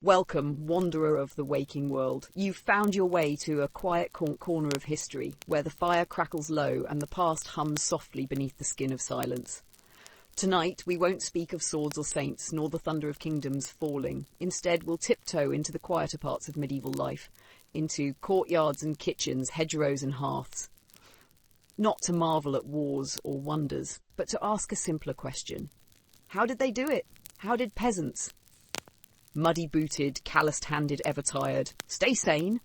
Welcome, wanderer of the waking world. You've found your way to a quiet corner of history, where the fire crackles low and the past hums softly beneath the skin of silence. Tonight, we won't speak of swords or saints, nor the thunder of kingdoms falling. Instead, we'll tiptoe into the quieter parts of medieval life, into courtyards and kitchens, hedgerows and hearths. Not to marvel at wars or wonders, but to ask a simpler question. How did they do it? How did peasants? Muddy-booted, calloused-handed, ever-tired. Stay sane.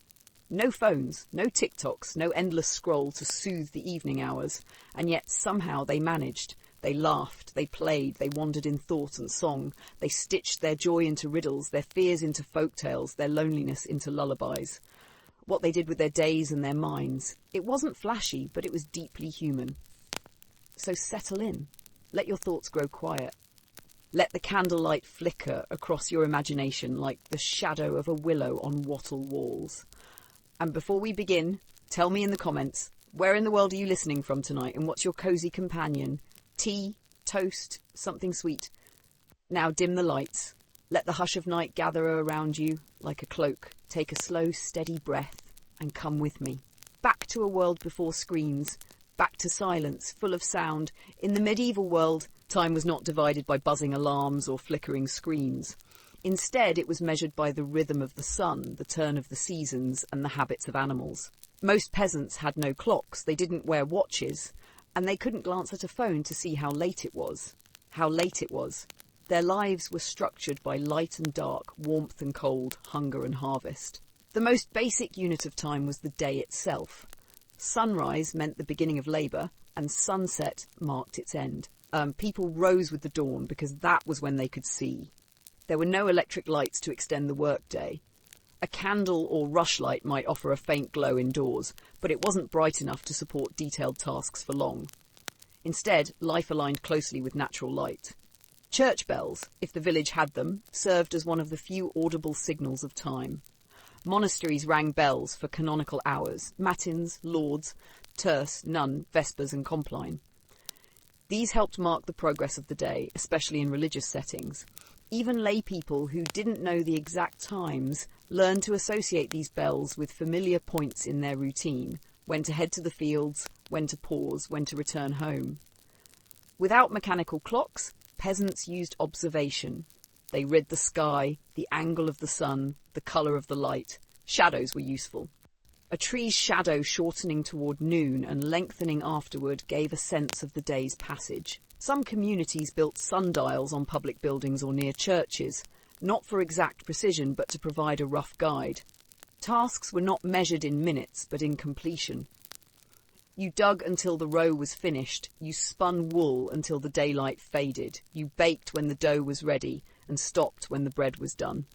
No phones, no TikToks, no endless scroll to soothe the evening hours. And yet somehow they managed. They laughed, they played, they wandered in thought and song. They stitched their joy into riddles, their fears into folk tales, their loneliness into lullabies. What they did with their days and their minds. It wasn't flashy, but it was deeply human. So settle in. Let your thoughts grow quiet. Let the candlelight flicker across your imagination like the shadow of a willow on wattle walls. And before we begin, tell me in the comments, where in the world are you listening from tonight and what's your cosy companion? Tea, toast, something sweet. Now dim the lights. Let the hush of night gather around you like a cloak. Take a slow, steady breath and come with me. Back to a world before screens. Back to silence, full of sound. In the medieval world, time was not divided by buzzing alarms or flickering screens. Instead, it was measured by the rhythm of the sun, the turn of the seasons, and the habits of animals. Most peasants had no clocks, they didn't wear watches, and they couldn't glance at a phone to see how late it was. How late it was. Their lives were structured by light and dark, warmth and cold, hunger and harvest. The most basic unit of time was the day itself. Sunrise meant the beginning of labour, and sunset marked its end. People rose with the dawn because that was when they could see. There were no electric lights to extend the workday. A candle or rushlight might offer a faint glow indoors, but it wasn't bright enough to support detailed tasks for long. Instead, life aligned closely with natural light. Church bells, if the village had them, served as one of the few audible signals of time. Monasteries rang bells for canonical hours, matins, lauds, terce, none, vespers and compline. These helped mark the progress of the day, especially in religious settings. Even lay people who didn't know the exact times learned to associate these bells with familiar points in their routine, when to head to the fields, when to pause, when to return home. Without mechanical clocks, peasants used observation. They read the sky, the angle of the sun, the colour of the light. Shadows were useful. A tree's shadow shortening toward noon and lengthening afterward gave a sense of the day's passage. Some communities built sundials on public buildings or near churches, not for exact precision but to provide a rough guide. Tasks were not measured in minutes but in completion. You dug until the row was finished, you spun wool until the daylight faded, you baked when the dough was ready and stopped when the bread was done.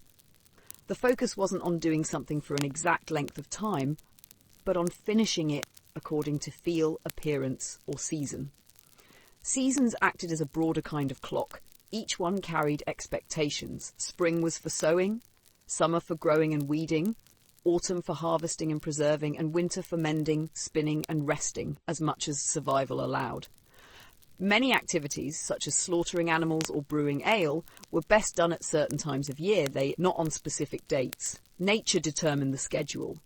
The focus wasn't on doing something for an exact length of time, but on finishing it according to feel, appearance, or season. Seasons acted as a broader kind of clock. Each one carried expectations. Spring was for sowing, summer for growing and weeding, autumn for harvesting and preserving, and winter for mending, spinning, and resting, as much as survival allowed. Many activities, such as slaughtering animals or brewing ale, were best done at certain times of year, not on specific dates. Nature determined the schedule.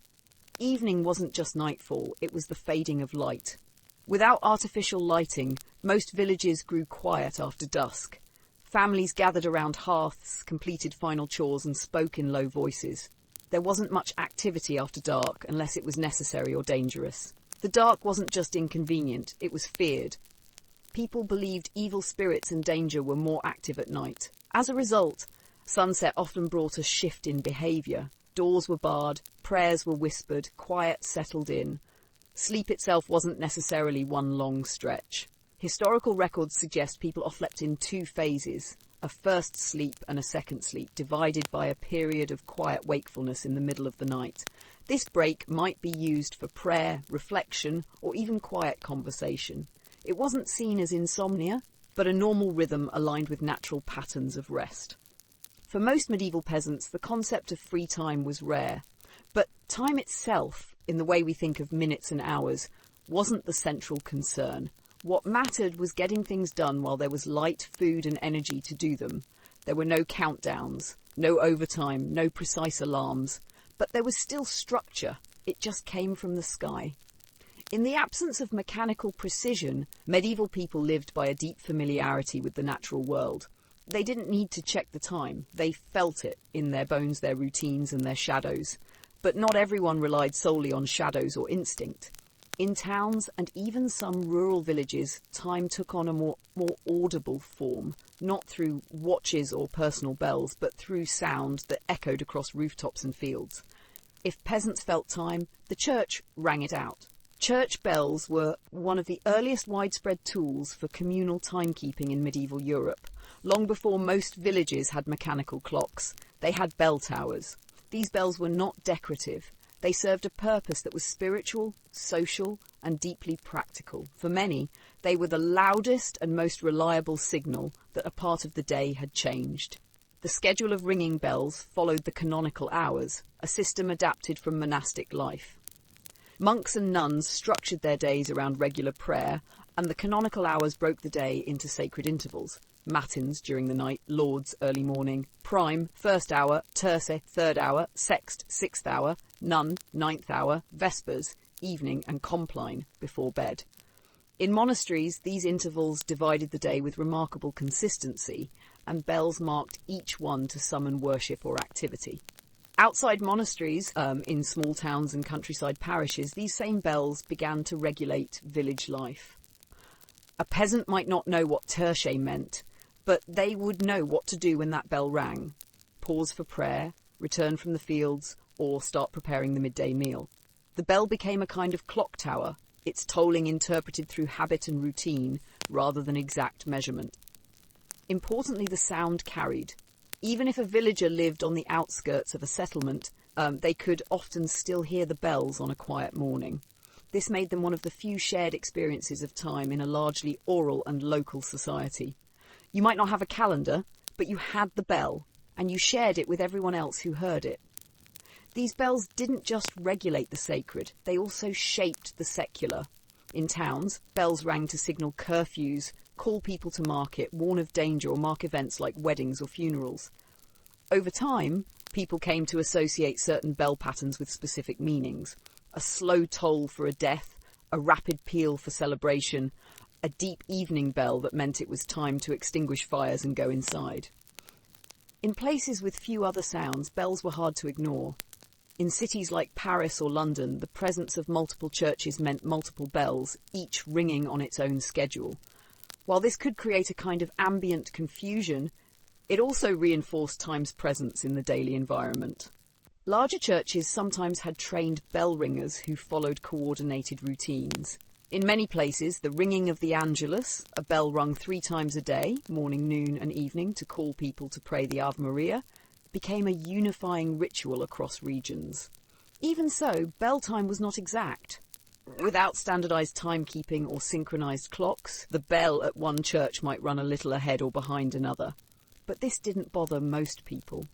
Evening wasn't just nightfall, it was the fading of light. Without artificial lighting, most villages grew quiet after dusk. Families gathered around hearths, completed final chores, and spoke in low voices. There wasn't much activity after dark, unless it was necessary or dangerous. The dark wasn't just inconvenient, it was feared. People believed evil spirits and danger were more active at night. As a result, sunset often brought a shift in behaviour. Doors were barred, prayers were whispered, quiet settled in. Sleep itself wasn't necessarily one long stretch. Historical records suggest people often slept in two phases, a first sleep and a second sleep, divided by a period of quiet wakefulness in the middle of the night. This break might be used for prayer, reflection, or even quiet conversation. It wasn't seen as insomnia, but a normal rhythm aligned with natural patterns of rest. For most medieval peasants, the concept of free time was rare, but time itself, in the way we think of minutes and hours, wasn't the central concern. What mattered was getting things done while there was light, food and energy to do them. There were no countdowns, no overtime, no precise alarms, but there was still structure. It just came from the sky. In the absence of mechanical precision, medieval people lived by a deep familiarity with the natural world. They didn't need to check the time. They felt it in their bones, their routines and their shadows. But not everyone relied solely on shadows or instinct. In towns and even some rural villages, time took on a more audible form, not through watches or personal bells, but through sound that echoed across rooftops and fields. If peasants felt time, the church rang it out. Church bells were one of the earliest widespread tools for communal timekeeping in medieval Europe. Long before most villages had mechanical clocks, they had bell towers. These bells were not decorative. They served a purpose that was spiritual, social, and deeply practical. For many, they were the loudest and most reliable signal that a part of the day had changed. The schedule of ringing bells followed the canonical hours, a system adapted from monastic life. Monks and nuns structured their days around regular prayer, and the canonical hours broke the day into sacred intervals. Matins during the night, lauds early morning, prime, first hour, terce, third hour, sext, sixth hour, none, ninth hour, vespers, evening and compline, before bed. In monasteries, these intervals divided the day with remarkable consistency, and bells marked each one to summon worship or activity. Outside monasteries, in small towns and countryside parishes, these same bells began to regulate village life. A peasant might not know what terce meant, but they would know what to do when that bell rang. Pause for prayer, return from the fields, or start preparing the midday meal. The bell became a kind of clock tower, its tolling interpreted through habit and routine rather than exact measurement. Importantly, the sound carried. Even if a villager lived on the outskirts of a settlement, they could often still hear the bells on a quiet morning. This made them one of the few shared experiences of time in a largely oral and local society. You might not have a calendar, but you had the bell, and you shared it with everyone else who heard it. These bells didn't just regulate the sacred, they also shaped the secular. In towns, bells rang to signal curfews, call people to market, warn of danger, or mark events like weddings or funerals. Over time, people came to associate certain bell patterns with specific meanings. A slow toll for a death, a rapid peal for celebration, a deep evening bell that meant it was time to extinguish fires and go inside. In places with few other sounds, bells were hard to ignore. In cities like Paris or London, the presence of multiple churches meant multiple bells, each ringing on its own schedule. While this could create a kind of ambient confusion, it also reinforced time's presence in the daily environment. Larger churches sometimes had trained bell ringers who followed coordinated routines. In many places, the ringing of the Angelus, a bell rung 3 times a day, morning, noon and evening, to call people to pray the Ave Maria, became a unifying ritual across regions. Even so, bell time was not exact. Without standardized timekeeping or synchronized clocks, the bell at one church might run a little ahead or behind another. But this didn't bother most people.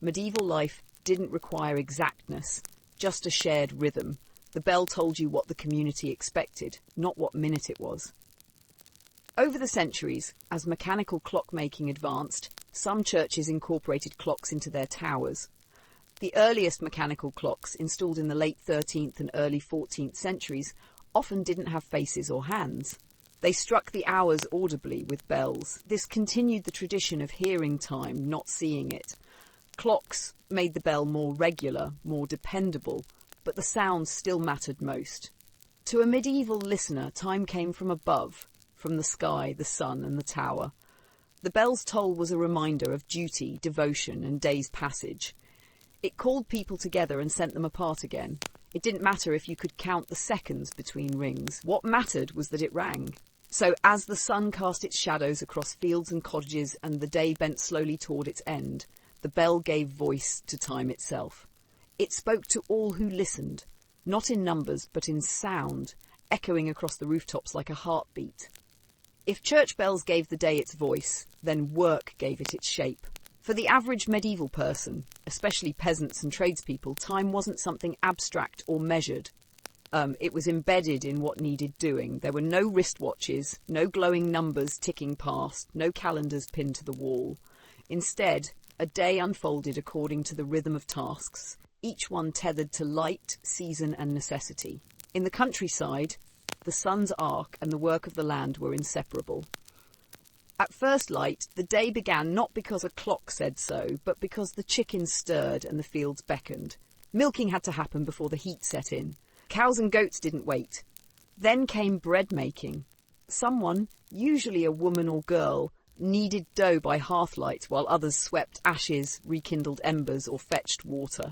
Medieval life didn't require exactness, just a shared rhythm. The bell told you what the community expected, not what minute it was. Over the centuries, as mechanical clockmaking advanced, some churches incorporated clocks into their towers. The earliest mechanical clocks, installed in the late 13th and early 14th centuries, often didn't have faces or hands. They struck the hours audibly with bells. This continued the tradition of hearing time, not seeing it. Clocks made the bell more regular, more dependable, but the sound still mattered most. To a medieval listener, time came from above, from the sky, the sun, and the tower. The bell's toll was a reminder of duty, devotion, and day's passage. It called people together and sent them apart again. It didn't matter if you could count the seconds between rings. What mattered was that it rang. So as the sun cast its shadows across fields and cottages and the day bent slowly toward its end, the bell gave voice to time itself. It spoke to all who listened, not in numbers but in sound, echoing across the rooftops like a heartbeat. If church bells gave the day its voice, then work gave it its shape. For the average medieval person, especially peasants and tradespeople, time wasn't something abstract or measured. It was embedded in what needed doing. There were no wristwatches, no glowing numbers ticking past, no calendars pinned to the wall. Instead, a day unfolded according to the rhythm of tasks, each one tethered to light, season, and necessity. In the countryside, the sun's arc and the work of the land were inseparable. At first light, the day began not because a clock said so, but because the chickens stirred and the fields beckoned. Milking had to happen before the heat set in. Cows and goats didn't wait. Then came bread making. Someone, usually a woman or girl, kneaded dough by hearthlight while others swept ashes, rekindled embers, or fetched water.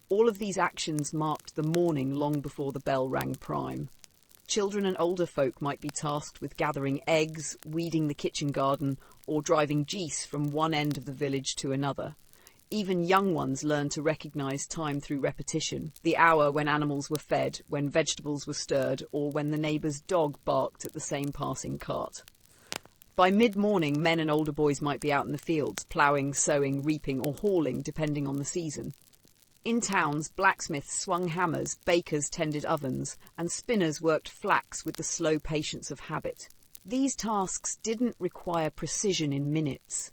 All of these actions marked the morning long before the bell rang prime. Children and older folk might be tasked with gathering eggs, weeding the kitchen garden, or driving geese from one end of the village to another. Even young ones learned to recognise time through repetition, the hour when animals were fed, when vegetables were stirred, or when the neighbour's dog barked at the same passing cart. By mid-morning, men and older boys might be out in the fields, ploughing, sowing, reaping, or hauling, depending on the season. In towns, blacksmiths swung hammers, bakers tended ovens, and spinners worked flax with the slow patience of habit. These tasks didn't require precision in minutes.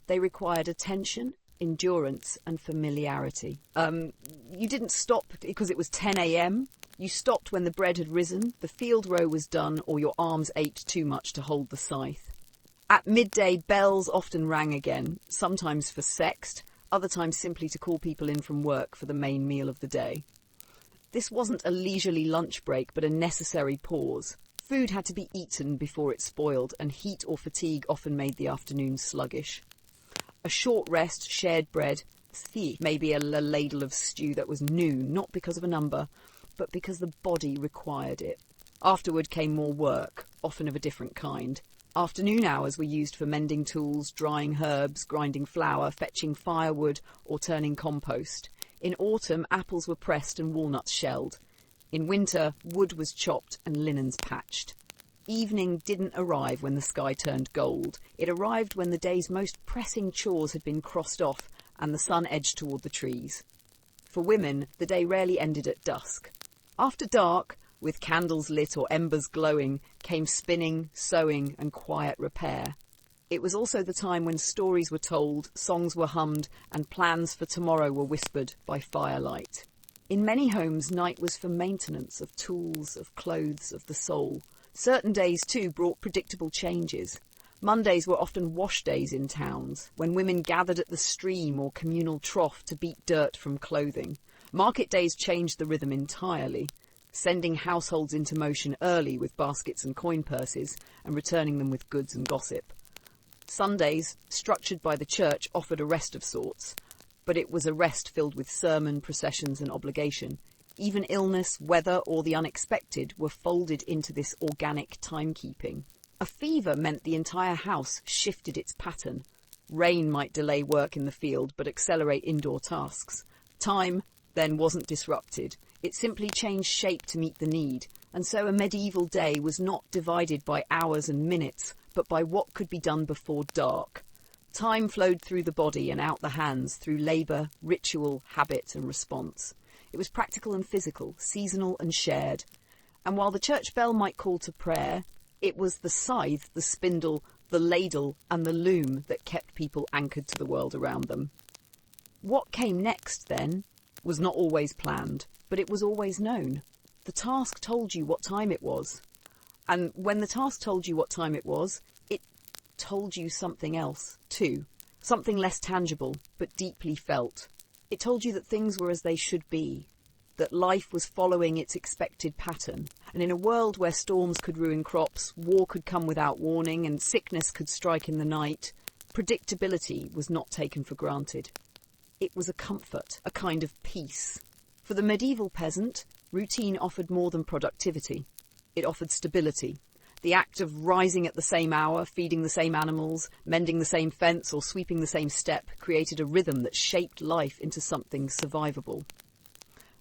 They required attention, endurance, and familiarity. You didn't stop because it was 10 a.m. You stopped when the bread had risen, the field row was done, or your arms ached too much to hold the scythe. At midday, bells often rang again, sometimes for sext, other times simply to call people in from work for the main meal of the day. This wasn't a leisurely lunch break, but a necessary pause. Food had to be eaten before it spoiled, and heat or fatigue often made the afternoon sluggish. A short rest, shared bread, maybe a ladle of stew that was new, not because of a number, but because the body required it. Afterward came more work, often of a different kind. Afternoon hours were used for mending tools, drying herbs, grinding flour, fetching firewood, or turning compost. In autumn, apples were pressed and walnuts shelled. In winter, wood was chopped and linens patched. Evening didn't arrive when the sky turned gold. It arrived when the day's most pressing chores had been crossed off and the sun edged toward the trees. For women, the day rarely ended at dusk. After dark, with candles lit or embers glowing, came spinning, sewing, and quiet repair. It was also the time when stories were told, songs were hummed, and plans for tomorrow were whispered by firelight. In many homes, night was for maintenance of tools, of clothes, of the soul. Certain days, too, brought predictable changes. Mondays were often wash days in towns, when women gathered at the stream or communal trough to beat dirt from clothing. Market days changed the rhythm entirely, sending households into motion early with baskets and coin purses, and returning them with goods and gossip. Sundays, structured by the church, offered a rest of sorts, but it was a rest filled with sermon, processions, and obligation. Even illness, weather, or the unexpected were folded into this organic timekeeping. A fever meant the entire house shifted its pattern. Rain might delay work in the field, but accelerate indoor tasks. Time, then, wasn't disrupted. It simply changed shape to meet the need, and so a medieval day was not divided by hours and minutes, but by what could be done before dark. Time flowed through the body and out the hands, through labour, ritual, habit, and response. It was practical and physical, seasonal and shared. And while the church bell might call to prayer, it was the scythe, the spindle, the ladle, and the loom that kept people anchored to the world around them. What came next, then, was not always planned, but it was always known. The task told you what time it was. And when the task told you what time it was, it told you something else, too. Something less tangible, but deeply felt. It told you that things were as they should be, that life was following its expected pattern. And in a world where storms could ruin crops, war could come without warning, and sickness could strike in the night, predictability was not taken for granted. It was a comfort, a kind of peace. For the medieval peasant, routine offered more than productivity. It offered stability. The act of rising at the same hour, feeding the same animals, mending the same fence, or sweeping the same step created a rhythm that shaped life into something survivable.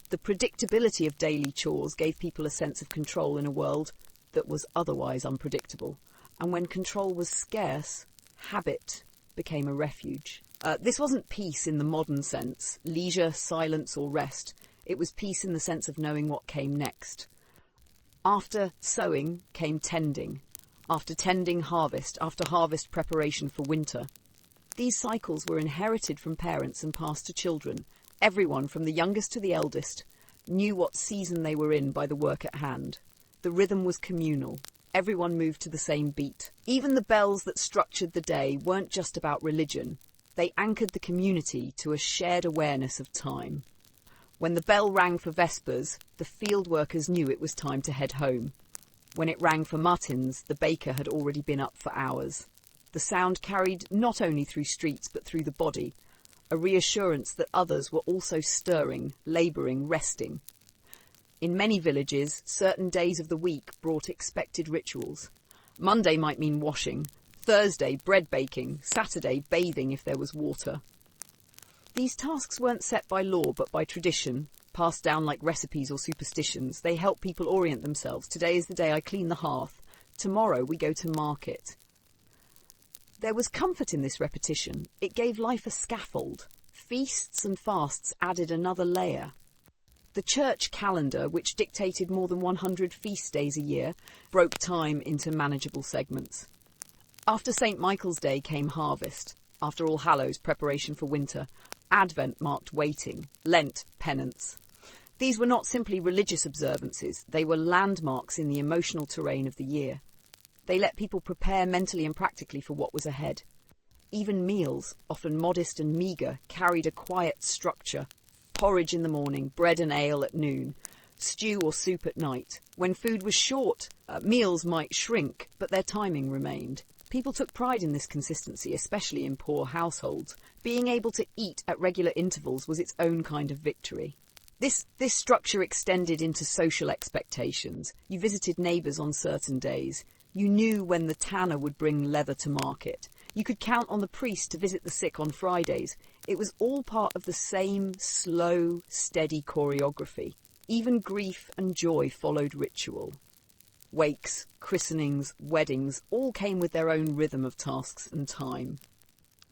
The predictability of daily chores gave people a sense of control in a world that was otherwise unpredictable. And when control was scarce, habit became a refuge. This wasn't peace in the modern sense, leisure, silence, or rest. It was peace in the sense of knowing what came next. After sowing came tending. After tending, harvest. After harvest, preparation for winter. These cycles were inherited from parents and passed to children. Everyone, from the youngest to the eldest, knew what season they were in by the work at hand. The rhythm was communal. Everyone moved to the same beat. Even the bells that structured the day weren't just about religion. They anchored the community to a shared awareness of time. When the bell rang for vespers, the field workers knew it was time to head home. When it rang for matins, the baker had already been up for hours. The sound carried not only through streets but through the body, a reassurance that others were also stirring, labouring, resting. In many villages, certain days of the week brought expected rituals. Monday might mean washing, Thursday bread baking, Saturday bathing if there was water. These tasks weren't set by law but by tradition, passed down like recipes or superstitions. They help people orient themselves. Today is the day I clean the hearth. Tomorrow we go to market. There was comfort in this repetition. It gave life a scaffold. Feasts and fasts added another layer. The church calendar, which dictated more than 100 feast days a year, broke time into manageable segments. After St. Michael's Day came harvest. After All Hallows, preparation for winter. Advent marked waiting. Lent, penance. These were not simply religious observances. They were landmarks in the emotional terrain of the year. They let people prepare mentally and practically for what was ahead. Even meals, often modest and meagre, carried a quiet structure. Porridge in the morning, bread and ale at noon, stew or soup at night. When food was short, meals might shrink, but their timing remained. People took pride in this consistency, especially in poor households. Being able to eat at regular intervals was its own kind of victory. This structure extended into social expectations. You visited neighbours on certain days. You knew when the tanner would bring leather to market. You could count on the priest to visit the sick on Fridays. It was all part of the same slow, steady choreography. Even grief and joy followed ritual. Wakes, christenings, weddings, all came with their own rhythm of tasks and time.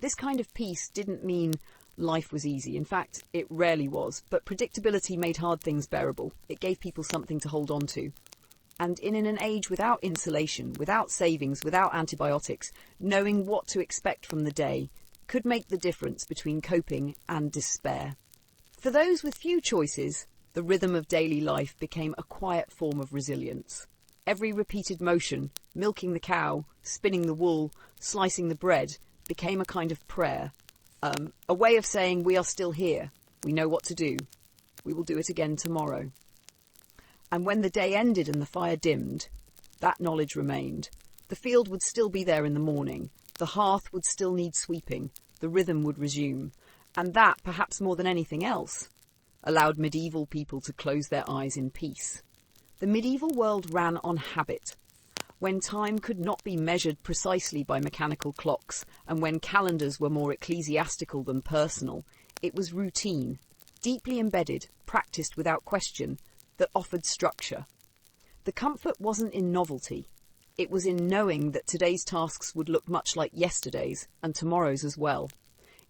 This kind of peace didn't mean life was easy. In fact, it rarely was. But predictability made hard things bearable. It gave people something to hold on to. And in an age without insulation, without savings, without antibiotics, knowing what to expect from the day could make the difference between coping and despair. For those with few choices, the rhythm of daily life became a quiet form of resilience. Every repeated motion, milking the cow, spinning the wool, slicing the bread, became a kind of prayer. A way of saying we are still here, we know what to do, we will do it again tomorrow. And when the day ended and the fire dimmed, that knowledge remained. The field would still be there in the morning, the hearth would still need sweeping, the rhythm would resume, and that, perhaps more than anything else, allowed medieval people to close their eyes in peace. The medieval world ran on habit. When time could not be measured precisely by mechanical clocks, and when calendars were more ecclesiastical than personal, it was routine, deeply embedded, practiced without question, that offered structure. The comfort wasn't in novelty. It was in knowing that today's tasks would look much like yesterday's, and tomorrow's as well.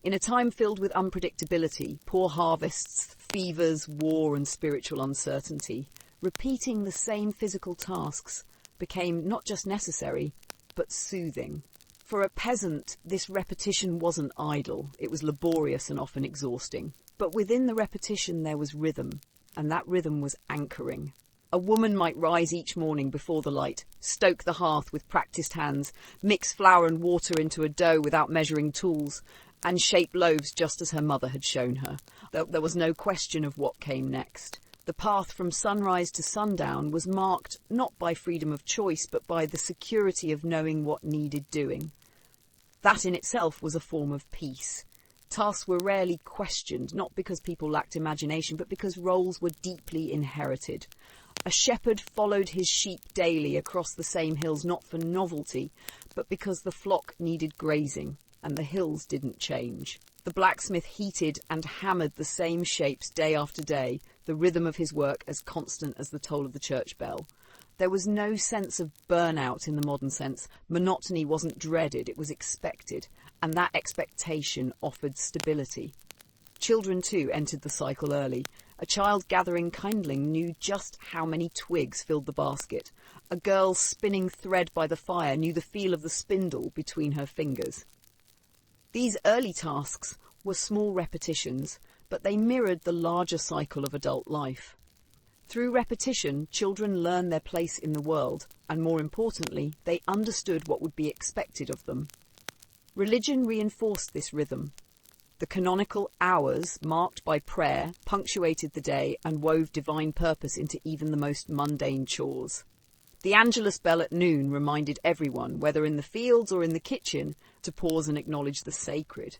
In a time filled with unpredictability, poor harvests, fevers, war and spiritual uncertainty, repeating the same physical tasks became not just necessary, but soothing. For a peasant, this repetition wasn't idle. It was laborious and often exhausting. But within the repetition there was rhythm, and that rhythm was anchoring. A woman might rise each morning before the light, stoke the hearth with practiced hands, mix flour and water into a dough without measuring tools, and shape loaves just as her mother had shown her. There was no question of what came next. The path from sunrise to sundown was marked not by freedom of choice, but by the security of knowing what needed doing. That in itself was a form of peace. Tasks were rarely questioned, not because people lacked imagination, but because roles were deeply inherited. A shepherd followed his sheep daily across the same hills, not for novelty, but because the flock needed grazing, and the hills didn't change. The blacksmith heated and hammered the same shapes day after day, the rhythm of his work as constant as the toll of the church bell. There was no sense of burnout in the modern sense. Monotony wasn't dreaded, it was expected, and that expectation offered stability. Children, too, entered the cycle early. A child gathering kindling knew just how many twigs filled the basket. A girl spinning thread by the fire knew the feel of the spindle between her fingers. These early tasks were small repetitions, but they mirrored the larger cycle of adult life. Through repetition, children learned their place in the world, and more importantly, they understood what would be expected of them. Religion reinforced this rhythm. The canonical hours, marked by prayer, punctuated the day and wove divine purpose into even the most mundane chores. The Angelus bell at noon reminded everyone, whether in the fields or in the kitchen, to pause and acknowledge the sacred.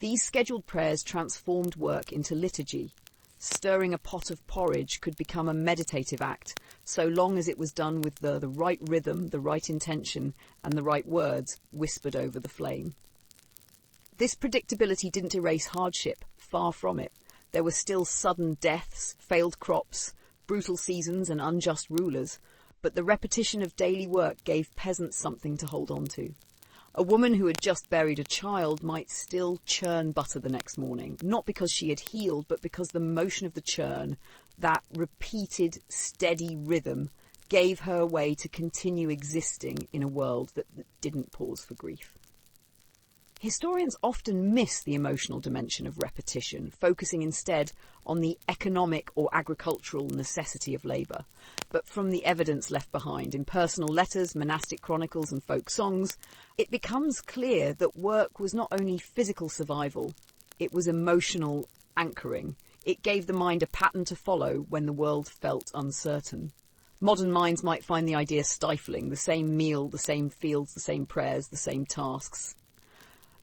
These scheduled prayers transformed work into liturgy. Stirring a pot of porridge could become a meditative act, so long as it was done with the right rhythm, the right intention, and the right words whispered over the flame. This predictability didn't erase hardship, far from it. There were still sudden deaths, failed crops, brutal seasons, and unjust rulers, but the repetition of daily work gave peasants something to hold on to. A woman who had just buried a child might still churn butter the next morning, not because she had healed, but because the motion of the churn, that repeated, steady rhythm, gave her a way to continue existing in a world that didn't pause for grief. Historians often miss the emotional dimension of repetition, focusing instead on the economic or agricultural necessity of labour. But from the evidence left behind in personal letters, monastic chronicles and folk songs, it becomes clear that work was not only physical survival, it was emotional anchoring. It gave the mind a pattern to follow when the world felt uncertain. Modern minds might find the idea stifling, the same meal, the same fields, the same prayers, the same tasks.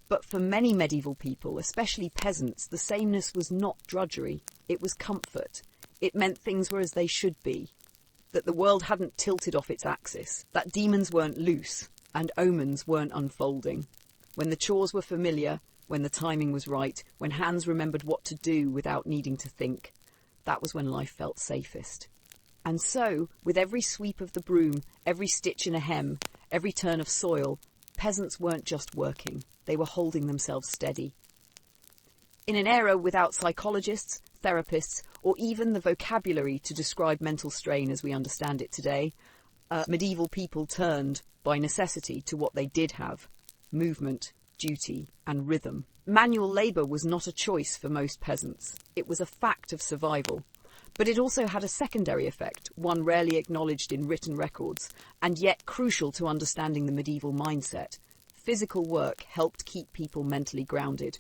But for many medieval people, especially peasants, the sameness was not drudgery, it was comfort. It meant things were as they should be, that the world hadn't tilted off its axis, that demons weren't loose, and omens weren't unfolding. When the chores were familiar, when the timing was right, when hands remembered what to do without needing to think, that was when life felt safest. And so, with every sweep of the broom, every stitch in a hem, every turn of soil, peasants weren't just working, they were holding themselves steady. In an era without psychologists, therapists, or even the vocabulary to describe mental strain as we understand it today, medieval people turned, by necessity, to what they did have: movement, duty, and rhythm. Manual labour was not a choice for most peasants. It was a fact of survival. But it also had a secondary effect, one rarely acknowledged in written records, and yet crucial to understanding the medieval mindset. Physical work helped keep people mentally grounded.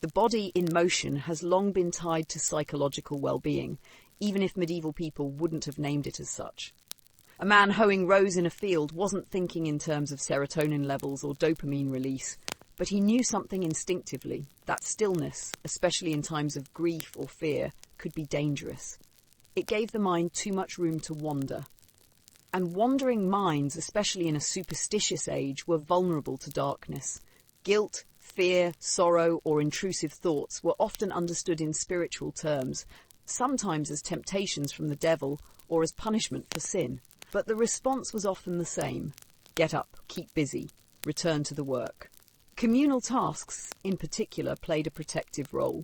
The body in motion has long been tied to psychological well-being, even if medieval people wouldn't have named it as such. A man hoeing rows in a field wasn't thinking in terms of serotonin levels or dopamine release, but he knew something instinctively. That stillness, especially in times of grief or fear, could be dangerous. It gave the mind too much room to wander. And wandering minds, especially in a superstitious age, were vulnerable to darkness. Guilt, fear, sorrow, or intrusive thoughts were often understood in spiritual terms, sometimes as temptations from the devil or as punishment for sin. But the response was often the same: get up, keep busy, return to the work. Communal tasks, in particular, played a protective role.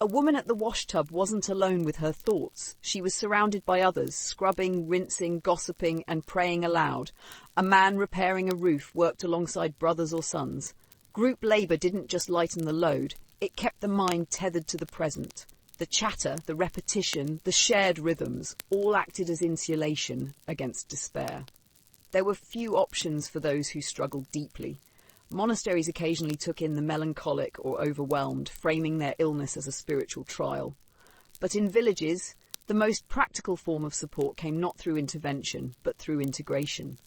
A woman at the washtub wasn't alone with her thoughts. She was surrounded by others, scrubbing, rinsing, gossiping, and praying aloud. A man repairing a roof worked alongside brothers or sons. Group labour didn't just lighten the load, it kept the mind tethered to the present. The chatter, the repetition, the shared rhythms all acted as insulation against despair. There were few options for those who struggled deeply. Monasteries occasionally took in the melancholic or overwhelmed, framing their illness as a spiritual trial. But in villages, the most practical form of support came not through intervention, but through integration.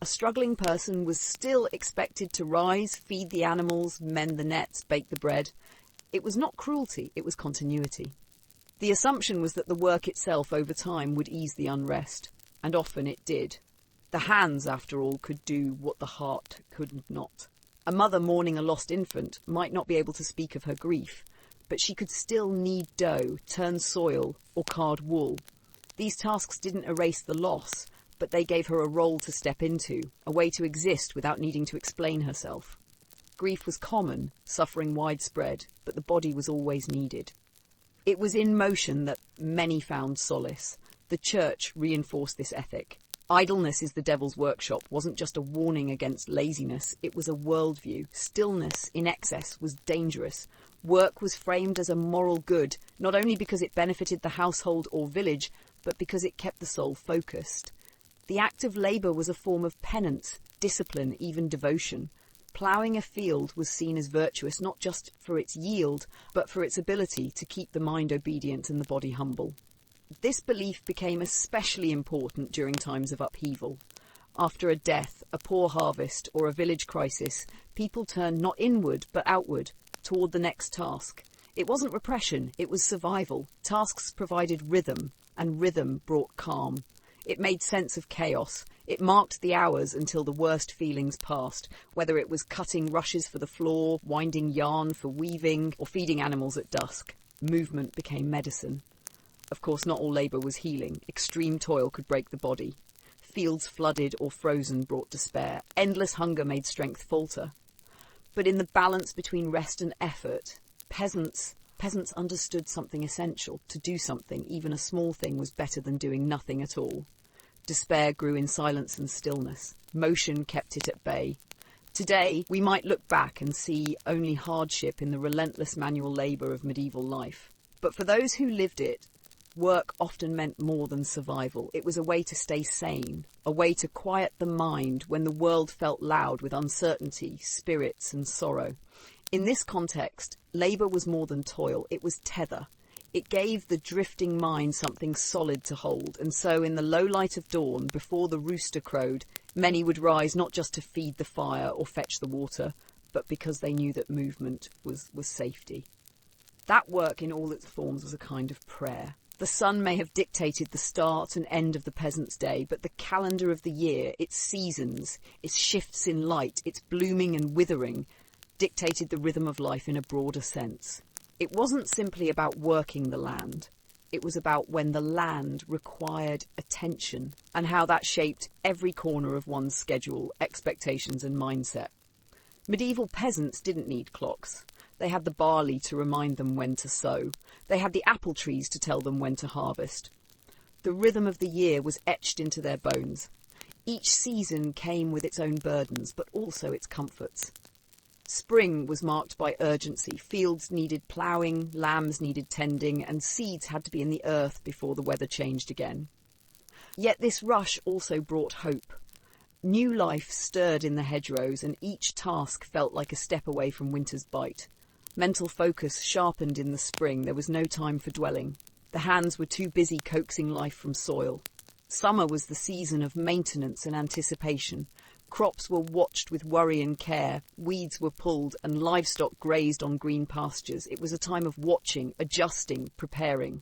A struggling person was still expected to rise, feed the animals, mend the nets, bake the bread. It was not cruelty, it was continuity. The assumption was that the work itself over time would ease the unrest, and often it did. The hands, after all, could do what the heart could not. A mother mourning a lost infant might not be able to speak of her grief, but she could still knead dough, turn soil, or card wool. These tasks didn't erase the loss, but they gave her a role to step into, a way to exist without needing to explain herself. Grief was common, suffering widespread, but the body was always needed. It was in motion that many found solace. The church reinforced this ethic. Idleness is the devil's workshop wasn't just a warning against laziness, it was a worldview. Stillness in excess was dangerous. Work was framed as a moral good, not only because it benefited the household or village, but because it kept the soul focused. The act of labour was a form of penance, discipline, even devotion. Ploughing a field was seen as virtuous not just for its yield, but for its ability to keep the mind obedient and the body humble. This belief became especially important during times of upheaval. After a death, a poor harvest, or a village crisis, people turned not inward but outward, toward the next task. It wasn't repression, it was survival. Tasks provided rhythm, and rhythm brought calm. It made sense of chaos. It marked the hours until the worst feelings passed, whether it was cutting rushes for the floor, winding yarn for weaving, or feeding animals at dusk. Movement became medicine. Of course, not all labour was healing. Extreme toil could break the body. Fields flooded or frozen brought despair. Endless hunger made strength falter. But in the balance between rest and effort, peasants understood something essential. To do something, even a small thing, was better than doing nothing at all. Despair grew in silence and stillness. Motion kept it at bay. Today, we might look back and see only hardship in the relentless manual labour of medieval life. But for those who lived it, work often meant more than survival. It was a way to stay sane, a way to quiet the mind when the world felt loud with uncertainty, spirits and sorrow. In this context, labour was more than toil, it was tether. It gave the drifting mind something solid to hold, and so in the low light of dawn, before the rooster crowed, many would rise not just to feed the fire or fetch the water, but because they knew that movement was safety. That work in all its forms was a kind of prayer. The sun may have dictated the start and end of the peasant's day, but the calendar of the year, its seasons, its shifts in light, its blooming and withering, dictated the rhythm of life in a broader sense. It wasn't simply about working the land. It was about when the land required attention and how that shaped every corner of one's schedule, expectations and mindset. Medieval peasants didn't need clocks. They had the barley to remind them when to sow. They had the apple trees to tell them when to harvest. The rhythm of the year was etched into their bones. Each season came with its own burdens, but also its comforts. Spring was marked by urgency. Fields needed ploughing, lambs needed tending, and seeds had to be in the earth before the weather changed again. Yet this rush also brought hope. New life stirred in the hedgerows, and each task felt like a step away from winter's bite. Mental focus sharpened in the spring. There was no time for dwelling. The hands were too busy coaxing life from soil. Summer was the season of maintenance and anticipation. Crops were watched with worry and care, weeds were pulled, and livestock grazed on green pastures. It was a time of watching, adjusting, preparing.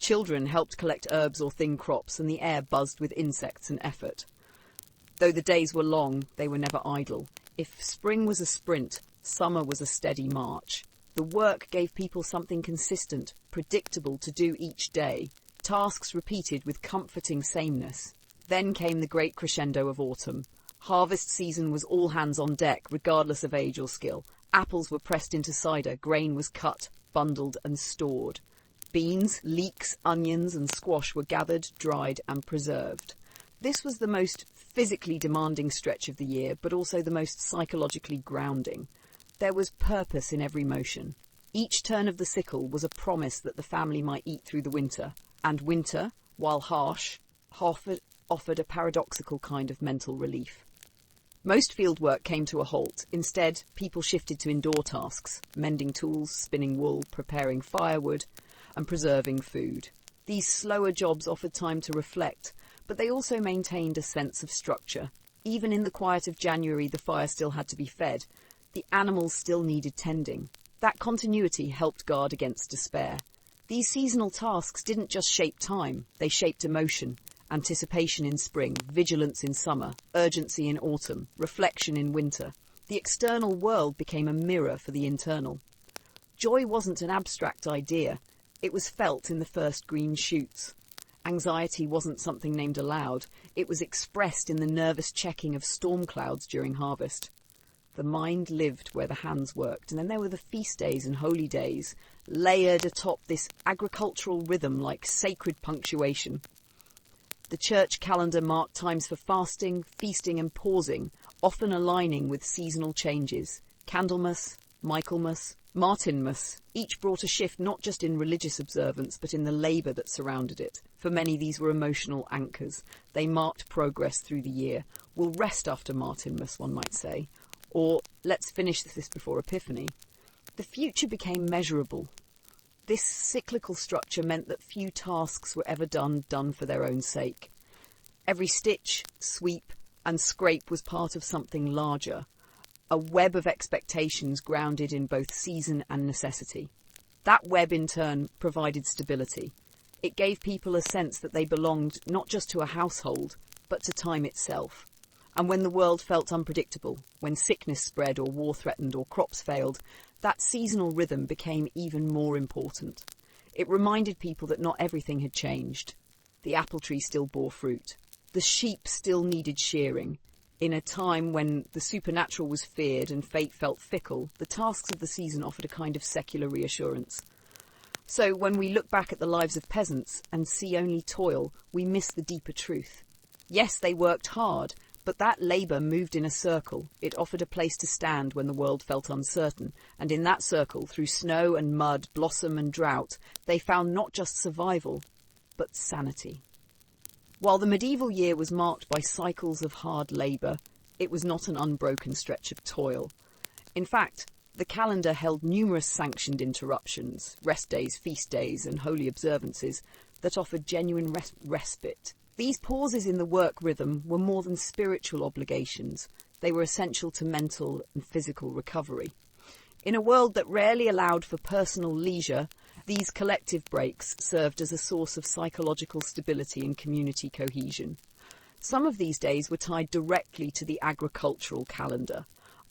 Children helped collect herbs or thin crops, and the air buzzed with insects and effort. Though the days were long, they were never idle. If spring was a sprint, summer was a steady march. The work gave people something consistent, predictable to do each day, tasks repeated with comforting sameness. Then came the great crescendo of autumn. Harvest season was all hands on deck, regardless of age or skill. Apples were pressed into cider, grain was cut, bundled and stored. Beans, leeks, onions and squash were gathered, dried and preserved. This was the most physically demanding stretch of the year, but also the most psychologically grounding. There was purpose in every motion. Each turn of the sickle was a promise that the family might eat through the winter, and winter, while harsh, offered a paradoxical kind of mental relief. Most field work came to a halt. Instead, people shifted to indoor tasks, mending tools, spinning wool, preparing firewood, and preserving food. These slower jobs offered time to reflect, but they also maintained a sense of structure. Even in the quiet of January, the fire still had to be fed. The animals still needed tending. That continuity helped guard against despair. These seasonal tasks didn't just shape time, they shaped emotion. Anticipation in spring, vigilance in summer, urgency in autumn, reflection in winter. The external world became a mirror for the internal. Joy wasn't an abstract idea. It was felt in the first green shoots. Anxiety wasn't something named aloud. It was expressed in the nervous checking of storm clouds during harvest. The mind lived where the hands worked, and then there were the feast days and holy days, layered atop this agricultural rhythm like sacred punctuation. The church calendar marked times for fasting, feasting and pausing, often aligning with seasonal changes. Candlemas, Michaelmas, Martinmas, each brought a shift not just in religious observance but in the labour that surrounded it. For many these were emotional anchors. They marked progress through the year. We'll rest after Martinmas, one might say. Or, let's finish this before Epiphany. The future became measurable. This cyclical structure meant that few tasks were ever done for their own sake. Every stitch, sweep and scrape was part of something larger, a web of expectations grounded in both season and necessity. That web in turn provided stability. It gave people a sense that they belonged not just to a household, but to time itself. And when the world felt unpredictable, when sickness spread or war threatened or crops failed, that seasonal rhythm became even more important. It reminded people that not everything had changed. The apple tree still bore fruit. The sheep still needed shearing. In a time when the supernatural was feared and fate felt fickle, the tasks of the season offered a kind of secular reassurance. So when we look back at the lives of peasants and see only toil, we miss the deeper truth. Yes, they worked hard, but that labour moved in a circle. It offered a place to stand when the world felt uncertain, and in that circle, through snow and mud, blossom and drought, they found not just survival, but sanity. While the medieval year was marked by cycles of hard labour, it was not an unbroken stretch of toil. In fact, the calendar held numerous sanctioned interruptions, rest days, feast days and holy observances that offered genuine respite. These pauses in the work rhythm were more than spiritual obligations. They were essential to mental and physical recovery. In a world that rarely allowed for personal leisure, these collective breaks served as a source of psychological stability and community cohesion. Some of these days were tied directly to the agricultural calendar.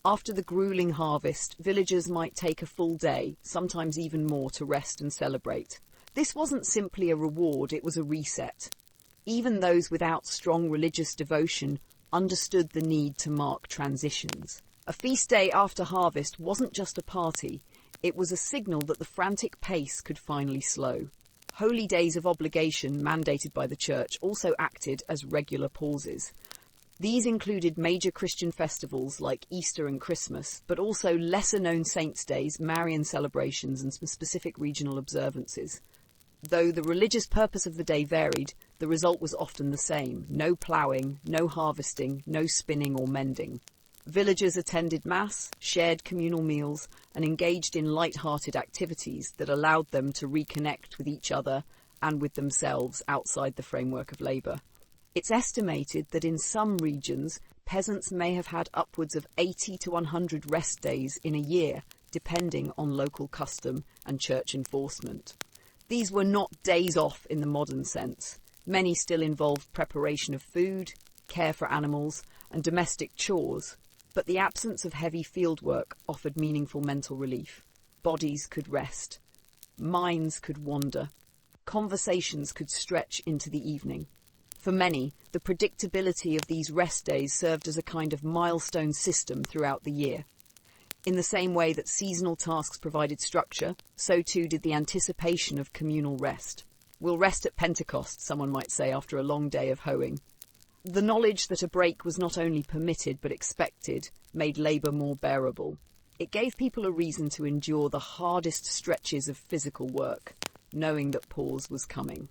After the grueling harvest, villagers might take a full day, sometimes even more, to rest and celebrate. This wasn't simply a reward, it was a reset. Even those without strong religious devotion understood the need to mark transitions. A feast day after harvest wasn't just a party, it was a signal that the frantic pace could finally slow. Holy days of obligation mandated by the church also acted as regular pauses. These included major Christian festivals like Easter and Christmas, but also lesser-known saints' days, Marian celebrations and some specific regional observances. Though the religious purpose of the day varied, the result was often the same: no ploughing, no harvesting, no spinning or mending. Villagers attended mass, shared communal meals, and engaged in light-hearted activities that allowed them to reconnect with each other and with themselves outside the framework of labour. It's estimated that in some regions, peasants may have had upwards of 80 to 100 rest days in a year, depending on local custom and church enforcement. These were not days off in the modern sense. Many still involved preparation of food, care for animals, and domestic chores, but the absence of heavy field work offered meaningful mental relief. Bodies could rest, minds could wander, conversations could stretch into the evening. For many, the predictability of these rest days served as a kind of milestone system throughout the year. In the same way that seasonal tasks provided structure, so too did the anticipation of communal rest. We'll rest at Pentecost, someone might say, after a long day of hoeing. The knowledge that a break was not only permitted but expected made labour more bearable. It gave people a reason to endure the hardest stretches of physical work, knowing that pause was coming.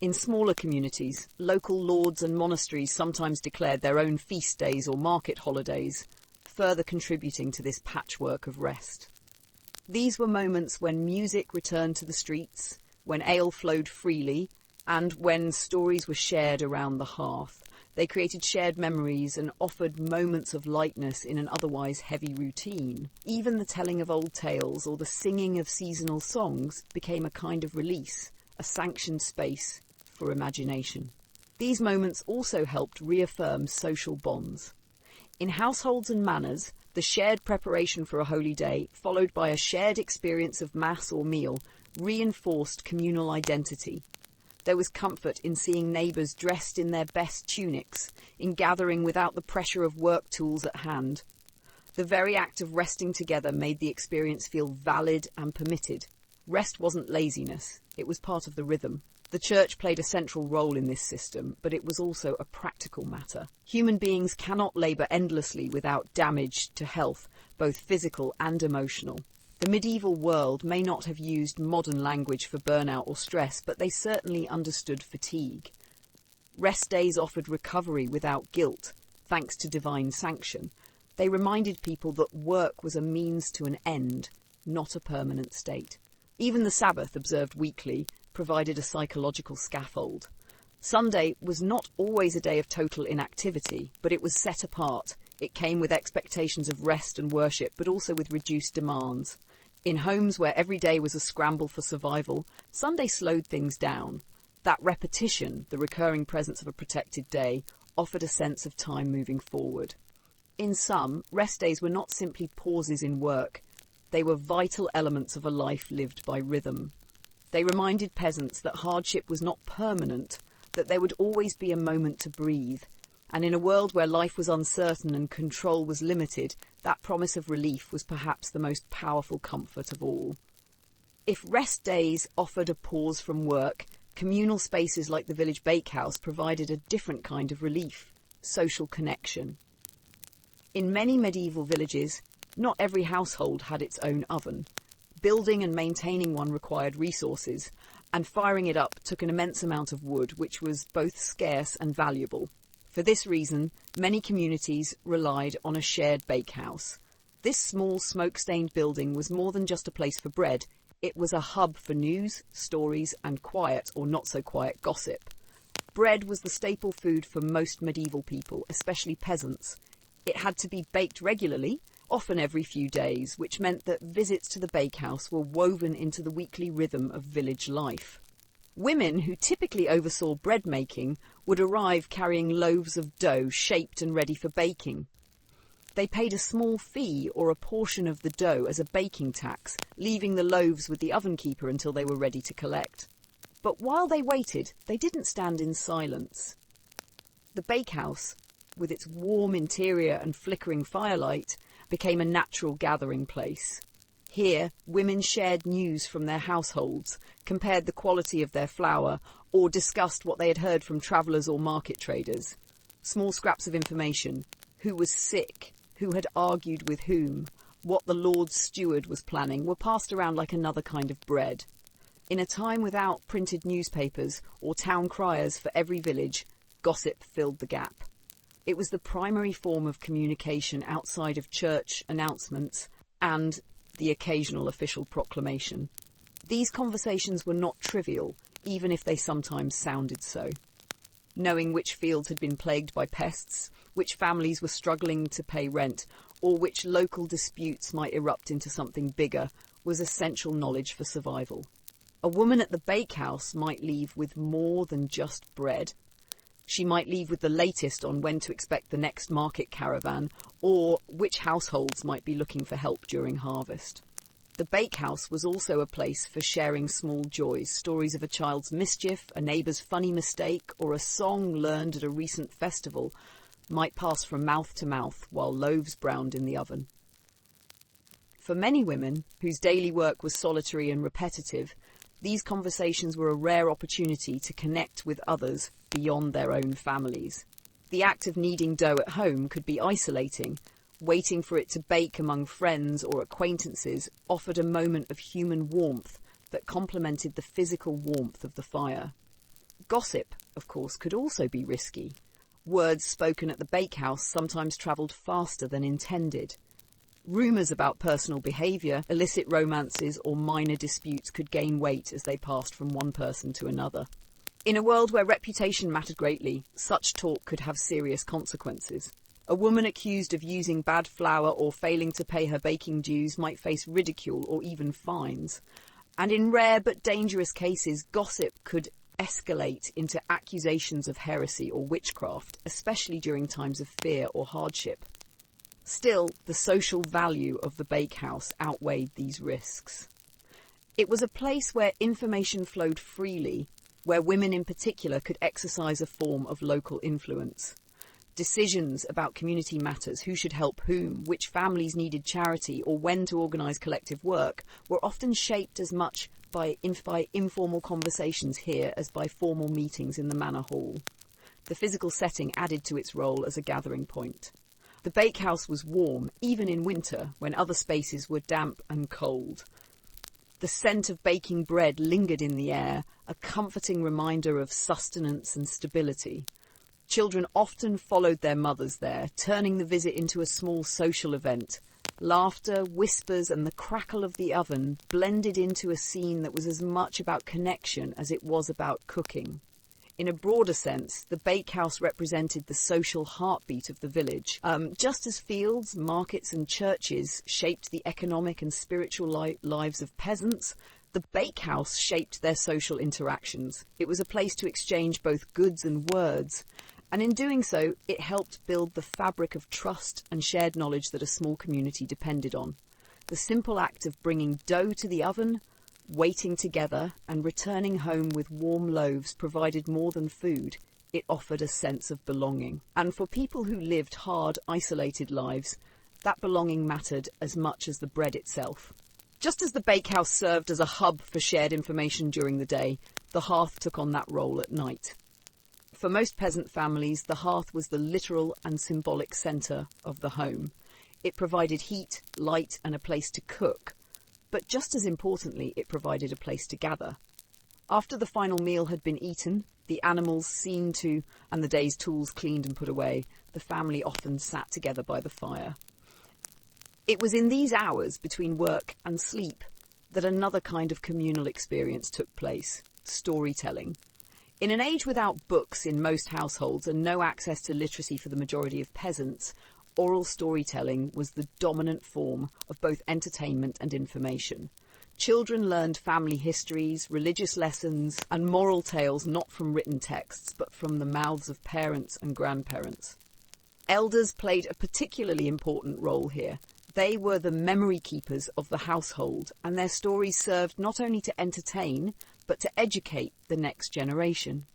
In smaller communities, local lords and monasteries sometimes declared their own feast days or market holidays, further contributing to this patchwork of rest. These were moments when music returned to the streets, when ale flowed freely, and when stories were shared around the hearth. They created shared memories and offered moments of lightness in an otherwise heavy routine. Even the telling of old tales or the singing of seasonal songs became a kind of release, a sanctioned space for imagination. These moments also helped reaffirm social bonds. In households and manors, the shared preparation for a holy day, followed by a shared experience of mass or meal, reinforced communal identity. There was comfort in seeing neighbours dressed in their best tunics, in gathering without the pressure of work tools at hand. The very act of resting together made the experience feel valid and permitted. Rest wasn't laziness, It was part of the rhythm. The church played a central role in this system, but it was also a practical matter. Human beings cannot labour endlessly without damage to health, both physical and emotional. The medieval world may not have used modern language for burnout or stress, but they certainly understood fatigue. Rest days offered recovery without guilt, thanks to divine sanction. They reminded people that work was a means to an end, not a permanent state. Even the Sabbath, observed weekly, provided a psychological scaffold. Sunday was not always a day of total inactivity, but it was set apart. It came with expectations of rest and worship, but also with reduced demands. In homes where every day was a scramble for survival, Sunday slowed things down. That repetition, the recurring presence of a protected day, offered a sense of time moving forward. In some, rest days were not simply pauses in work. They were vital elements of a life lived by rhythm. They reminded peasants that hardship was not permanent, that there would always be a moment to breathe. And in a world where life was uncertain and control was limited, that promise of relief was perhaps the most powerful comfort of all. If rest days offered a pause from work, communal spaces like the village bakehouse provided a different kind of relief, social connection. In many medieval villages, not every household had its own oven. Building and maintaining one required resources, and firing it up took an immense amount of wood, which was both scarce and valuable. For this reason, many communities relied on a shared bakehouse. This small smoke-stained building was more than just a place for bread. It was a hub for news, stories, and quiet or not-so-quiet gossip. Bread was the staple food for most medieval people, especially peasants. It had to be baked regularly, often every few days, which meant that visits to the bakehouse were woven into the weekly rhythm of village life. Women, who typically oversaw bread making, would arrive carrying loaves of dough shaped and ready for baking. They paid a small fee or a portion of the dough as a baking tax, leaving the loaves with the oven keeper until they were ready to collect. But while they waited, they didn't stand in silence. The bakehouse, with its warm interior and flickering firelight, became a natural gathering place. Here, women shared news from their households, compared the quality of their flour, or discussed what they had heard from travellers or market traders. Small scraps of information: who was sick, who had argued with whom, what the Lord's steward was planning, were passed around like another kind of bread. In a time without printed newspapers or town criers for every village, gossip filled the gap. It was the primary form of communication outside of church announcements and the occasional official proclamation. These conversations were not trivial, even if they sometimes sounded so. Knowing which fields had been plagued by pests, which families were struggling to pay rent, or which local disputes might erupt into something bigger, was essential knowledge for survival. A woman at the bakehouse might leave with more than just bread. She might leave with the latest on when to expect the next market caravan, or which households might be looking for help during harvest. The bakehouse was also a place for sharing small joys, stories of a child's mischief, a neighbour's funny mistake, or a song learned at a recent festival might pass from mouth to mouth while loaves browned in the oven. For many women, whose daily work was solitary and repetitive, these conversations were a rare opportunity to connect with others beyond their own families. The act of kneading dough at home could be isolating. Waiting for it to bake among friends or acquaintances offered a moment of human warmth that complemented the physical warmth of the fire. Gossip, of course, could also be risky. Words spoken at the bakehouse sometimes travelled faster than intended. Rumours about personal behaviour, illicit romances, or minor disputes could gain weight as they passed from one person to another. In a world where reputation mattered greatly, such talk could have serious consequences. A woman accused of using bad flour or failing to pay her baking dues might face ridicule or even fines. And in rare but dangerous cases, gossip could escalate into accusations of heresy or witchcraft, especially during times of fear or hardship. Still, the social value of the bakehouse outweighed these risks. It was a place where information flowed freely, where women in particular could exercise a form of local influence. Decisions about community matters, who should help whom, which families needed charity, or when to organise collective work, were often shaped as much by informal conversations here as by formal meetings in the manor hall. The physical setting added to its role as a gathering point. The bakehouse was warm, even in winter, when other spaces were damp and cold. The scent of baking bread lingered in the air, a comforting reminder of sustenance and stability. Children often followed their mothers there, turning the visit into a small social event. Laughter, whispers, and the crackle of the oven blended into a scene that was as much about connection as it was about cooking. In a broader sense, the bakehouse represented the social heartbeat of the village. Just as fields, markets and churches shaped the economic and spiritual lives of peasants, the bakehouse shaped their social interactions. It was a place to exchange both goods and words, and in doing so, it helped build the fabric of trust and shared knowledge that a small community depended on. The simple act of bringing dough to the oven, waiting together, and returning home with warm loaves provided more than food. It offered a sense of belonging. And for people who lived hard, isolated lives, that belonging mattered as much as the bread itself. Just as the bakehouse served as a hub for shared information during the day, the hearth took on that role at night. For most peasant families, the hearth was the literal and symbolic centre of the home. It provided heat, light, and a place to cook. But just as importantly, it provided a place to gather. After the final meal had been eaten, the animals seen to, and the day's tools cleaned and put away, the family often sat together by the fire. It was in these hours between work and sleep that another kind of communal experience took place: storytelling. In an age without books in most households and no access to literacy for the majority of peasants, oral storytelling was the dominant form of both entertainment and information. Children learned family histories, religious lessons, and moral tales not from written texts, but from the mouths of parents and grandparents. Elders played a particularly important role here. They were the memory keepers of the household, and their stories served not only to entertain, but to educate the next generation.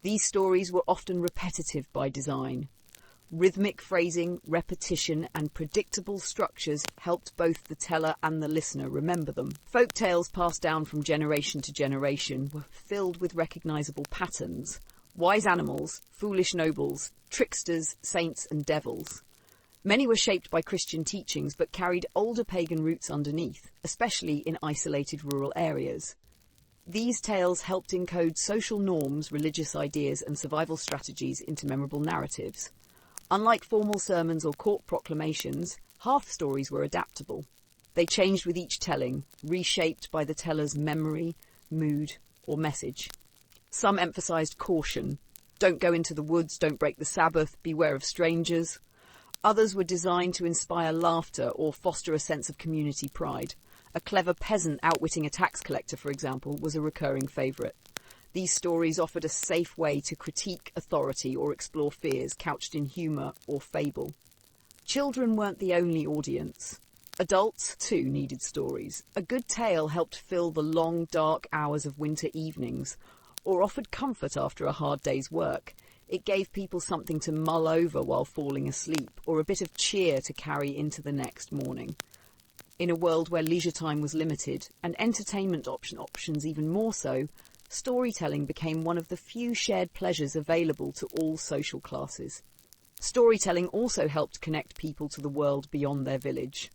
These stories were often repetitive by design. Rhythmic phrasing, repetition, and predictable structures helped both the teller and the listener remember them. Folk tales passed down from generation to generation were filled with recognisable patterns: wise animals, foolish nobles, tricksters, saints, and devils. Many were shaped by Christian teachings but carried older pagan roots underneath, especially in isolated rural areas. These tales helped encode social norms, religious ideas, and survival strategies into memorable narratives. Unlike formal sermons or court proclamations, hearth stories were adaptable. They changed with each telling, reshaped by the teller's memory, mood, or message. Some emphasised caution: don't go into the woods, don't break the Sabbath, beware of strangers. Others were designed to inspire laughter or foster a sense of community pride. A clever peasant outwitting a tax collector, for example, was a recurring favourite. These stories offered a safe way to critique authority or explore fears couched in humour or fable. Children weren't the only audience. Adults, too, needed stories. A good tale helped fill the long, dark hours of winter evenings, or offered comfort after a hard day's work. It gave people something to mull over while falling asleep, or a bit of cheer to carry into the next morning. In a world where leisure time was limited, and entertainment options even more so, storytelling became one of the few shared pleasures available to all social classes. Storytelling also helped connect people to the world beyond their village.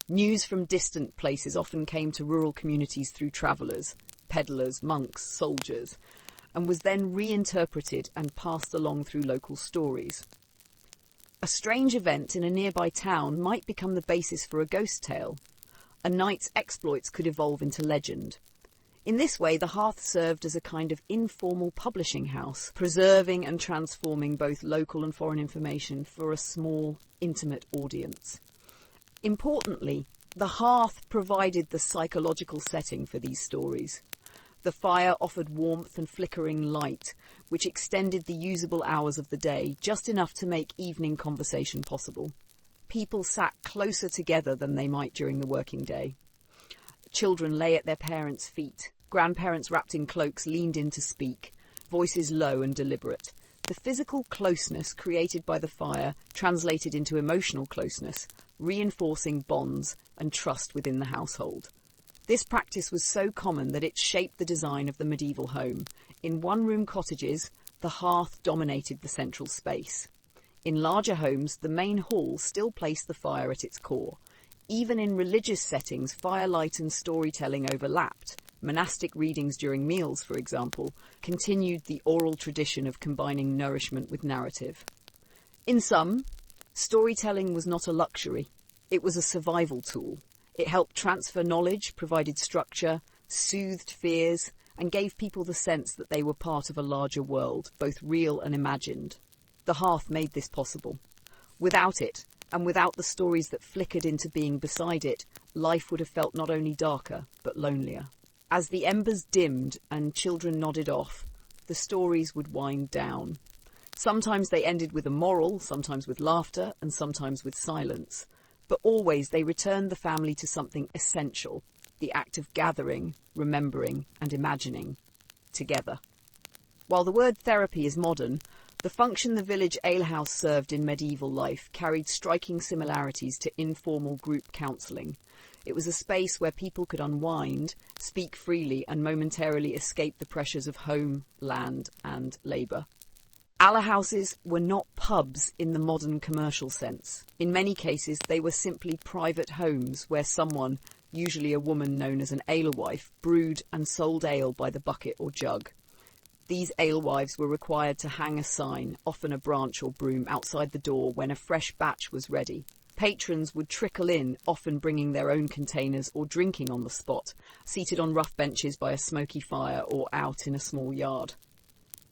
News from distant places often came to rural communities through travellers, peddlers, monks, soldiers, and was then reinterpreted and passed along through local stories. A strange event in a nearby town might become the basis for a ghost tale. A knight's exploits could evolve into legend. In this way, the hearth served as a kind of informal publishing house, preserving and transforming both local and foreign information for a small, intimate audience. Importantly, the hearth provided the psychological setting for these stories. The fire offered warmth and flickering light, which extended the usable hours of the day, just enough to make evening conversation possible. People sat closer together than they might during the working day. Children lay at their parents' feet. Grandparents wrapped in cloaks leaned in to speak, voices low and deliberate. The physical closeness created by the fire translated into emotional closeness, reinforcing bonds and trust within the household. This practice was so common that it shaped the design of the medieval home. In one-room cottages, the hearth dominated the central space. In larger homes, the main hall still placed the fire at its core. Even in religious settings, firelight and storytelling overlapped. Monastic readings during meals, for example, continued the oral tradition of combining nourishment with narrative. In sum, storytelling was not a luxury. It was a survival tool. It helped transfer knowledge, provided structure, soothed fears, and gave people the sense that they were part of a larger world, both real and imagined. The hearth made this possible. Without it, and without the stories that flickered into being beside it, life would have felt not only darker, but lonelier. As the embers dimmed and children nodded off, the stories would wind down. Sometimes they ended with a moral, sometimes with laughter, and sometimes with silence. But always they returned the family to something essential, the act of gathering, remembering, and imagining together. While the word therapy is modern, the function the village alehouse served in medieval life carried striking similarities to informal group counselling. It was a space where people could unwind, speak freely, and momentarily escape the pressures of home, land, and labour. Alehouses were not pubs in the modern commercial sense. In many cases, they were simply private homes where someone, usually a woman known as an alewife, brewed and sold ale by the bucket or jug. These alewives were required to hang a sign, often a branch or broom, outside the door when a fresh batch was ready. Patrons would trickle in, often bringing their own containers or drinking on the spot, seated on rough benches by a smoky fire or out in a small yard.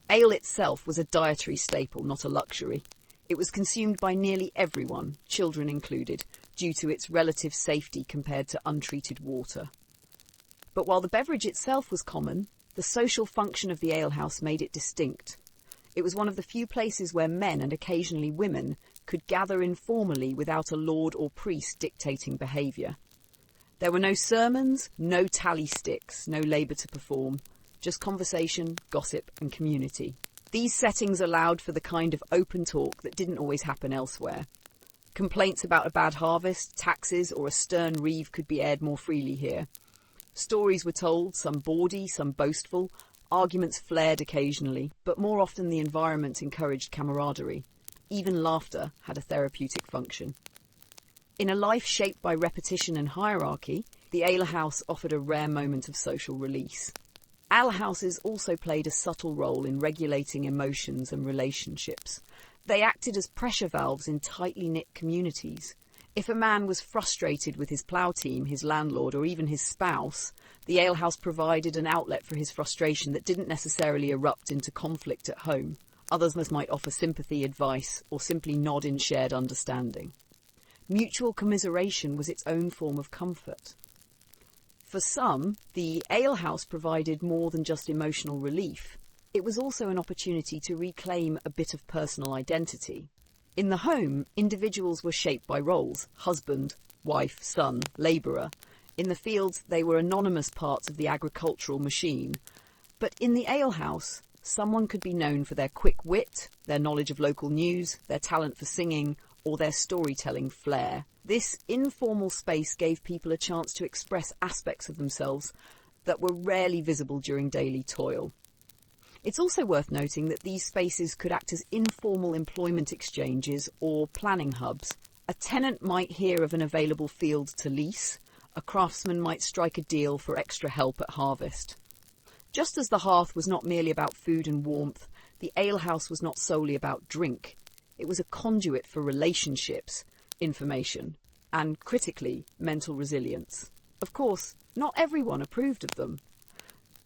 Ale itself was a dietary staple, not a luxury. It was consumed by nearly everyone, children included, due to its relative safety compared to untreated water. But while the beverage itself was common, the social function of the alehouse made it distinct. It was one of the few places where men, and occasionally women, could gather informally without a lord or priest dictating behaviour. There were no sermons, no tally sticks, no labour to perform, just conversation, gossip and community. These settings allowed for the kind of open talk that didn't always happen elsewhere. Complaints about a bad harvest, taxes or a stern reeve could be aired more freely here. Stories were told, some bawdy, some boastful. Arguments flared occasionally, but more often the environment encouraged camaraderie. Even laughter had a therapeutic function. In a life shaped by repetition and hierarchy, the alehouse offered a rare moment of social release. Alehouses also played a subtle role in regulating emotions and relationships. They acted as pressure valves in tightly knit communities. If a man was frustrated with his plough team, his landlord, or even his spouse, the alehouse provided an outlet for his frustration that didn't necessarily erupt into conflict at home. Others might offer sympathy, advice, or simply nod in shared understanding. Mutual commiseration was its own form of comfort. For some, the alehouse provided more than just emotional relief. It was also an opportunity to reclaim a bit of personal identity. In the home, individuals were shaped by roles: husband, wife, son, labourer. In the fields, they were anonymous parts of the agricultural machine. But in the alehouse, someone could be known for their quick wit, their knowledge of local news, their talent for singing, or their storytelling flair. This informal space gave people a chance to express aspects of themselves that were rarely visible during daily toil. It's also worth noting that these spaces could act as informal employment exchanges or planning hubs. A tenant might hear of an available field to lease. A craftsman might strike a deal for extra help at harvest. Just as the hearth was not merely about food and warmth, the alehouse was not solely about drink. It was a conduit for relationships, information, and, critically, mental resilience. Of course, not everyone approved of them.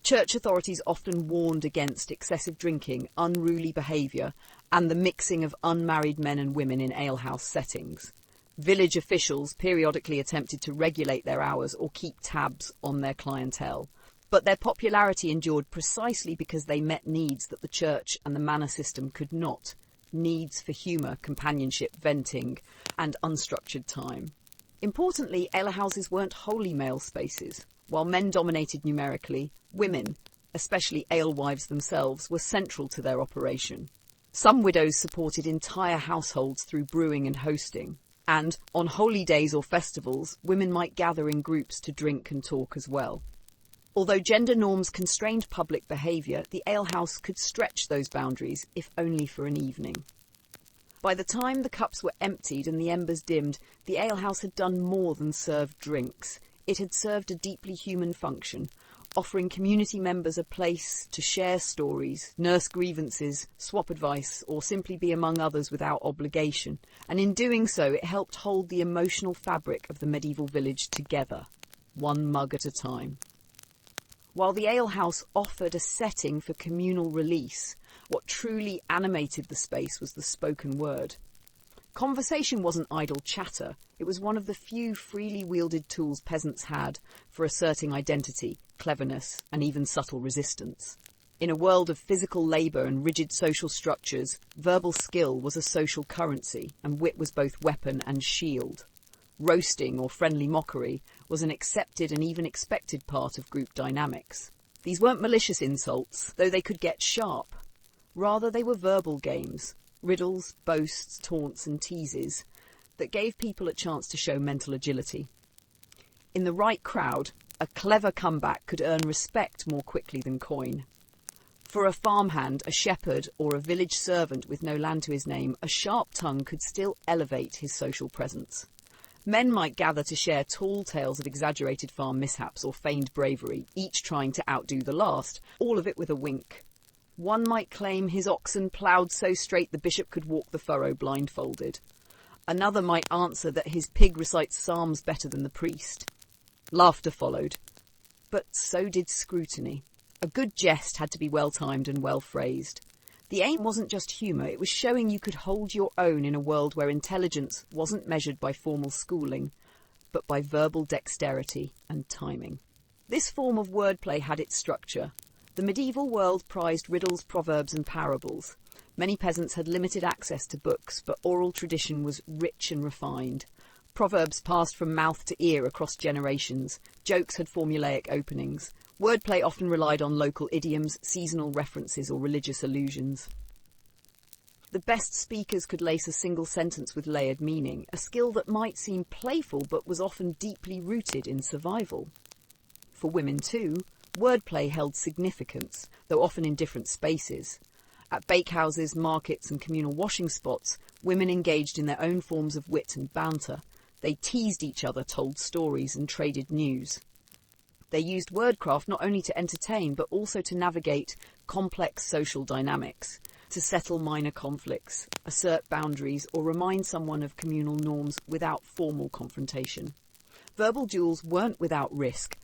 Church authorities often warned against excessive drinking, unruly behaviour, and the mixing of unmarried men and women in alehouse settings. Village officials periodically attempted to regulate their hours or keep tabs on their clientele. But their popularity endured precisely because they met needs that the church and the manor system could not. Needs for humour, companionship, venting, and unstructured time. Importantly, alehouses weren't wholly male spaces. While men dominated numerically, women, especially alewives themselves, were central to their operation. Some widows supported entire households through brewing and hosting. And on holy days or festivals, women might gather in groups to drink and talk as well. Although gender norms constrained public behaviour, the alehouse could stretch those boundaries, if only for an evening. By the time the cups were emptied and the embers dimmed, the alehouse had done more than serve drinks. It had served a deeply human function, offering community members a place to share stories, nurse grievances, swap advice, or simply be among others without obligation. And in doing so, it helped hold the emotional fabric of the medieval village together, one mug at a time. While the alehouse offered a setting for communal release, what truly animated the space was the spoken word. Conversation wasn't idle chatter, it was one of the few freely wielded tools peasants had for asserting identity, cleverness, and even subtle resistance. In a world of physical labour and rigid social structures, verbal skill was a social currency, and wit was both weapon and shield. Roasting or friendly mockery was an accepted and even expected part of group dynamics. These weren't malicious insults, though they could get sharp. Rather, they were verbal games, riddles, boasts, taunts and teases that gave people a chance to show mental agility. In the right crowd, a clever comeback could earn respect more quickly than coin. For a farmhand, a shepherd, or a village servant with no land to his name, a sharp tongue could still elevate his social presence. Men might gather to share tall tales of exaggerated farm mishaps or feigned bravery, each trying to outdo the last, all of it with a wink. One might claim his oxen ploughed so straight the bishop could walk the furrow blindfolded. Another might answer that his pig recites psalms better than the priest. Laughter followed, but so did scrutiny. A good jest had to be well-timed and well-phrased. The aim wasn't just humour, it was showing you could hold your own in a world where intelligence wasn't measured by formal schooling, but by verbal dexterity and timing. This form of wordplay had its structure. The medieval world prized riddles, proverbs and parables. Many peasants had limited access to books, but oral tradition was rich and refined. Proverbs passed from mouth to ear across generations. Jokes had formulaic openings. Wordplay often relied on local idioms, seasonal references or religious allusions. The best speakers could lace a single sentence with layered meaning, a skill that might seem playful but was often deeply rooted in survival. For women too, wordplay held significance, though often in different spaces. At bakehouses, markets and communal washing spots, women engaged in their own forms of wit and banter. They teased each other, told stories and traded news. They used wordcraft not only to entertain but also to navigate complex social dynamics, to settle minor conflicts, assert boundaries or remind someone of communal norms without formal confrontation. Verbal duels weren't without risk.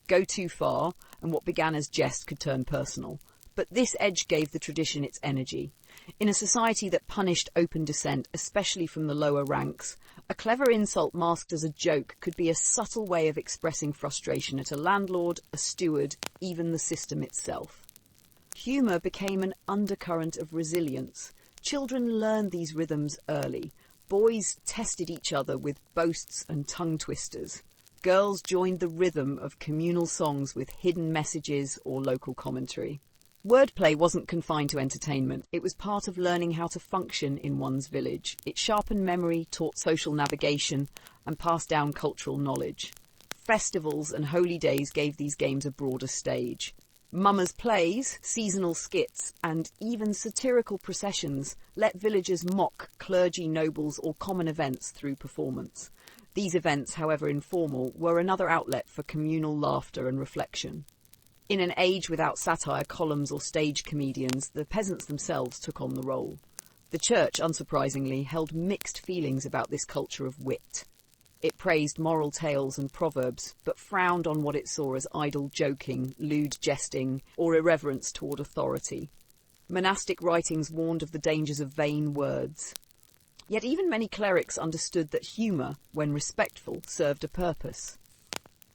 Go too far and what began as jest could turn personal. But this edge gave the tradition its energy. In a society that punished open dissent, especially from the lower ranks, a clever insult masked as a joke could be a subtle way of expressing frustration at a landlord, a steward, even the system itself. Humour became an undercurrent of resilience. Children learned these rhythms early. Boys tested each other with boasts and tongue twisters. Girls joined the rhythm of communal songs with hidden messages or local commentary. Wordplay wasn't confined to entertainment. It was part of learning how to function in one's village. It sharpened memory, taught social navigation, and passed down cultural knowledge. Festivals and holy days gave these games a broader stage. Mummers' plays, seasonal skits, and even satirical processions let villagers mock clergy, nobles, or common events through performance. These events, however informal, were another outlet for communal laughter and reflection. In an age without satire columns or stage comedians, the peasants themselves took on the role. The church, unsurprisingly, held mixed feelings about this culture of wit. It praised moral tales and proverbs, but frowned on what it saw as idle joking, lewd jesting, or irreverence toward authority. Monastic writings warned of the dangers of vain words. Yet even many clerics understood that humour, when respectful, served a purpose.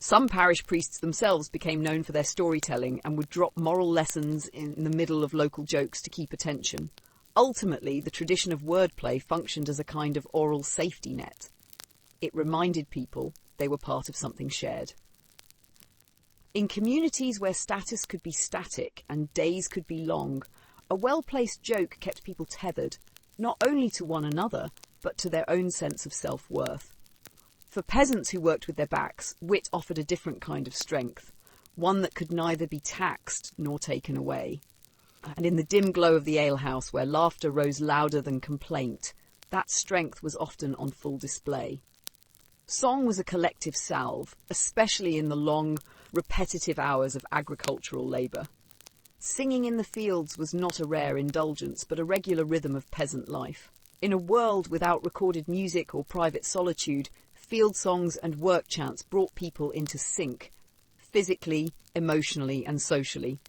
Some parish priests themselves became known for their storytelling and would drop moral lessons in the middle of local jokes to keep attention. Ultimately, the tradition of wordplay functioned as a kind of oral safety net. It reminded people they were part of something shared. In communities where status could be static and days could be long, a well-placed joke kept people tethered, not only to one another, but to their own sense of self-worth. For peasants who worked with their backs, wit offered a different kind of strength, one that could neither be taxed nor taken away. And in the dim glow of the alehouse, where laughter rose louder than complaint, that strength was often on full display. Song was a collective salve, especially in the long, repetitive hours of agricultural labour. Singing in the fields was not a rare indulgence, but a regular rhythm of peasant life. In a world without recorded music or private solitude, field songs and work chants brought people into sync, physically, emotionally and socially.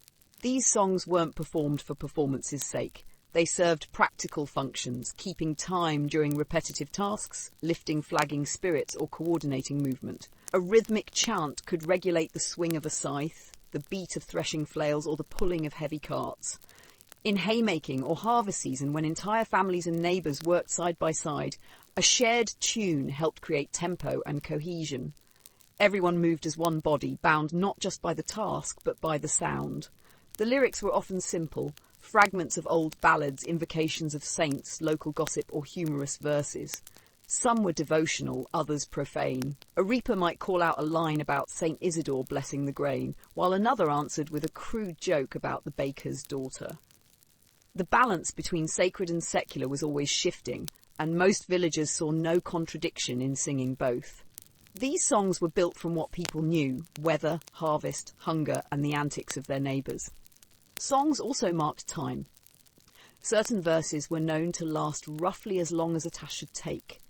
These songs weren't performed for performance's sake. They served practical functions, keeping time during repetitive tasks, lifting flagging spirits or coordinating movement. A rhythmic chant could regulate the swing of a scythe, the beat of threshing flails or the pulling of heavy carts. In haymaking or harvest season, when entire families and neighbours worked side by side, a shared tune helped create tempo and cohesion. Everyone moved as one body, bound not just by the task but by the sound. The lyrics were often simple, fragments of old ballads, invocations of saints, local gossip or humorous verses. Some were devotional, others profane. A reaper might call out a line about St. Isidore blessing the grain, while another answered with a crude joke about the baker's daughter. The balance between sacred and secular was always shifting, and most villagers saw no contradiction in singing both. These songs were built from what people knew: weather, harvest, hunger, and the antics of their neighbours. Songs also marked time. Certain verses were known to last roughly as long as a task should take.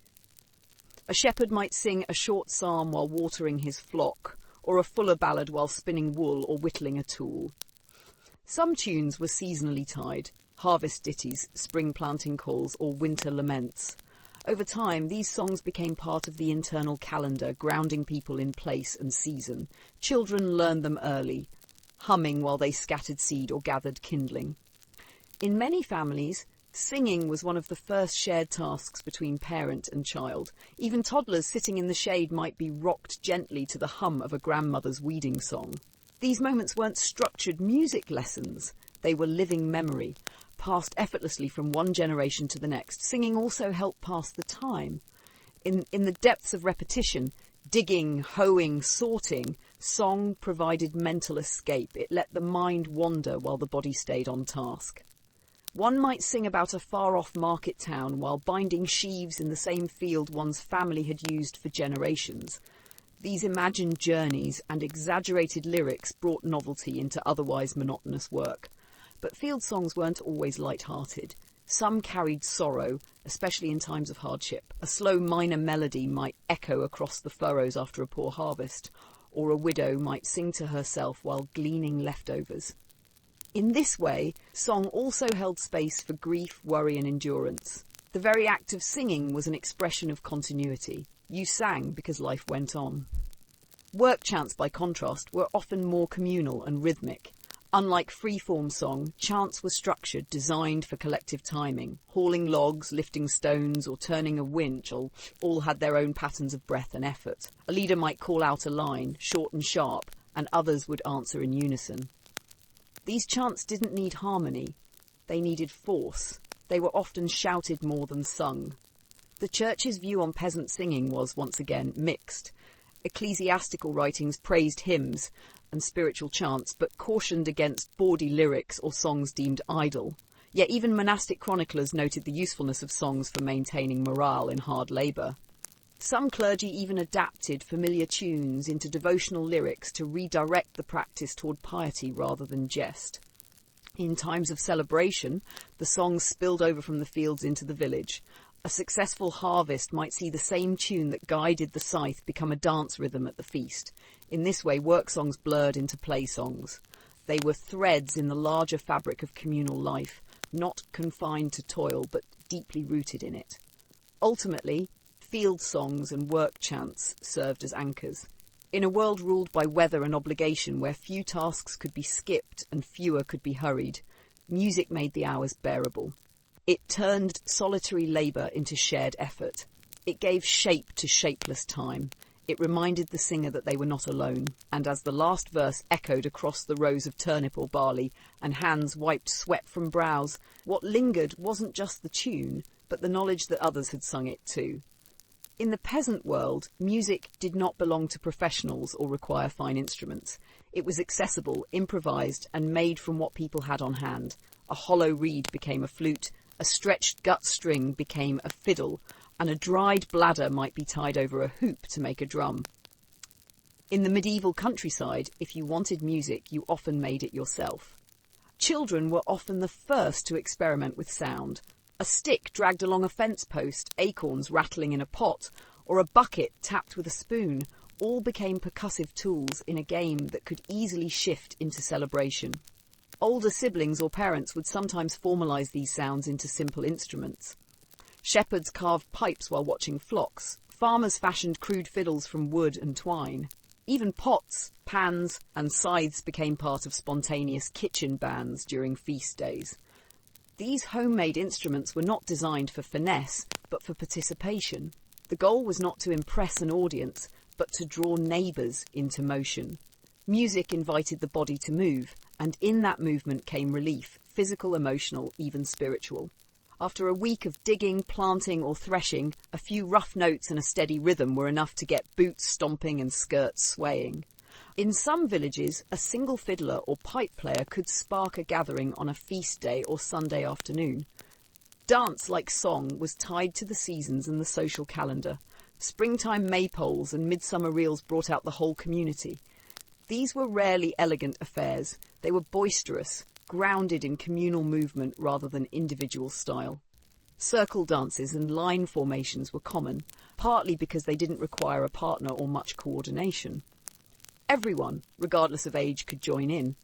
A shepherd might sing a short psalm while watering his flock, or a fuller ballad while spinning wool or whittling a tool. Some tunes were seasonally tied: harvest ditties, spring planting calls, or winter laments. Over time, these songs became part of the internal calendar, grounding people in place and season. Children learned them early, humming while they scattered seed or gathered kindling. In many families, singing was one of the first shared tasks between parent and child. Even toddlers sitting in the shade might be rocked gently to the hum of a grandmother's weeding song. These moments weren't structured music lessons. They were living memory, passed effortlessly from one generation to the next. Singing also helped pass the time. In the depths of repetition, digging, hoeing, sorting, song provided mental escape. It let the mind wander while the body stayed on task. One might sing about a far-off market town while binding sheaves in the same field one's family had used for generations. These imagined journeys and exaggerated lyrics brought novelty into otherwise monotonous work. But field songs weren't always light-hearted. Some carried sorrow, especially in times of hardship. A slow minor melody might echo across the furrows after a poor harvest, or a widow might sing to herself while gleaning leftovers. In this way, song also held space for grief, worry and endurance. The very act of singing was an expression of continuity. You sang because life went on. Work chants, by contrast, were often more communal and rhythmic. Unlike free-form song, chants were structured, designed for collective timing. Hauling logs, lifting stones, or turning a winch all had their own patterns of breath and effort. A leader might call out a line, short and sharp, and others would answer in unison. These chants didn't need harmony. They needed force. They were often shouted more than sung. The church's view on peasant singing was, once again, mixed. Ecclesiastical writings praised hymns and spiritual chants, but cautioned against bawdy lyrics or songs deemed idle. Yet even monastic chroniclers noted the usefulness of songs for maintaining morale in hard labour. Some clergy even adapted familiar tunes into devotional lyrics to redirect the practice toward piety rather than jest. In times of celebration, the songs spilled over from the fields into the village. A successful harvest might see the same tune that guided the scythe become a dance rhythm at the feast. In this way, work songs blurred into play songs. They were threads in the larger fabric of communal life, not confined to toil, but deeply rooted in it. Ultimately, field songs and work chants served as anchors. In a world ruled by weather and obligation, where few tasks could be skipped and fewer could be hurried, music made the hours bearable. It turned solitary labour into shared effort. It gave shape to shapeless time. It reminded the singer that they were not alone. And as the last verse echoed across the rows of turnip or barley, and hands wiped sweat from brows, what lingered wasn't just the tune, but the knowledge that others had sung it too. In the peasant world, music did not belong to professionals or require fine instruments. It was accessible, improvised, and made from what people had on hand. A hollow reed became a flute, a stretched gut string became a fiddle, and a dried bladder might be tied over a hoop to make a drum. In the medieval countryside, if you wanted music, you often made it yourself. Children were often the first to experiment with sound. A stick dragged along a fence post, acorns rattling in a pot, or a bucket tapped with a spoon, all became percussive tools in a game that could easily shift into celebration. Older siblings or parents would sometimes formalize these sounds into simple instruments. Shepherds carved pipes while watching flocks. Farmers fashioned crude fiddles from wood and twine. Even pots, pans, and scythes became part of spontaneous kitchen bands during feast days. These homemade instruments were not designed for finesse, but for participation. The goal was not to impress an audience, but to draw neighbours into motion. Music invited the body to move, and in that movement came relief, physical, emotional, even spiritual. After a week of digging, planting, or threshing, a few rough notes and a steady rhythm were enough to get boots stomping and skirts swaying. In some villages, a single fiddler or pipe player could spark a gathering on a feast day or Sunday afternoon. Dance, like song, was tied to the seasons and the social calendar. Springtime maypoles and midsummer reels brought out the whole community. These were rarely elegant affairs. They were boisterous, grounded in communal movement rather than individual style. Circle dances and line formations were common, partly because they didn't require a partner or much coordination. Everyone, regardless of age, could join in.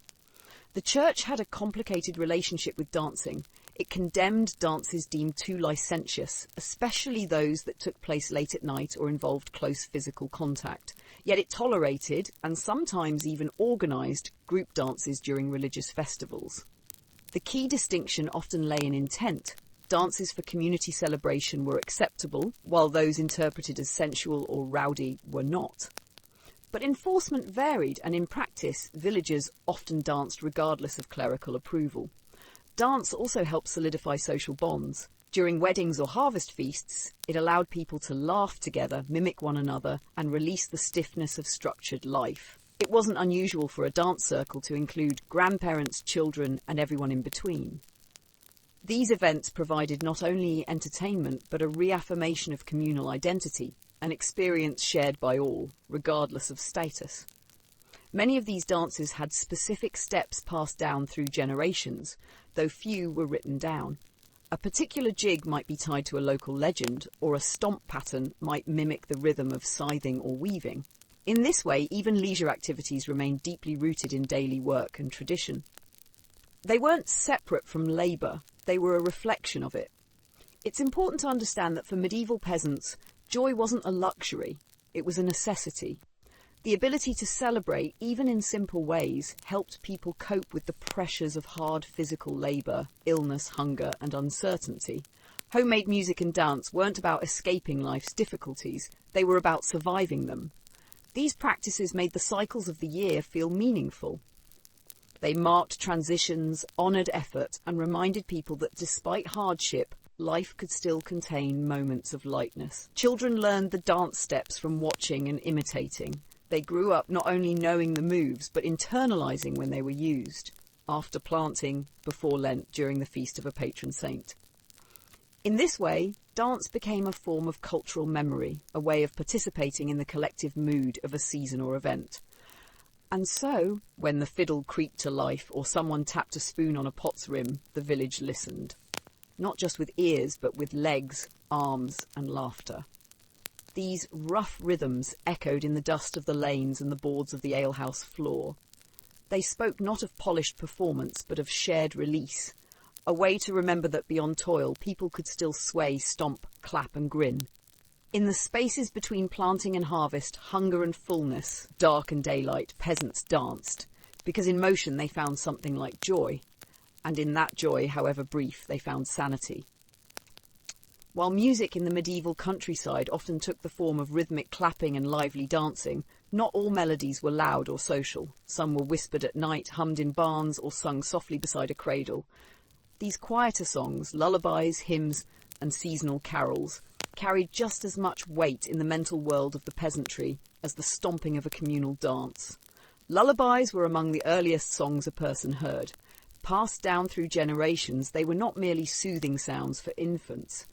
The church had a complicated relationship with dancing. It condemned dances deemed too licentious, especially those that took place late at night or involved close physical contact. Yet it tolerated, and sometimes even organised, group dances during religious festivals. The key distinction often lay in intent. Dances for community celebration were acceptable, while those interpreted as sensual or rowdy were not. But enforcement varied, and in practice, villagers often danced regardless of clerical approval. Dance also helped solidify social bonds. During weddings or harvest feasts, it allowed people to laugh together, mimic one another, and release the stiffness of structured life. It wasn't unusual for a dance circle to include grandparents, children, and everyone in between. These events provided not only entertainment, but a reaffirmation of communal identity, an experience shared by all, regardless of status. Many of these dances had specific steps passed down through generations, though few were written down. A particular jig might be tied to a local legend, or a stomp pattern might mimic the rhythm of scything or weaving. In this way, even leisure activities remained deeply rooted in daily work and tradition. They weren't separate from labour, they were a reflection of it. It's important to understand that for medieval peasants, joy wasn't a luxury, it was a necessity. The ability to celebrate, even in simple ways, helped people cope with the pressures of hard physical labour, illness, hunger, and uncertainty. Homemade music and dance weren't about escaping life's difficulties, they were about surviving them. These practices made the cycles of the year feel meaningful. They marked transitions, honoured effort, and reminded people that despite hardship, life could still contain moments of lightness. Children learned the dance steps from watching and imitating. They grew up not only knowing the moves, but internalising when they were used. After planting, before Lent, during the feast of a patron saint. In this way, dance became a form of cultural memory, a way of participating in the collective mood of a season or event. And so, when the fiddle creaked to life or someone tapped a spoon on a pot's rim, the village listened. Not just with ears, but with legs, arms, and laughter. These rough rhythms echoed in the dust of the lanes and the boards of the alehouse floor. They spoke not of polished performance, but of shared release, a way to remember that beyond toil, people could still sway, stomp, clap, and grin. In the spaces between planting and harvest, hunger and fullness, dark and daylight, peasants danced, because in motion they found something like joy, and in that joy, however brief, they found sanity. While music in the medieval countryside often took the form of rhythmic clapping and lively dancing, not all melodies were loud or social. Some were whispered at night, hummed in barns, or sung softly beside a cradle. These quieter songs, lullabies, hymns, and seasonal carols carried just as much weight in the mental world of the peasantry as the stomping of a communal dance. Lullabies were among the earliest songs a person heard. Passed down through generations, they were not merely soothing sounds for infants.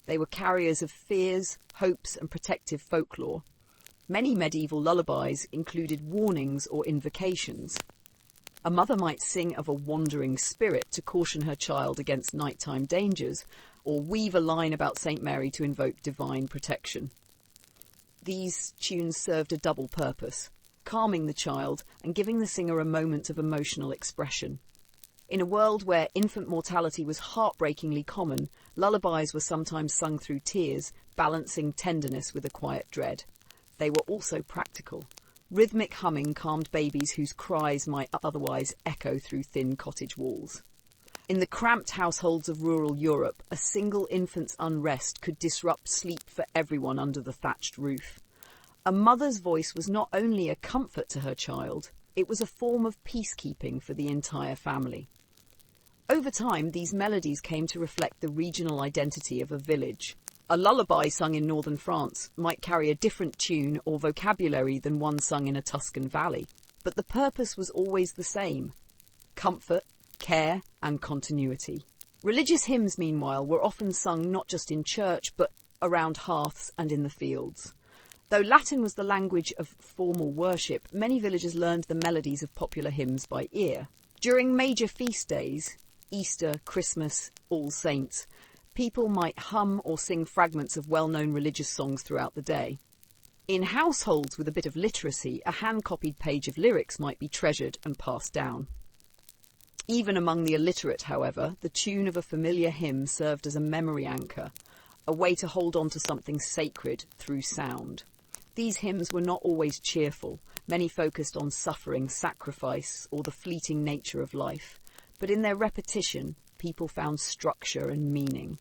They were carriers of fears, hopes, and protective folklore. Many medieval lullabies included warnings or invocations. A mother might sing of a wandering spirit to caution her child against nighttime dangers, or weave a line about St. Mary to invoke divine protection. These tunes served a double purpose, calming the child and giving the singer a moment of emotional expression. In a world where infant mortality was heartbreakingly common, lullabies were sometimes sung through tears, balancing tenderness with a quiet dread. They were also practical. Rhythmic humming calmed babies whose cries might otherwise echo through thin cottage walls. In the cramped households of rural Europe, a single infant's unrest could disrupt sleep for everyone under the thatched roof. A mother's voice was not only a comfort to her child, it was a form of peacekeeping for the entire family. Over time, these melodies came to reflect the regional identity of a village. A lullaby sung in northern France might carry a different tune or vocabulary than one sung in a Tuscan valley, but the purpose was always the same: comfort, care, and continuity. Religious hymns, meanwhile, were often sung not just in church, but around hearths and in the fields. Though Latin was the language of formal worship, many villagers learned the melodies of popular hymns by ear. During major feast days, Easter, Christmas, All Saints, people might hum or sing fragments of well-known religious songs throughout the day. In households with a bit of literacy, a hand-copied page of lyrics might be treasured and passed down. Even among the illiterate, however, the tune of a familiar hymn served as a memory anchor, a way to hold on to something sacred through sound. These hymns were not always cheerful. Many focused on suffering, sacrifice, or the fleeting nature of life. But in their repetition, people found structure and meaning.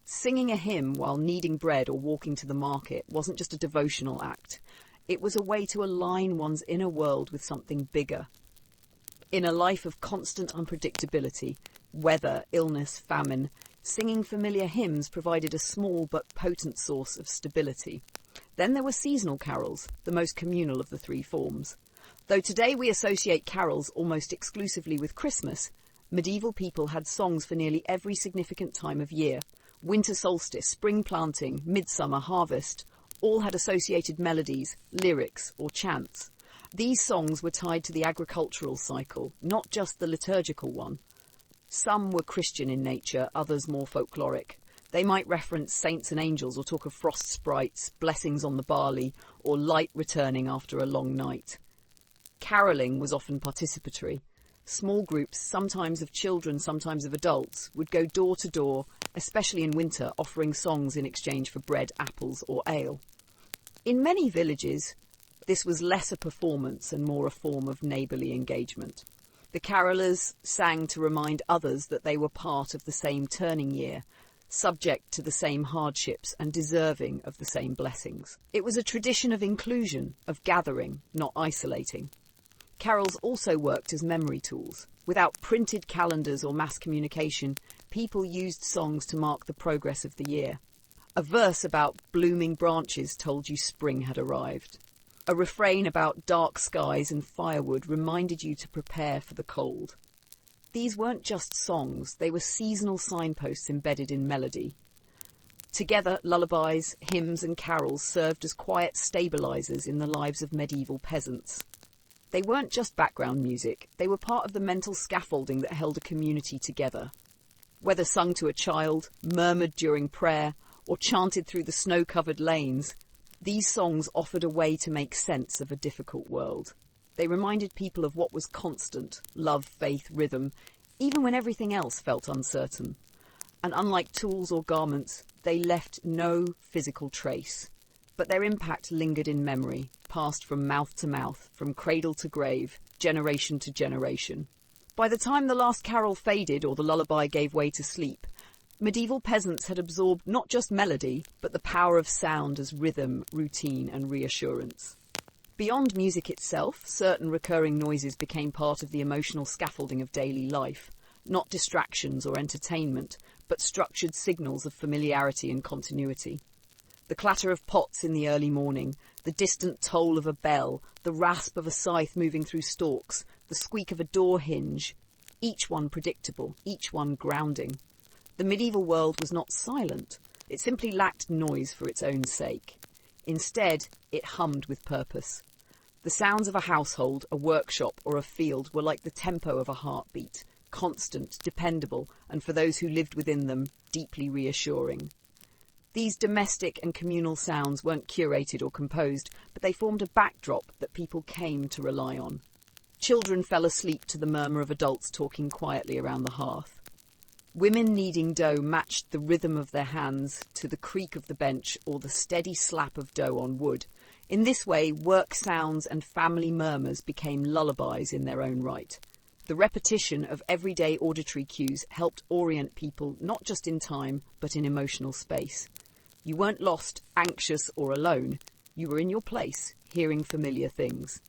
Singing a hymn while kneading bread or walking to the market wasn't just a devotional act. It was a way to align one's inner world with something bigger. In a life of constant unpredictability, weather, illness, famine, singing familiar hymns provided a small but potent source of stability. Then there were seasonal carols, the most communal of the three forms. Though today we associate carols almost exclusively with Christmas, medieval people had songs for nearly every significant time of year. Winter solstice, spring planting, midsummer, harvest, all had associated melodies, lyrics, or chants. These songs were tied to the agricultural cycle, not just the liturgical one. Some were Christian in nature, others more folkloric. They might reference saints and angels or talk of frost sprites, blessings on the barley, or light returning after a long night. Carolling was often participatory. Small groups, sometimes of children, sometimes of adults, would go door to door, especially in winter, offering songs in exchange for bread, apples, or ale. In many villages, this was less a performance and more a form of neighbourly engagement. The carolers sang to remind others that they were part of the same turning year, subject to the same hardships and deserving of the same blessings. It was a tradition of inclusion, of gathering, not isolating. Carols also worked as memory tools. Without printed calendars or mass communication, people used songs to mark the progress of the year. A verse about blooming branches told you spring had arrived. A refrain about dark skies and firewood reminded you to prepare for the cold. These weren't just songs, they were seasonal signposts embedded in melody. Together, lullabies, hymns and carols served as quiet stabilizers in the lives of medieval peasants. They weren't just background music, they were part of the mental scaffolding that held a community together. Whether sung to a child, murmured during prayer, or chanted through the snow-covered lanes, these songs offered a way to make sense of a difficult world. They reminded people of what was constant: love, faith, rhythm, even when everything else felt uncertain. And unlike tools or garments, they left no physical trace. But their impact lingered in memory, passed from mouth to mouth, from cradle to grave, generation to generation. By the time the last carol faded or the lullaby gave way to sleep, medieval peasants had absorbed not just melody, but the power of sound as rhythm, routine, and reassurance. Beyond music itself, certain recurring noises became part of the emotional scaffolding of daily life, not distractions or entertainment, but structured signals of familiarity and continuity. The clatter of pots in the early morning, the distant toll of a bell, the rasp of a scythe moving through stalks, the squeak of a door hinge, each one predictable, each one grounding. The medieval world was not silent. It simply lacked noise for its own sake. Instead, it hummed with purpose. The sounds of a household, a workshop, or a field were like the tempo of a heartbeat, constant, dependable, and for those who lived within them, deeply reassuring. These domestic and communal sounds weren't curated or composed, but they formed a backdrop that people came to rely on. Children fell asleep to the murmur of adults talking quietly around the hearth. Women kneading dough matched the rhythm of their hands to the creak of the bench or the steady slap of dough on wood. In this way, work sounds and family murmurs became lullabies in their own right. The repetition of everyday auditory cues helped orient people not just in time, but in emotional space. You weren't lost, anxious, or alone. You were in your place, hearing familiar things.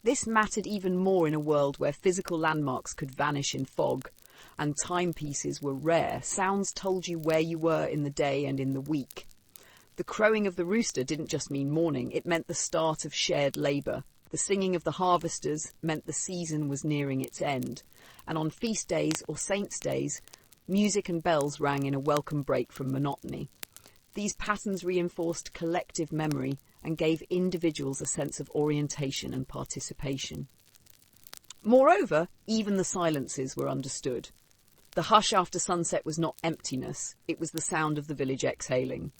This mattered even more in a world where physical landmarks could vanish in fog, and timepieces were rare. Sounds told you where you were in the day and in the week. The crowing of the rooster didn't just mean morning, it meant the start of shared labour. The singing of the harvesters meant the season was nearing its end. And on feast days or saints' days, music and bells rang in a welcome break from monotony. These patterns reinforced collective memory and gave individuals a sense of orientation and participation. Moreover, even the silences were understood. The hush after sunset was not emptiness, it was the sound of the village exhaling.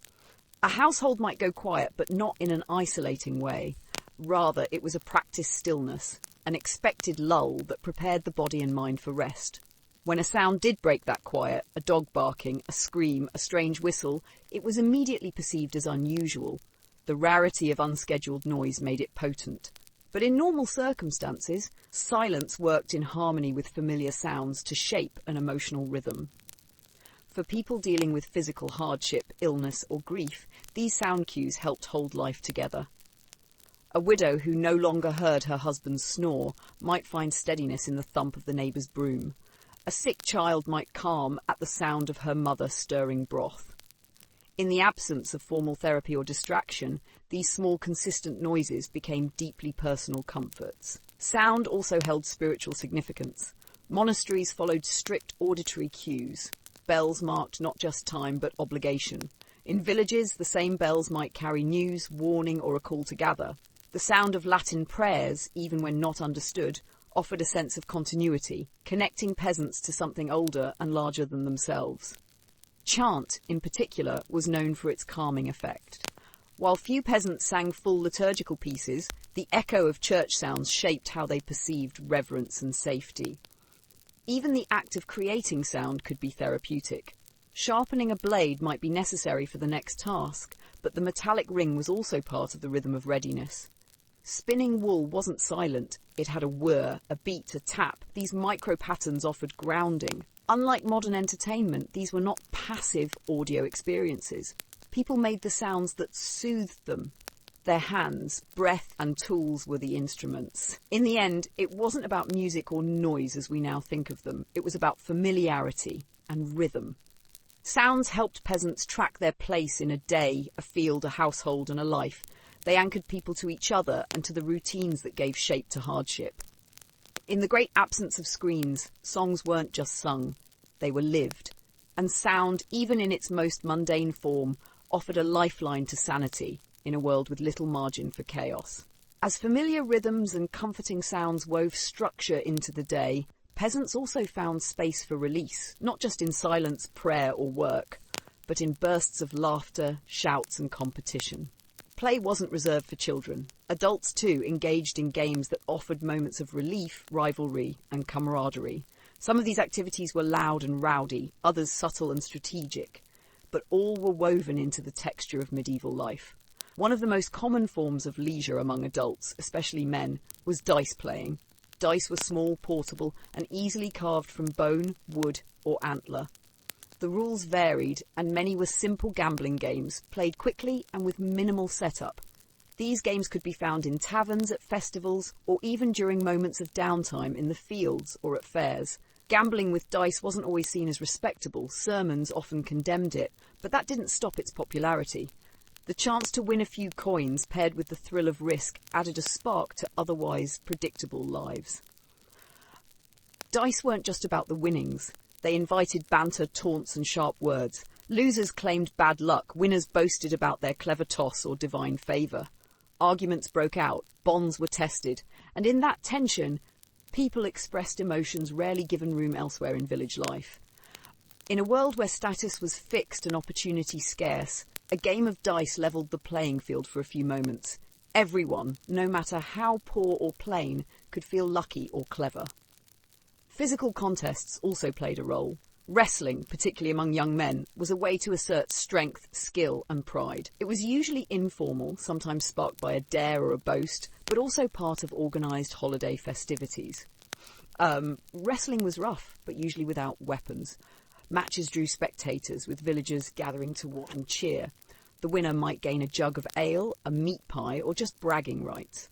A household might go quiet, but not in an isolating way. Rather, it was a practiced stillness, an expected lull that prepared the body and mind for rest. When a sound did break that quiet, a dog barking, a scream, a strange whistle, it was immediately perceived as unusual. The rarity of unscheduled noise made it potent. But in normal circumstances, silence worked in harmony with familiar sounds to shape an emotional rhythm. For people dealing with physical hardship, illness, or grief, these sound cues helped hold life together. A widow who no longer heard her husband's snore might find steadiness in the thump of the neighbour's broom. A sick child might calm at the sound of her mother stirring broth. In the absence of formal therapy or distraction, these small consistent noises became deeply personal comforts. Sound also held spiritual significance. Monasteries followed strict auditory cues. Bells marked not just time but obligation. In villages, the same bells might carry news, warning, or a call to gather. The sound of Latin prayers, even when not understood, offered a sense of continuity, connecting peasants to something older and larger than themselves. Chant, in particular, was known for its calming effect. While few peasants sang full liturgical pieces, the echo of church sounds shaped how they perceived reverence and safety. Even the act of creating sound could be therapeutic. Sharpening a blade might be necessary for the next task, but the metallic ring was also part of the rhythm of readiness. Spinning wool wasn't silent. It had a whir, a beat, a tap. These micro-patterns offered grounding. Unlike modern entertainment, these were not passive audio experiences. People made the sounds that soothed them. Their hands, breath, and tools were the instruments. In the end, it wasn't about music or noise as we now think of them. It was about familiarity and rhythm. Sounds helped peasants track their place in a day, a field, a household, and a life. They anchored people to each other and to the routines that gave shape to hardship. In the great absence of screens, songs weren't just sung, they were lived. And sound, even in its most mundane form, offered a lifeline to sanity in a world with little margin for chaos. As familiar rhythms and comforting sounds wove structure into the day, peasants also found space for release, not just in silence, prayer, or work, but in bursts of laughter, shouts, and competition. Play wasn't reserved for children. Adults, too, engaged in games that offered moments of relief, rivalry, and camaraderie. Some of these activities were loud and rowdy, others subtle and strategic, but all were woven into the texture of medieval life. One of the most common forms of leisure among adults, especially men, was dice playing. Dice were small, portable, and easily carved from bone, wood, or antler. The rules varied, and many were simple gambling games, played quickly and with minimal setup. These games could be found in taverns, at festivals, or even during moments of downtime in the fields or at fairs. Gambling with dice wasn't always seen as respectable. Sermons often condemned it, but that didn't stop its popularity. The chance to win a few coins, paired with the thrill of risk, added a spark to otherwise predictable lives. Dice weren't just about the winnings. They invited banter, taunts, and sharp words. Losers claimed bad luck. Winners boasted about their clever toss or divine favour. Arguments broke out, bonds were tested, and in that tension, people expressed emotions rarely given room elsewhere in village life. In a world where status was fixed and opportunity scarce, a game of dice levelled the playing field for a few moments. Everyone, no matter how poor or plain, could feel lucky or clever. Physical contests also played a role. Wrestling, particularly among young men, was a way to assert strength, skill, and pride. It was usually informal, sometimes sparked by a dare or a boast, but also part of organised holiday festivities. Wrestling was rough, but usually without weapons. Matches drew spectators, with villagers gathering to watch and cheer. The winner might gain a jug of ale, a meat pie, or just bragging rights.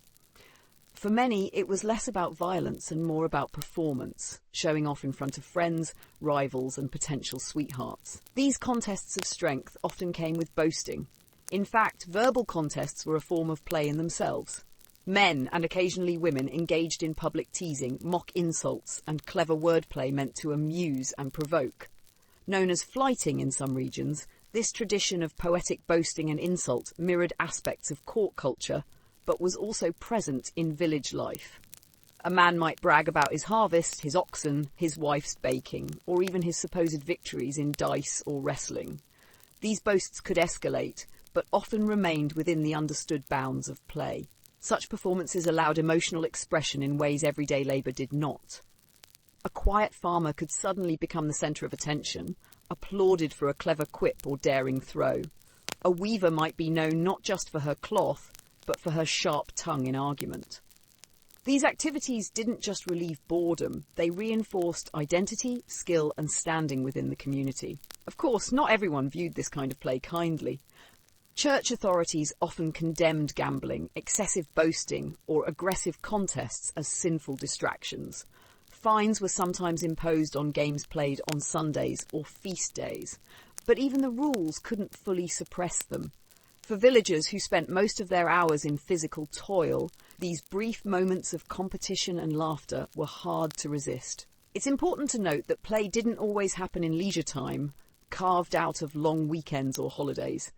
For many, it was less about violence and more about performance, showing off in front of friends, rivals, and potential sweethearts. These contests of strength often came with boasting. In fact, verbal contests were a form of play in themselves. Men, and occasionally women, engaged in public teasing, mock insults, and clever wordplay meant to amuse and provoke. Known as flighting in some regions, this tradition of poetic boasting and insult mirrored aspects of court culture, but was also present in village life. A man might brag about his harvest, his oxen, his wife's baking, or even his supposed victories in dice or wrestling. These boasts could escalate, but often remained within the understood bounds of play. Such performances allowed emotional expression in ways everyday labour did not. A quiet farmer could suddenly become the centre of attention, applauded for a clever quip or daring throw. A weaver might be known not just for her cloth, but for her sharp tongue in argument. These activities didn't just relieve boredom, they reinforced identity, skill, and standing within the community. Of course, not everyone viewed this kind of play kindly. Church authorities often condemned gambling, excessive boasting, or aggressive contests as sinful distractions. Fines were sometimes imposed on games played on Sundays or feast days, but even the rules couldn't fully suppress them. For villagers who spent most of their hours in physical toil, these brief moments of competition and laughter were hard to resist. It's important to note that play didn't always happen in leisure time, carved out of long weekends or holidays.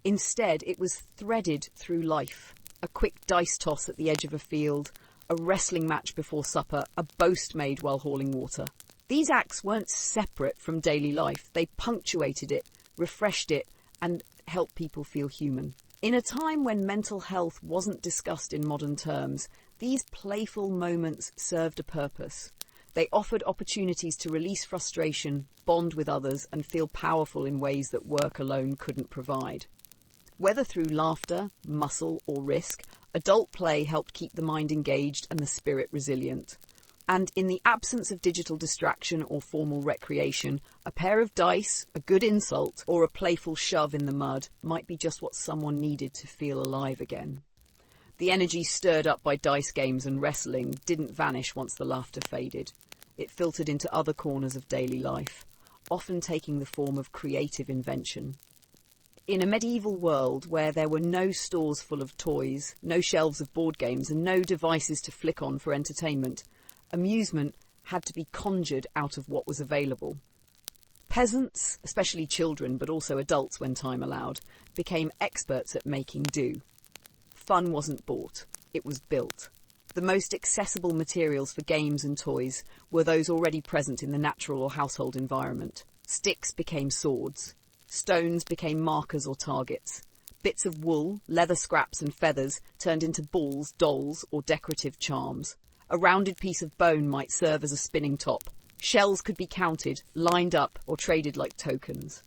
Instead, it was threaded through life. A quick dice toss at the edge of a field, a wrestling match before supper, a boast made while hauling water. These acts weren't separate from daily life. They punctuated it, refreshed it, and helped people feel human. In a time when mental health wasn't discussed in modern terms, these playful moments served a purpose. They offered opportunities to release frustration, bond with others, and feel powerful in ways that work alone couldn't provide. Whether through laughter, muscle, or risk, adult play helped keep the mind engaged and the spirit resilient. And in the absence of digital distraction or formal recreation, a pair of dice, a good insult, or a playful shove in the mud might be just what someone needed to feel alive again. The energy stirred up by dice games and wrestling didn't vanish once the laughter faded. It filtered into other corners of daily life, often taking the form of creative invention. In a medieval world where there were no stores full of toys, no shelves of board games, and no devices to flick on for entertainment, amusement had to be conjured out of what was available. Peasants, especially children, but also adults when time allowed, became experts at making do. Fun wasn't bought, it was built. The most accessible materials for games and toys were those already present in the natural or household environment. Sticks became swords. Stones became markers or targets. Bits of wool, leather scraps and feathers turned into balls, dolls, or decorative charms. A rounded piece of bone might serve as a spinning top. Shells could be counted, lined up, or traded like tokens.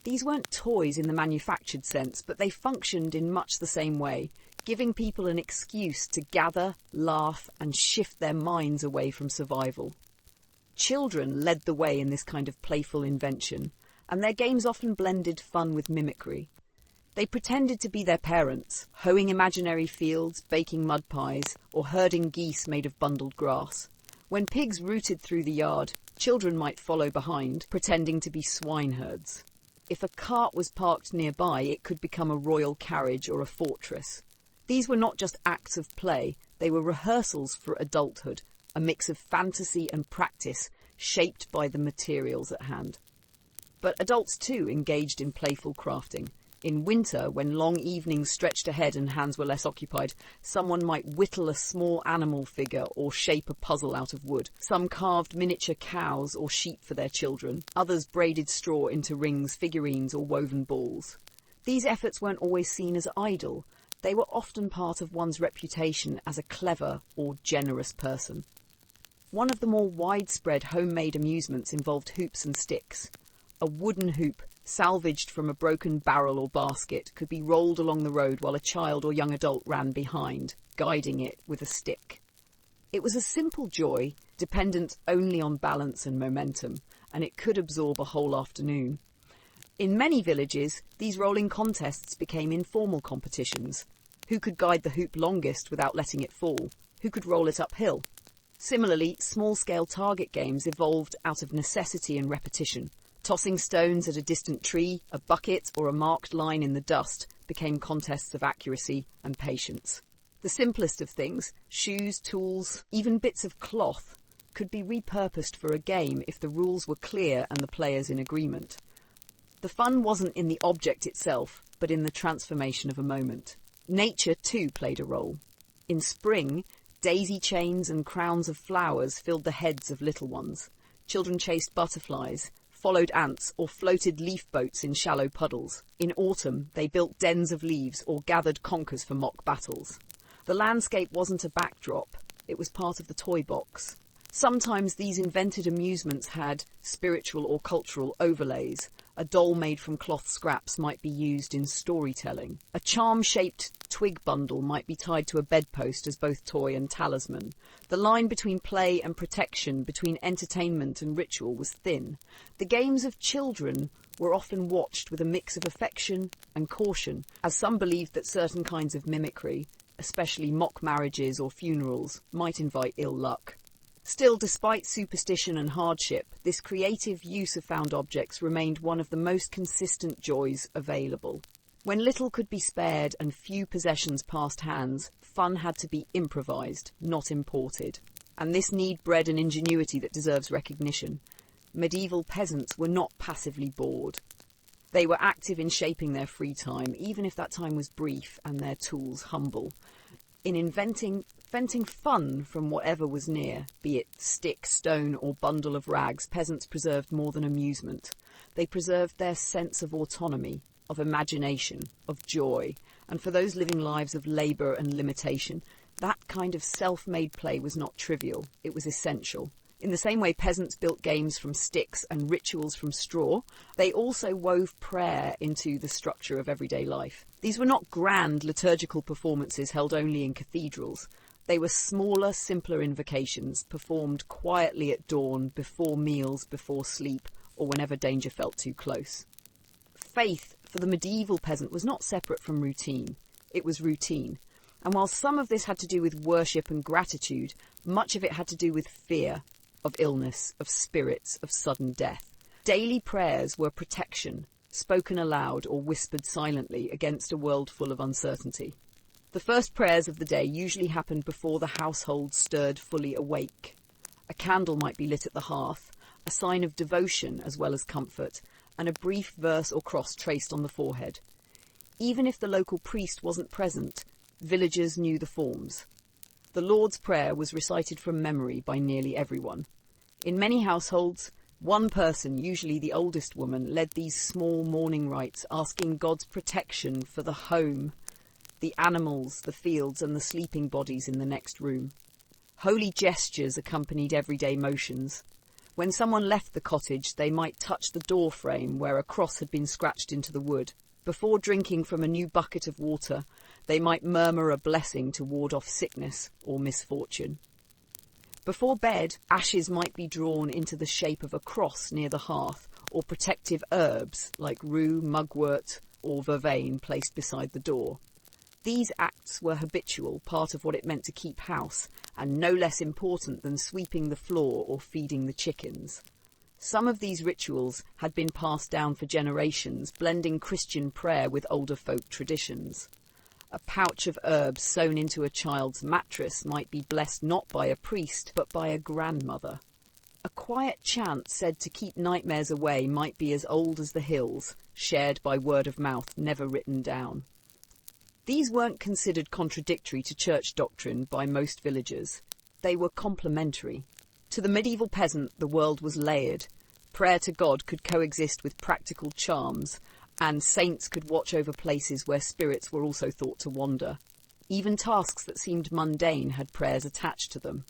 These weren't toys in the manufactured sense, but they functioned in much the same way, giving people an excuse to gather, laugh, and shift their minds away from survival. Children led the way in this kind of playful invention, and their games often blended fun with mimicry. They pretended to be their parents, hoeing imaginary fields, baking mud pies, or herding geese made of bundled grass. When pigs rooted through the yard, children might follow behind, pretending to be swineherds. If a cart was parked nearby, it could become a royal carriage or a fortress. These were not just acts of play, they were rehearsals for adulthood, a mix of fantasy and practice shaped by the materials at hand. But adults too engaged in playful crafting. In winter, when long evenings stretched ahead and hands were less occupied, someone might whittle a small animal figure or shape a puzzle out of wood. Some carved miniature cows or sheep for their children. Others braided straw into rings, figurines, or woven balls. These efforts weren't always seen as idle. They were often part of one's reputation as a clever or generous person. One of the more widespread homemade amusements involved hoops and sticks. A wooden hoop, salvaged from a broken barrel or basket, could be rolled along the road while a child or young adult ran behind, guiding it with a stick. It was a simple joy, dependent only on balance and momentum, and it could absorb a whole afternoon. In many villages, these rolling contests became informal competitions. Who could guide the hoop longest without letting it fall? Who could roll it uphill? Similarly, small-scale target games evolved out of necessity and repetition. Tossing stones at a distant tree, a bucket, or a marked line in the dust became contests of accuracy and patience. The simplest of things, shoes, tools, even bits of cloth, could be repurposed for a game if the rules were clear and the players in agreement. The fun wasn't in the object itself, but in the transformation of a moment. Nature, too, played a role. In spring, daisy chains and crowns of flowers filled the heads of little ones. Children chased butterflies, followed ants, or floated leaf boats in shallow puddles. In autumn, they built dens of leaves or gathered conkers for mock battles. The landscape wasn't a backdrop, it was part of the toy box. Sometimes these invented amusements had spiritual or cultural overlays. A doll made from cloth scraps might be used in storytelling. A charm-shaped twig bundle might be tied to a bedpost as both toy and talisman. The line between play and protection, between entertainment and ritual, was thin. The games of children were often watched with a mix of affection and caution, as some believed that certain kinds of mimicry, especially mock marriages or funerals, might invite ill luck. Still, despite superstition and hardship, this creative use of found objects remained one of the most consistent joys available. When little could be spared and few possessions passed hands, fun had to be improvised, not imported. And this need bred an ingenuity that deserves recognition. Medieval peasants were not passively bored. They were active in shaping their free time, even if that time was brief and their tools humble. In inventing fun from whatever was near, be it stick, stone, or bundle of rags, peasants preserved more than amusement. They preserved their sense of autonomy, of imagination, of joy, and for those living lives of labour and limitation, that kind of self-made play was not trivial, it was essential. In the same way peasants built games from sticks and rituals from straw, they also wove prayer into the structure of everyday life. These were not grand liturgical performances held only in cathedrals. They were smaller, simpler invocations, performed quietly at dawn, before meals, before sleep, or whenever danger felt too close. Faith, for the medieval peasant, was not separate from routine. It was routine. And while some of this had to do with worship and gratitude, much of it had to do with fear, of illness, of spirits, of sudden death. Daily prayers were protection, spoken aloud or whispered silently against a world full of uncertainty. The first prayers of the day usually happened before the household stirred fully awake. A candle might be lit at the hearth, a sign of devotion as well as comfort, and a brief verse or cross traced on the forehead. Even if the local priest wasn't present, villagers knew the forms. The Lord's Prayer was recited from memory by nearly everyone. In many households, one person, usually the oldest woman, led these small morning rites, asking God's protection for the home, the animals, the fields, and the sleeping bodies in the next room. Holy gestures accompanied everyday motions. When someone left the cottage, they might touch the door frame where a cross had been scratched into the wood. Before drinking from a new bucket of water, they might murmur a blessing to ward off sickness or misfortune. Before bed, ashes might be drawn into the shape of a cross near the hearth, or protective herbs like rue, mugwort, or vervain placed beside the door. These acts were habitual, part of what it meant to keep house, and no less important than sweeping the floor or feeding the chickens. Some of these rituals had been passed down for generations, blending Christian prayer with older folk traditions. A pouch of herbs sewn into a child's mattress might be blessed not by a priest, but by a grandmother. A quiet chant said to keep nightmares away might be as old as the hills, shared by word of mouth, never written down. These weren't considered contradictory to church doctrine by most villagers. They were complementary. To the medieval peasant, the world was layered. Prayer to God could coexist with practical charms, and saints could watch over places where spirits were also thought to wander. Even tasks that seemed mundane had prayers attached to them.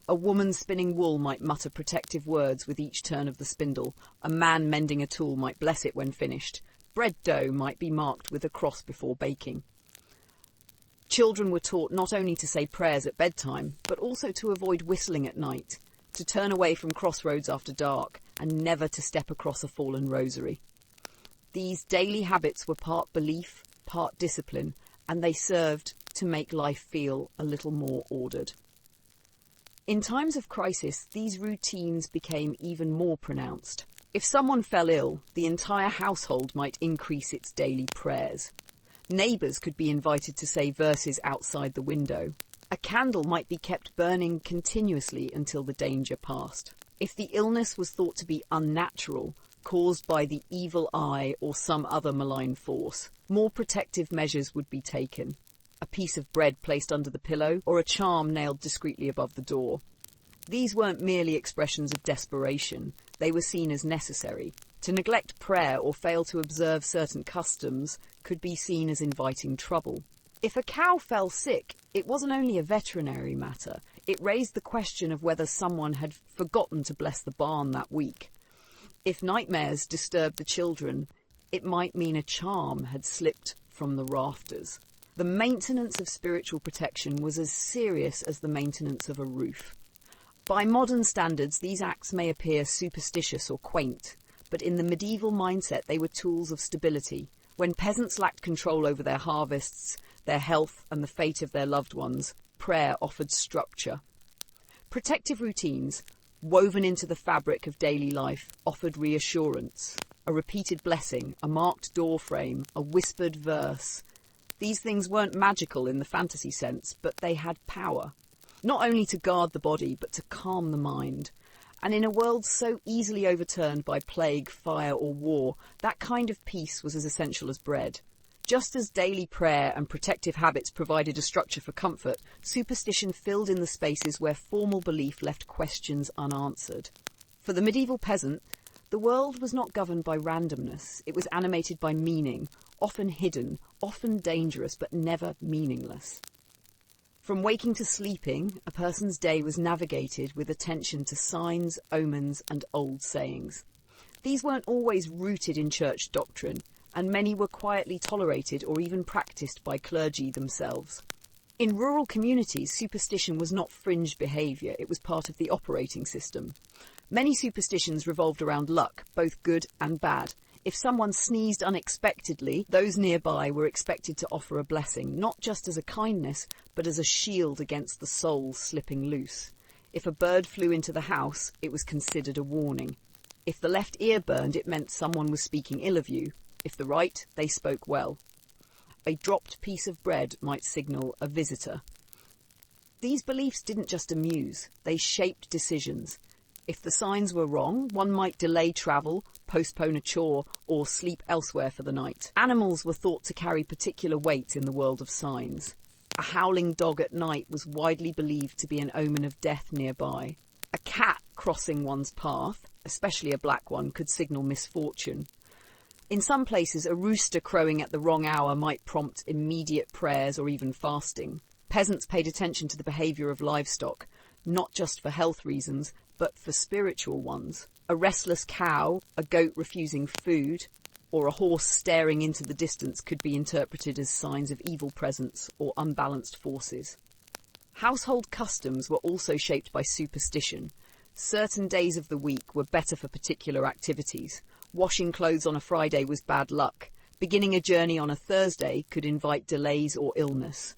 A woman spinning wool might mutter protective words with each turn of the spindle. A man mending a tool might bless it when finished. Bread dough might be marked with a cross before baking. Children were taught not only to say prayers at bedtime, but also to avoid whistling at night, to turn away from crossroads after dark, and never to step across a fallen rosary. These daily habits were part belief, part discipline, and they served to make life feel a little more ordered. In times of crisis, these routines became even more pronounced. If someone fell ill, the entire household might increase its daily prayers. Neighbours could be invited to say verses outside the window. A candle might be kept burning continuously until the danger passed. If the illness was thought to be unnatural, caused by the evil eye or some other malign force, more protective measures would be taken. A piece of bread placed under the pillow, or a charm nailed discreetly above the door. These weren't merely expressions of desperation, they were seen as necessary. To neglect prayer or fail to observe certain customs could be seen as inviting trouble. If a cow fell sick, it wasn't only a veterinary matter, it raised the question of whether someone had forgotten to bless the barn that week. If nightmares disturbed the children, it might mean a charm had slipped from the rafters. The maintenance of spiritual protection was as serious as the maintenance of a roof. By modern standards, these acts may appear superstitious or quaint, but in the medieval mindset they were tools of stability. When peasants lacked control over their harvests, their health and the fate of their loved ones, prayer offered structure. Protective routines, woven into the fabric of daily life, offered reassurance. A repeated blessing, a marked door frame, a whispered verse. These things weren't magical in the fantasy sense, but they had power. Not only to guard the body, but to calm the mind. And in a world so easily overturned by plague, fire or war, that kind of peace was as essential as bread. Just as daily prayer and protective habits provided a structure for comfort, superstition filled in the spaces where formal belief left questions unanswered. For the medieval peasant, the world was not governed by randomness. It was animated by meaning, often hidden, often dangerous, but never meaningless. From waking to sleeping, a person's day was navigated with attention to signs, omens, and old sayings. These weren't always rooted in church doctrine, and many were quietly tolerated or even practiced by clergy themselves. In rural communities, superstition was not fringe behaviour, it was part of the operating system. Many superstitions revolved around luck, both good and bad. If someone sneezed unexpectedly, those nearby were expected to offer a blessing, not just as a kindness, but as a shield against the soul slipping loose. If a bird flew into the house, it was considered a warning. If the left ear burned, it meant someone was speaking ill of you. If the right, they spoke well. A dropped piece of bread might signal a visitor. These beliefs didn't just amuse, they shaped decisions. If the signs were wrong, one might delay travel, postpone a chore, or sleep elsewhere for the night. Animals were thought to carry particular weight in the world of signs. A howling dog at night was widely believed to be an omen of death nearby. A cat crossing one's path, especially a black one, could signal misfortune. In some places, a rooster crowing at the wrong hour might prompt immediate prayers or even fasting. Peasants paid attention to the behaviour of livestock, not just for health reasons, but for spiritual ones. A restless cow, a goat refusing food, or a horse staring into the distance could be interpreted as signs of evil presence or unbalanced forces. Household customs were also shaped by superstition. Certain days of the week were better for particular activities. Washing clothes on a Friday was bad luck. Beginning a journey on a Thursday could invite delays or illness.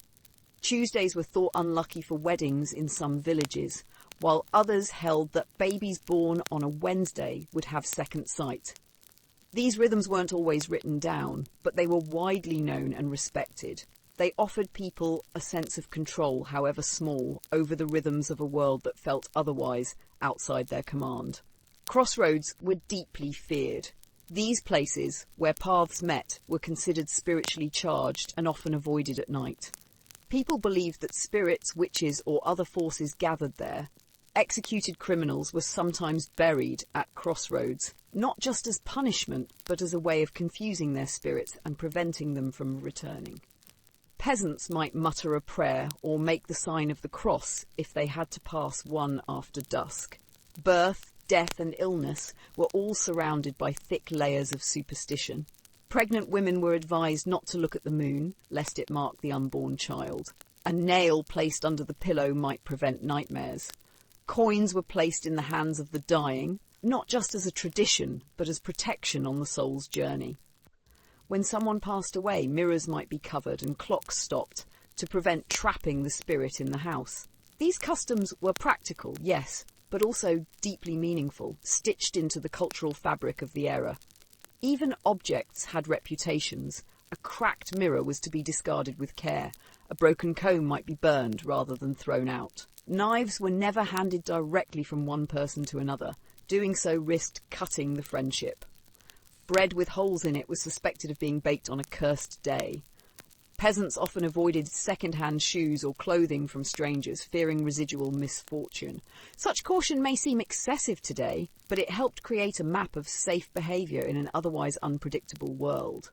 Tuesdays were thought unlucky for weddings in some villages, while others held that babies born on a Wednesday would have second sight. These rhythms weren't always written down, but they were widely known and respected. They offered people a sense of control, however small, over the rhythms of a world that felt otherwise outside their command. Crossroads were deeply feared. These places, where paths met, were considered spiritually charged and often avoided at night. People believed that spirits, witches, or other forces gathered there. Executed criminals were sometimes buried at crossroads, not just as punishment, but as a way of confusing their spirits and preventing them from returning. Peasants might mutter a prayer or make the sign of the cross if they had to pass one after dusk. Birth, death and illness were all surrounded by thick layers of superstition. Pregnant women were advised not to look at the moon, lest it mark the unborn child. A nail placed under the pillow might prevent nightmares. Coins were placed in the hands of the dying, not just as a tradition, but as protection on the soul's journey. When someone passed away, mirrors might be covered and clocks stopped to prevent trapping the spirit in the house. These customs were practical, yes, but also deeply meaningful, stitched into the cultural fabric of the era. Even objects had reputations. A cracked mirror was to be discarded with care. A broken comb might be burned rather than thrown out. Knives were never handed directly from one person to another. Doing so risked cutting the friendship. Bread with holes in it was suspected of being baked on a cursed day. Peasants often avoided second-hand shoes or clothing from strangers, fearing residual misfortune. Such caution may seem excessive today, but it helped create a map of safe behaviour in an otherwise unpredictable world.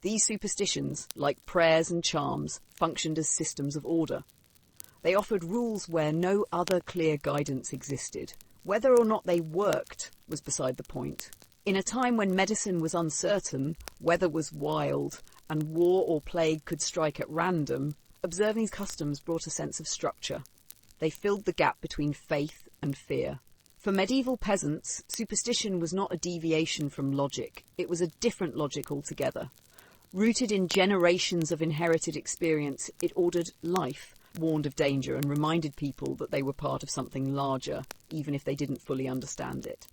These superstitions, like prayers and charms, functioned as systems of order. They offered rules where no other clear guidance existed. Whether or not they worked was beside the point. In a time when medicine was uncertain, weather was wild, and war or plague could strike at random, observing these customs brought a sense of structure. They filled the gap between faith and fear. For medieval peasants, superstition was not a deviation from logic. It was a different logic altogether. Rooted in generations of inherited experience, it ordered life, warned of danger, and reminded people that they were part of something larger, even if they didn't fully understand it.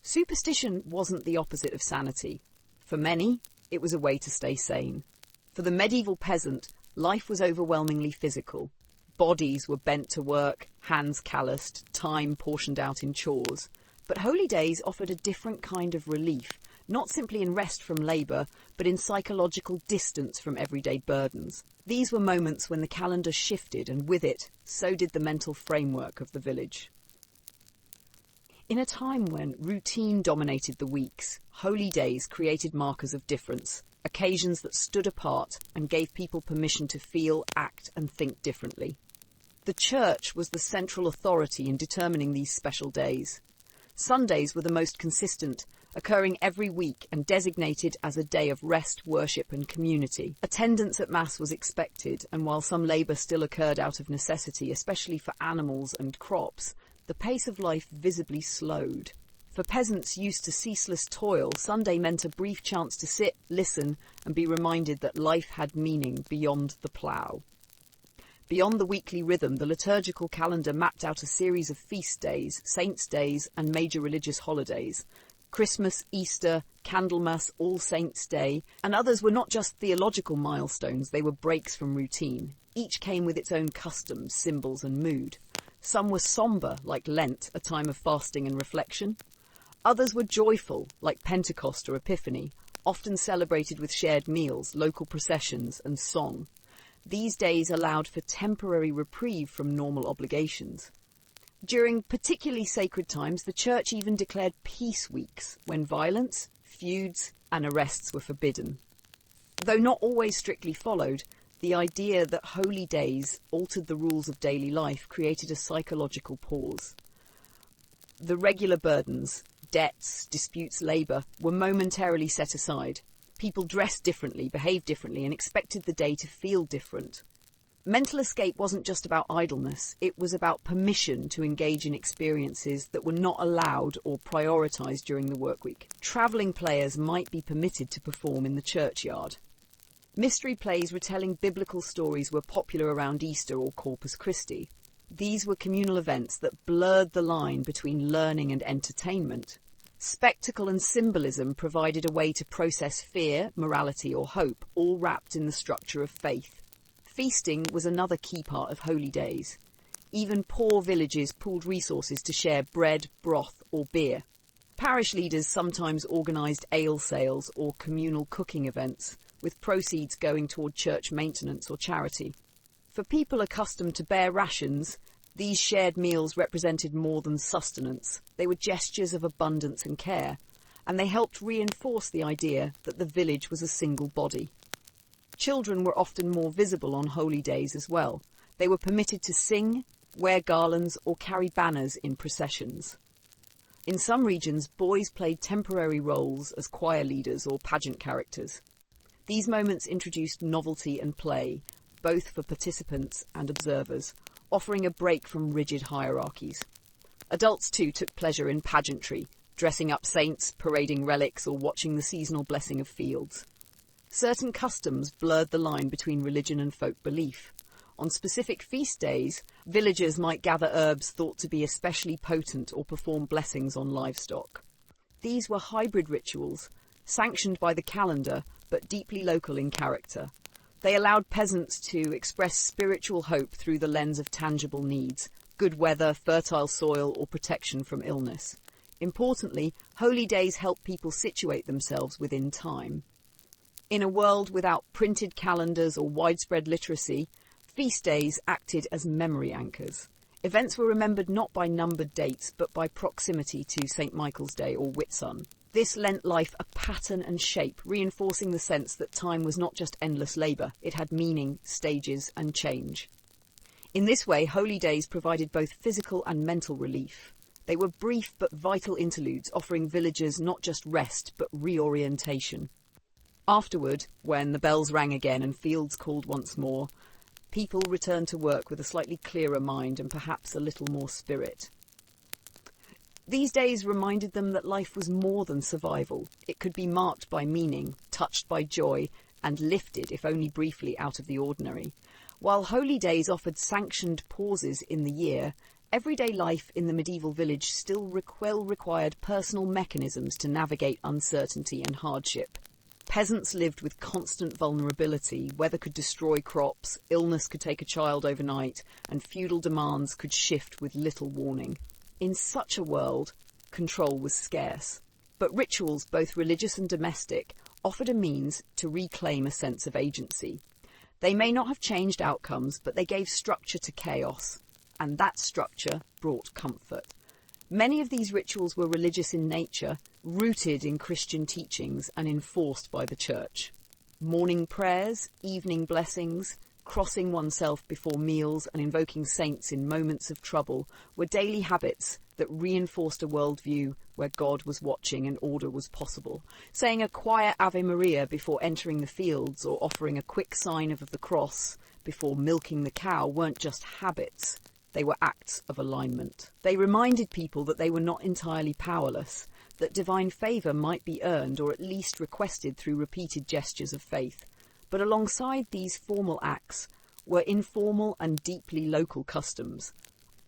Superstition wasn't the opposite of sanity. For many, it was a way to stay sane. For the medieval peasant, life was overwhelmingly physical. Bodies were bent to work, hands calloused, time portioned out in chores. But holy days offered a different kind of relief, not simply in rest from labour, but in psychological distance from everyday burdens. These were moments when the calendar shifted, and with it, so did the mental framework of the village. In a time when routine dominated the weeks, holy days created markers of difference, occasions that stood apart and gave people permission to feel, act and think differently. The church was the central authority in determining these special days. Sundays were the most consistent, occurring every week and designated as a day of rest, worship and community. Attendance at Mass was expected, and while some labour still occurred out of necessity, especially for animals and crops, the pace of life visibly slowed. For peasants used to ceaseless toil, Sunday meant a brief chance to sit, listen, and be reminded that life had meaning beyond the plough. Beyond the weekly rhythm, the liturgical calendar mapped out a series of feast days, saints' days, and major religious holidays. Christmas, Easter, Candlemas, All Saints' Day, and others were not just theological milestones, they were breaks from routine. Each came with its own customs, symbols, and mood. Some were sombre, like Lent, a time of fasting and reflection. Others were joyful, like Pentecost or Epiphany, often celebrated with shared meals, local processions, and song. These days allowed for temporary reprieve from normal obligations. During particularly sacred times, the Church even declared peace weeks, when violence, feuds, and arrests were forbidden. Though not always strictly followed, the idea that holy days altered the rules of daily life created a psychological pause. The regular burdens, debts, disputes, labour, were momentarily set aside. People dressed differently, behaved differently, and expected the day to feel different. Mental escape wasn't just about idleness, it was about permission to engage in experiences that were not allowed or prioritised during the work week. Travelling players might be permitted to perform in the churchyard. Mystery plays retelling biblical stories were popular around Easter or Corpus Christi. These were communal events that blurred the line between learning and entertainment. Spectacle and symbolism provided a way to process fear, morality or hope, all wrapped in the structure of faith. Feasting was another key part of holy days. Even poor villages pooled resources to share bread, broth or beer. Parish leaders sometimes organised ale sales or communal cooking events, with proceeds going toward church maintenance or charity. For people accustomed to bare rations, these shared meals represented more than sustenance. They were gestures of abundance and care, and they helped reinforce the idea that the village was a single body. Children were often more visible on holy days as well. They were permitted to sing, wear garlands or carry banners in processions. In some regions, boys played temporary roles as choir leaders or pageant characters. These moments introduced novelty and play, both for participants and observers, offering a break from rigid hierarchies. Adults too took pleasure in pageantry, dressing up saints, parading relics or watching the seasonal blessing of fields. Certain customs blurred the line between religion and folk belief. On specific feast days, villagers might gather herbs thought to be especially potent or perform blessings on livestock. These were hybrid rituals, sanctioned by the calendar, but deeply local in character. They allowed peasants to express spiritual hope through the lens of tangible needs, good weather, fertile soil, or protection from illness. Importantly, holy days helped people situate themselves within time. In a world without printed calendars or widespread literacy, feast days acted as memory anchors. Events were remembered not by numbered dates, but by proximity to St. Michael's Day or Whitsun. This lent life a pattern and shape, reinforcing the sense that time was not just endless labour, it had meaning, stages and change. In this way, holy days provided both physical and mental relief. They were brief but vital interludes, offering villagers not just rest, but reorientation. Afterward, when the bells rang again and fields called once more, people returned to work with a slightly clearer mind and perhaps a little more spirit. These days reminded them that life was more than survival. It could be marked by meaning, touched by joy, and lifted, if only briefly, out of the ordinary. While holy days offered sanctioned pauses in the year, everyday life in the medieval village still required personal mechanisms to navigate uncertainty and hardship. Peasants lived with constant vulnerability. Weather could destroy crops, illness could take a child overnight, and feudal demands could shift with little warning. In such a world, control was scarce. But rituals, both religious and domestic, offered a means to reclaim a sense of agency. They may not have changed outcomes, but they gave structure to chaos, and that structure brought comfort. Many of these rituals were religious in nature, rooted in Christian teachings and enforced by the church. Morning prayers, evening blessings, crossing oneself before meals and invoking saints in moments of trouble were daily habits that reinforced a worldview where God was watching and order was possible. Saying a quiet Ave Maria before entering the fields or offering a quick sign of the cross before milking the cow weren't just habits. They were acts of alignment. They reminded people that they were not entirely powerless, that divine favour might be earned or at least requested through repeated gestures of faith. But alongside these formal acts were informal and deeply local customs.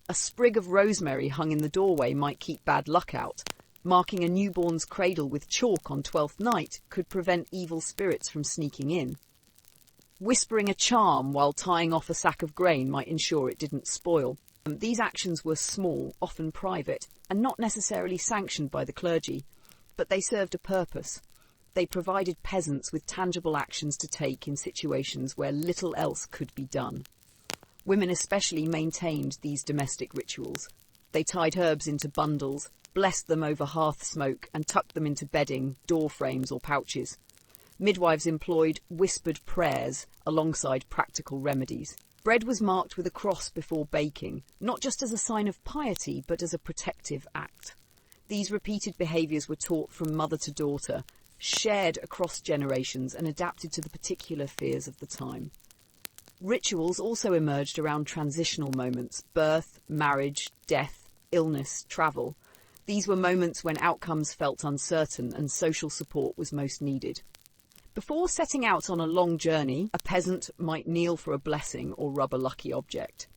A sprig of rosemary hung in the doorway might keep bad luck out. Marking a newborn's cradle with chalk on 12th night could prevent evil spirits from sneaking in. Whispering a charm while tying off a sack of grain might ensure it didn't spoil. These actions were small, often private, and not necessarily sanctioned by the clergy, but they served a purpose. They provided peasants with tangible actions to take in situations where little else could be done. Women especially maintained these domestic rituals. They tied herbs into bundles, blessed them over hearth smoke, and tucked them into bedding, door frames or pouches. Midwives employed whispered prayers alongside practical remedies. Bread was marked with a cross before baking, not just as a sign of piety, but as a protective act. These repeated behaviours were taught from mother to daughter, shared across generations and adapted to the particular fears of the time. Rituals also emerged around transitional moments: birth, marriage, death, illness, travel. These were moments when outcomes felt uncertain and social support was most needed. Before setting out on a long journey, a peasant might kneel for a blessing or rub a lucky object.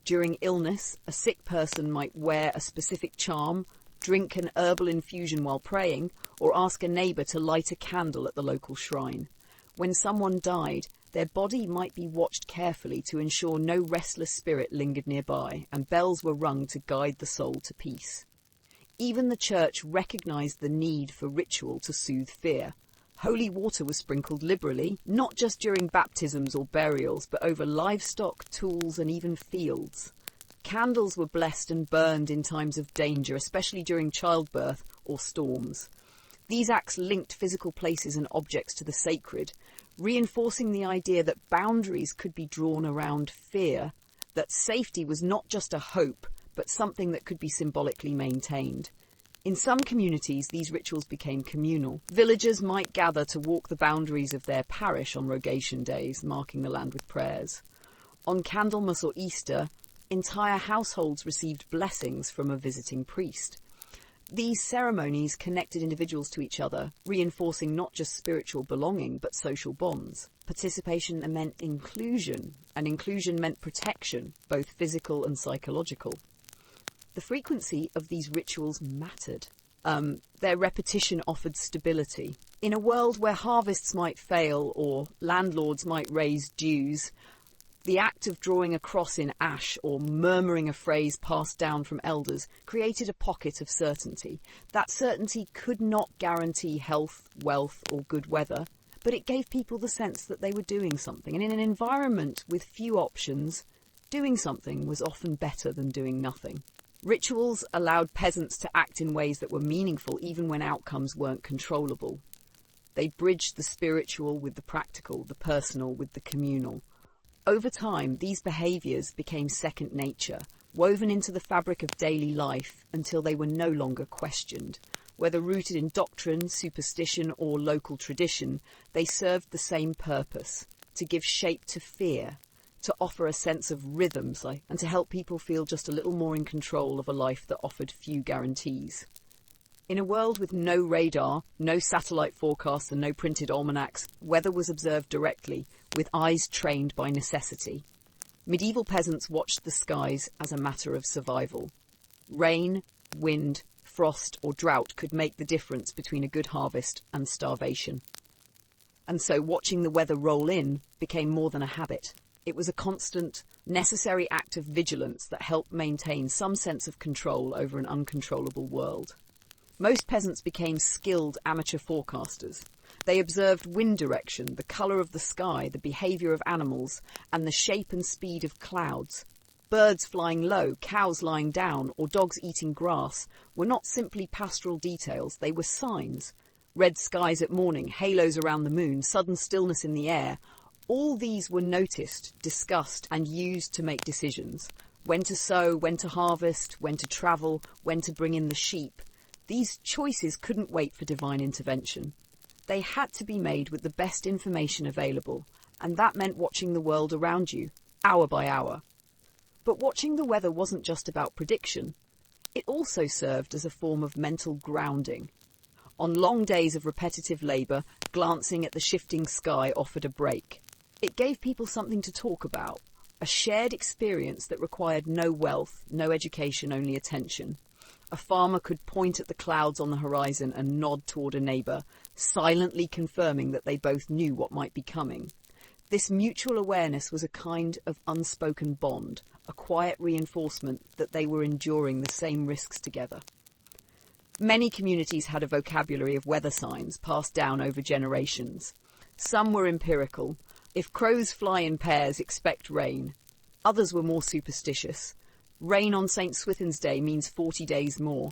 During illness, a sick person might wear a specific charm, drink an herbal infusion while praying, or ask a neighbour to light a candle at the local shrine. When someone died, their body might be watched carefully to ensure no restless spirit lingered nearby, and bells were rung to guide the soul to peace. Even the church recognised the need for ritual to soothe fear. Holy water was sprinkled liberally, not just during baptisms or burials, but over livestock, tools, and even fields. Candles were blessed and burned in times of danger, especially during childbirth or storms. These acts linked physical places and objects to the sacred, reinforcing the idea that boundaries could be drawn around fear, that safety was not just a hope, but something that could be symbolically maintained. In some communities, these rituals became communal. Villagers might gather to walk the boundaries of their parish on rogation days, marking the land with prayers. On Candlemas or Easter, entire households received blessings from a visiting priest. These ceremonies connected individuals to each other, reinforcing not just spiritual belonging, but social bonds. Participation meant inclusion, and inclusion meant protection, both physical and psychological. The frequency of these rituals mattered. Their repetition offered stability. In a world where harvests might fail or landlords might raise dues, the act of drawing a cross in ash or murmuring a phrase passed down from elders created a pocket of certainty. That certainty could not guarantee health, wealth, or good weather, but it gave people the sense that they were doing something. And in an environment with few options, doing something was often better than doing nothing. Rituals allowed peasants to act in ways that were meaningful even when outcomes weren't controllable. They bridged the spiritual with the practical, the personal with the communal. Over time, these behaviours became second nature, woven into the fabric of daily life until they were no longer questioned. Whether rooted in doctrine, superstition, or local tradition, they served the same purpose: to give shape to fear, to offer a sense of rhythms, and to help people feel just a little more in control of a life that offered few guarantees. In a world with no radar, no satellite forecasts, and no printed almanacs, weather was observed directly, with eyes trained by necessity. Medieval peasants watched the skies as a matter of survival. Rain, wind, frost, or drought could make the difference between a good harvest and starvation. And so watching the weather roll in became more than a habit. It was a constant, necessary act of vigilance that helped maintain some sense of control over an uncontrollable world. Most peasants became skilled amateur forecasters. They observed wind direction, the colour of the sky, the behaviour of animals, and the shape and speed of clouds. Birds flying low, cows lying down, or dogs eating grass were not simply pastoral details, they were signs. Red skies at morning, halos around the moon, sudden stillness in the air. All these were noticed, discussed, and used to make decisions. When to sow, when to harvest, when to travel, when to bring in the sheep. These choices couldn't wait for divine intervention. They had to be made with the best information available, and that meant watching the world around you, hour by hour. But watching the weather wasn't just about prediction. It also served as a form of mental grounding. On long days of repetitive labour, glancing at the shifting sky offered a break. It gave people something to talk about, a shared experience that required no wealth, no education, only attention. A farmer could point at the clouds on the horizon and nod toward a neighbour, silently confirming that they both knew what might be coming. This mutual awareness was a kind of unspoken bond, a quiet reinforcement that they were enduring the same risks together. Many communities had a vocabulary of weather signs passed down over generations. Some were empirical. If crows fly in pairs, expect rain. Others were more superstitious. Rain on St. Swithin's Day means 40 days more.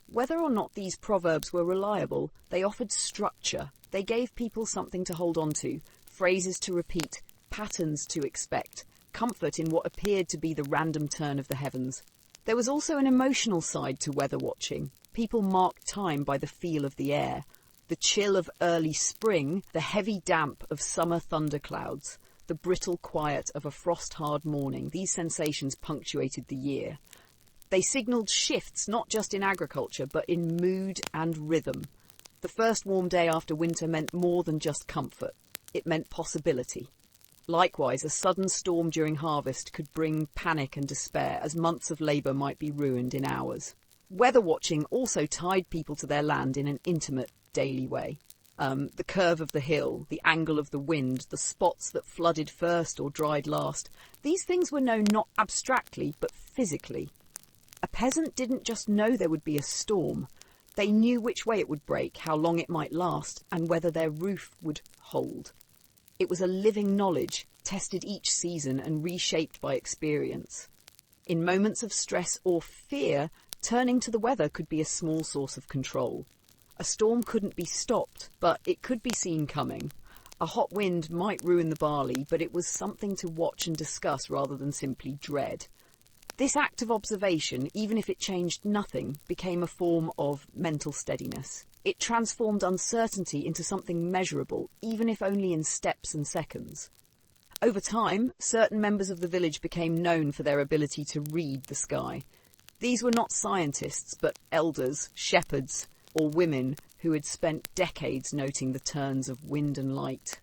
Whether or not these proverbs were reliable, they offered structure. They gave people something to hold on to, phrases to repeat, patterns to expect, comfort in what appeared to be the random turn of the heavens. There was also an emotional side to weather watching. People marked time by the feel of the air. The chill of early spring, the heavy damp of summer thunderclouds. the brittle quiet of a frost-hard morning, these sensations punctuated the year. They signalled shifts not just in agriculture, but in mood and rhythm. The first warm day after winter meant more than just comfort. It meant possibility. Likewise, a sudden storm during harvest could bring panic and despair, as months of labour might be ruined in hours. Weather watching also tied people to their land in an intimate, daily way. The curve of the hill, the angle of the wind, the spots that flooded first or dried last, these things were known not abstractly, but physically. A peasant didn't just know there would be a storm. They knew which way it would break, how long it might last, and whether their roof would hold. It was a living knowledge, tested each season and reshaped by experience. In moments of stress or fear, turning to the weather could be a small source of control. A storm couldn't be stopped, but it could be seen coming. A hot wind might ruin the barley, but it was something to watch and discuss rather than simply dread. This act of observation, even if it changed nothing, became a form of mental steadiness. It transformed uncertainty into something measurable, even if only in steps and seconds. Over time, certain members of the village became known for their ability to read the sky. These were not scientists, but elders, shepherds, or women who had spent decades noting the turns of wind and light.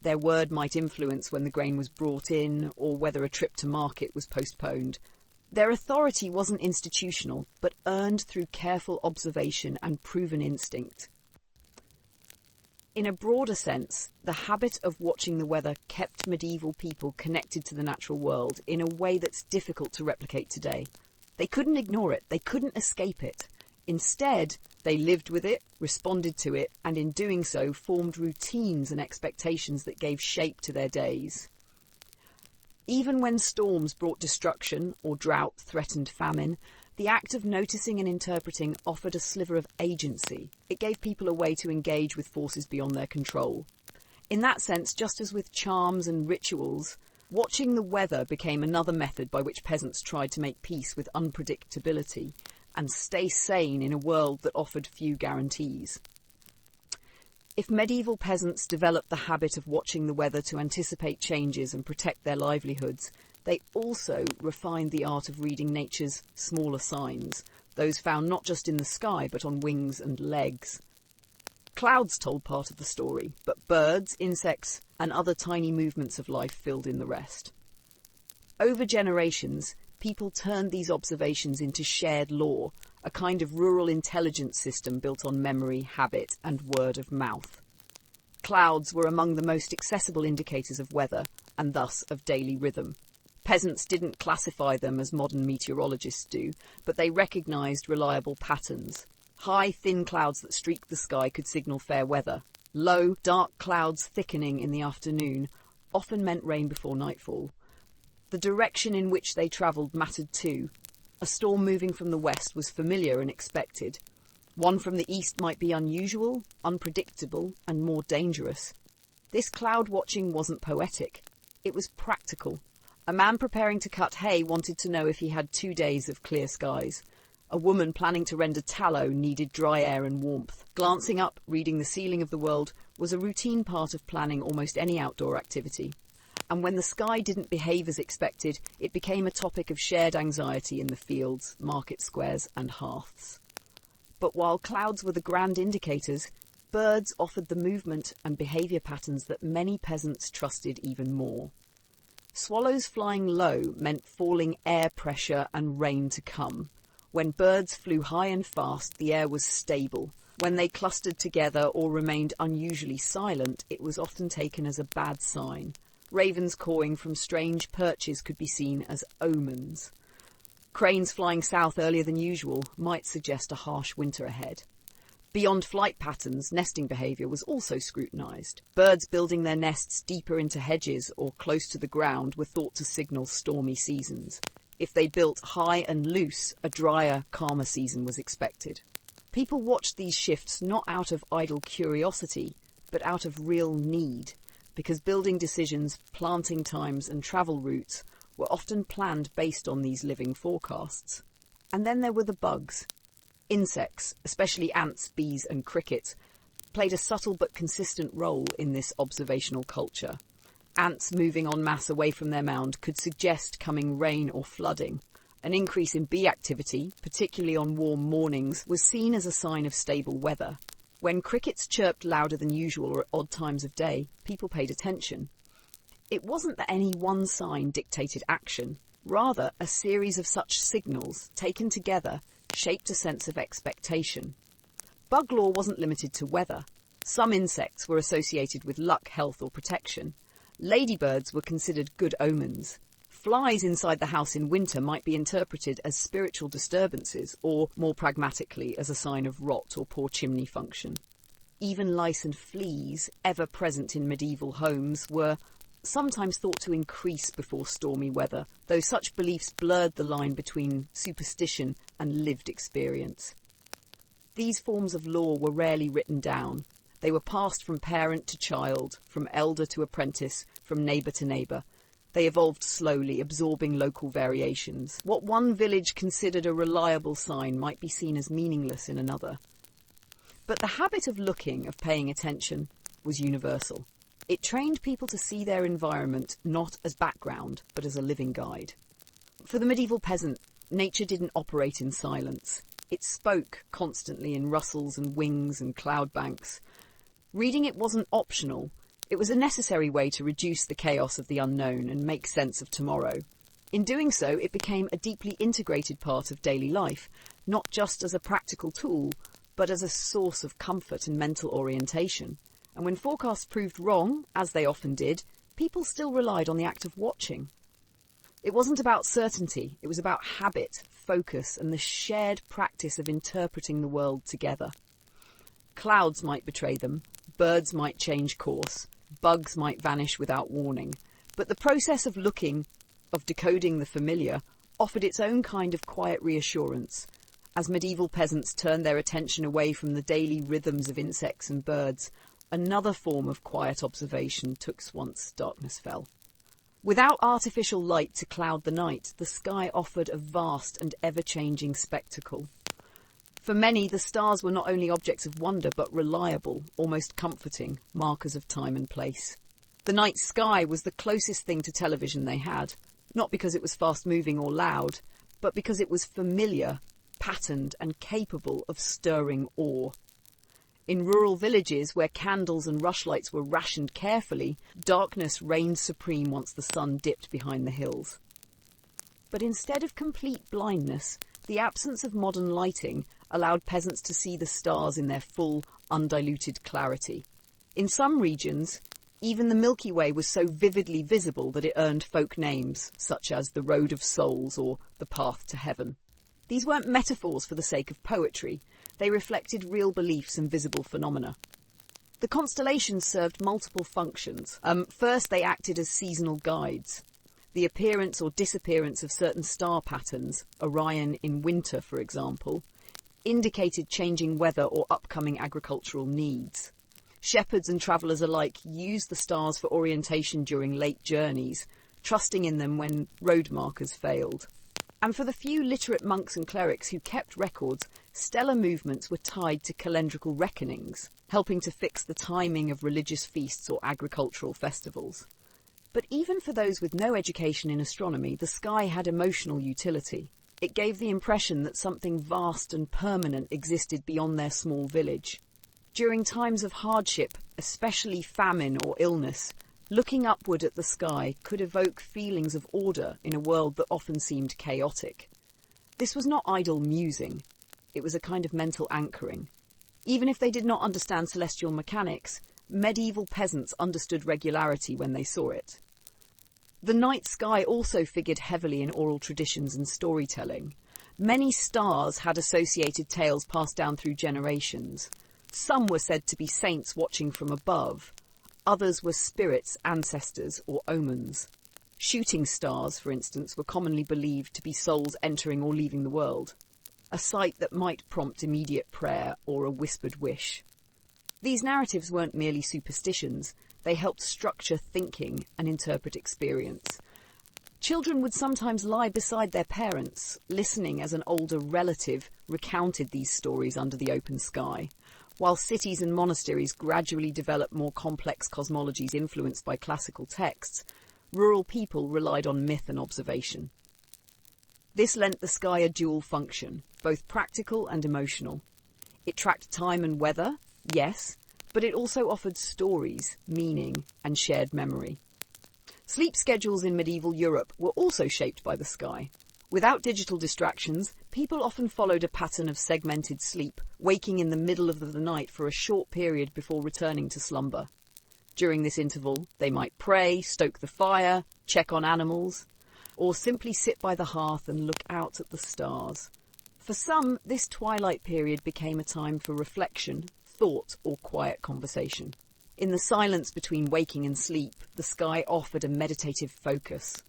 Their word might influence when the grain was brought in, or whether a trip to market was postponed. Their authority wasn't institutional, but earned through careful observation and proven instinct. In a broader sense, the habit of watching the weather kept medieval people connected to the natural world in a way that's difficult to replicate today. They couldn't ignore it, they couldn't escape it. Instead, they lived with it, responded to it, and in doing so formed routines and expectations that gave shape to their days. Even when storms brought destruction or drought threatened famine, the act of noticing and interpreting offered a sliver of agency. It gave people a way to engage with forces beyond their control. In that sense, just as with charms and rituals, watching the weather became another method by which peasants tried to make peace with unpredictability and stay sane in a world that offered few guarantees. If medieval peasants developed the habit of watching the weather to anticipate changes and protect their livelihoods, they also refined the art of reading nature's smaller signs, those found not just in the sky but on wings and legs. Clouds told part of the story, but birds, insects, and other tiny movements of life filled in the rest. Over generations, people turned these observations into shared lore, a kind of rural intelligence system built on memory, habit, and word of mouth. Clouds were among the most accessible indicators of weather, and thus of daily rhythm. Peasants didn't classify them as modern meteorologists do, but they recognised reliable patterns. High, thin clouds that streaked the sky could signal fair weather. Low, dark clouds thickening in the afternoon often meant rain before nightfall. The direction in which they travelled mattered too. A storm moving from the west was familiar and expected. One from the east might be unusual, unpredictable, and more dangerous. This cloud watching wasn't poetic. It was practical. A man preparing to cut hay wanted to know if he had 2 days of clear skies. A woman planning to render tallow needed dry air and warmth. Glancing up, reading the ceiling of the world, was a routine part of planning almost any outdoor activity. And when the sky didn't behave as expected, it became a topic of shared anxiety in the fields, market squares, and hearths. But while clouds were the grand indicators, birds offered the movement and behaviour patterns that many peasants trusted even more. Swallows flying low meant falling air pressure and rain to come. When birds flew high and fast, the air was stable. When they clustered together or remained unusually silent, it was often taken as a bad sign. Ravens cawing from strange perches could be seen as omens. Cranes flying south earlier than usual might suggest a harsh winter ahead. Beyond flight patterns, nesting behaviour was also scrutinised. Birds building their nests deeper into hedges or close to the ground were thought to signal stormy seasons. If they built high and loose, a drier, calmer season was expected. People watched these shifts not out of idle curiosity, but out of real need, because building decisions, planting times, and travel routes were often planned based on these living forecasts. And then there were the bugs. Insects, especially ants, bees, and crickets, played a subtle but consistent role in this observational culture. Ants moving en masse away from their mound could suggest coming rain or flooding. An increase in bee activity, particularly on warm mornings, was seen as a sign of stable weather. When crickets chirped louder than usual or at odd times of day, people paid attention. It wasn't that any one sign dictated action. Rather, a series of such signals, taken together, shaped a sense of expectation. Bug lore wasn't limited to weather. Some insects were associated with luck, health, or protection. Ladybirds were considered good omens. Flies inside the house in winter might be interpreted as spiritual disturbances, or, more pragmatically, as a sign of rot or poor chimney function. Even lice and fleas, ever present in medieval homes, were sometimes thought to increase before stormy weather, though such beliefs blurred the line between superstition and lived experience. These forms of lore were rarely written down. They were passed from parent to child, from elder to apprentice, from neighbour to neighbour. They evolved slowly, absorbing local variations. What one village considered a reliable sign might be seen as meaningless in another. But the habit of looking, of paying attention, was universal. It trained people to see their environment not as background, but as a living guide. For the medieval peasant, nature didn't operate in silence. It spoke constantly in rustles and wings and cloud banks. Reading it wasn't optional. It was a necessary way to reduce the chaos of the unknown and make sense of tomorrow. In doing so, it became a deeply integrated part of daily life, not just as a practical tool, but as a source of comfort and mental orientation. And when forecasts proved wrong, as they often did, people still relied on the act of watching. It wasn't about certainty, it was about habit, focus, and the shared practice of interpreting the world together. Clouds might betray them, birds might change course, bugs might vanish without warning, but the process of looking, of decoding the familiar, offered its own kind of quiet reassurance. As medieval peasants turned their attention away from the daily rhythms of insects and birds, another form of quiet observation took once darkness fell. Without artificial light to cloud the night, the sky offered a vast and ever-changing spectacle. For many, the stars were not only objects of wonder, but reliable, almost comforting, markers of time and place. The night sky was the closest thing to television they had, not because it was fast-moving or loud, but because it was familiar, patterned, and capable of stirring awe. In rural villages, where candles and rushlights were rationed carefully, darkness reigned supreme once the sun dipped behind the hills. But instead of complete blindness, the absence of modern lighting allowed peasants to see the stars in their full, undiluted clarity. In some regions, even the Milky Way was so vividly visible that it earned folk names, such as the Road of Souls or the Path to Heaven. These weren't metaphors for the sake of poetry. They reflected real beliefs and visible phenomena. The constellations served multiple functions. First, they acted as seasonal guides. The appearance or disappearance of certain star patterns, Orion in winter, for example, indicated changing weather or upcoming agricultural needs. Shepherds and travellers alike used the stars for orientation during late journeys, trusting in them when road markers failed. And for the few literate monks and clerics who kept records, stellar movements were tied to calendrical reckonings, helping to fix the timing of religious feasts or agricultural festivals. But even for those with no education in astronomy, the sky had emotional utility. It gave the impression that something vast and permanent existed beyond their small village. During times of hardship, especially famine or illness, looking upward at the sky could evoke feelings of order in a world that often seemed chaotic. This was not idle musing. It was a kind of mental anchoring. Even if they did not understand celestial mechanics, medieval peasants understood regularity when they saw it. The night sky also figured heavily in oral traditions and storytelling. Many stars had associated tales passed down through generations. Some were said to be saints watching from above. Others were spirits, ancestors, or omens. Shooting stars, for instance, were commonly believed to be souls entering or leaving the world, a sight that might prompt immediate prayer or a whispered wish. These narratives weren't merely superstitions. They helped structure thinking and interpret experience. Children would sometimes lie beside their parents, listening as an older relative recounted these stories under the open sky. While cities and monasteries gradually developed more complex cosmologies influenced by classical texts, rural people relied on myth and observation. This lent the sky a dual function, both practical and emotional. It tracked time and weather, yes, but it also offered stories, meaning, and shared memory. Sleep schedules in medieval Europe were also shaped by the sky. Without digital distractions, people often followed a pattern of segmented sleep, waking in the middle of the night for a short period before returning to slumber. During this interval, they might pray, stoke the fire, check on animals, or simply sit by the hearth and look out at the stars. For some, this twilight period became a time for reflection, thought, or quiet conversation. In the silence between waking and sleep, the sky offered a meditative focus.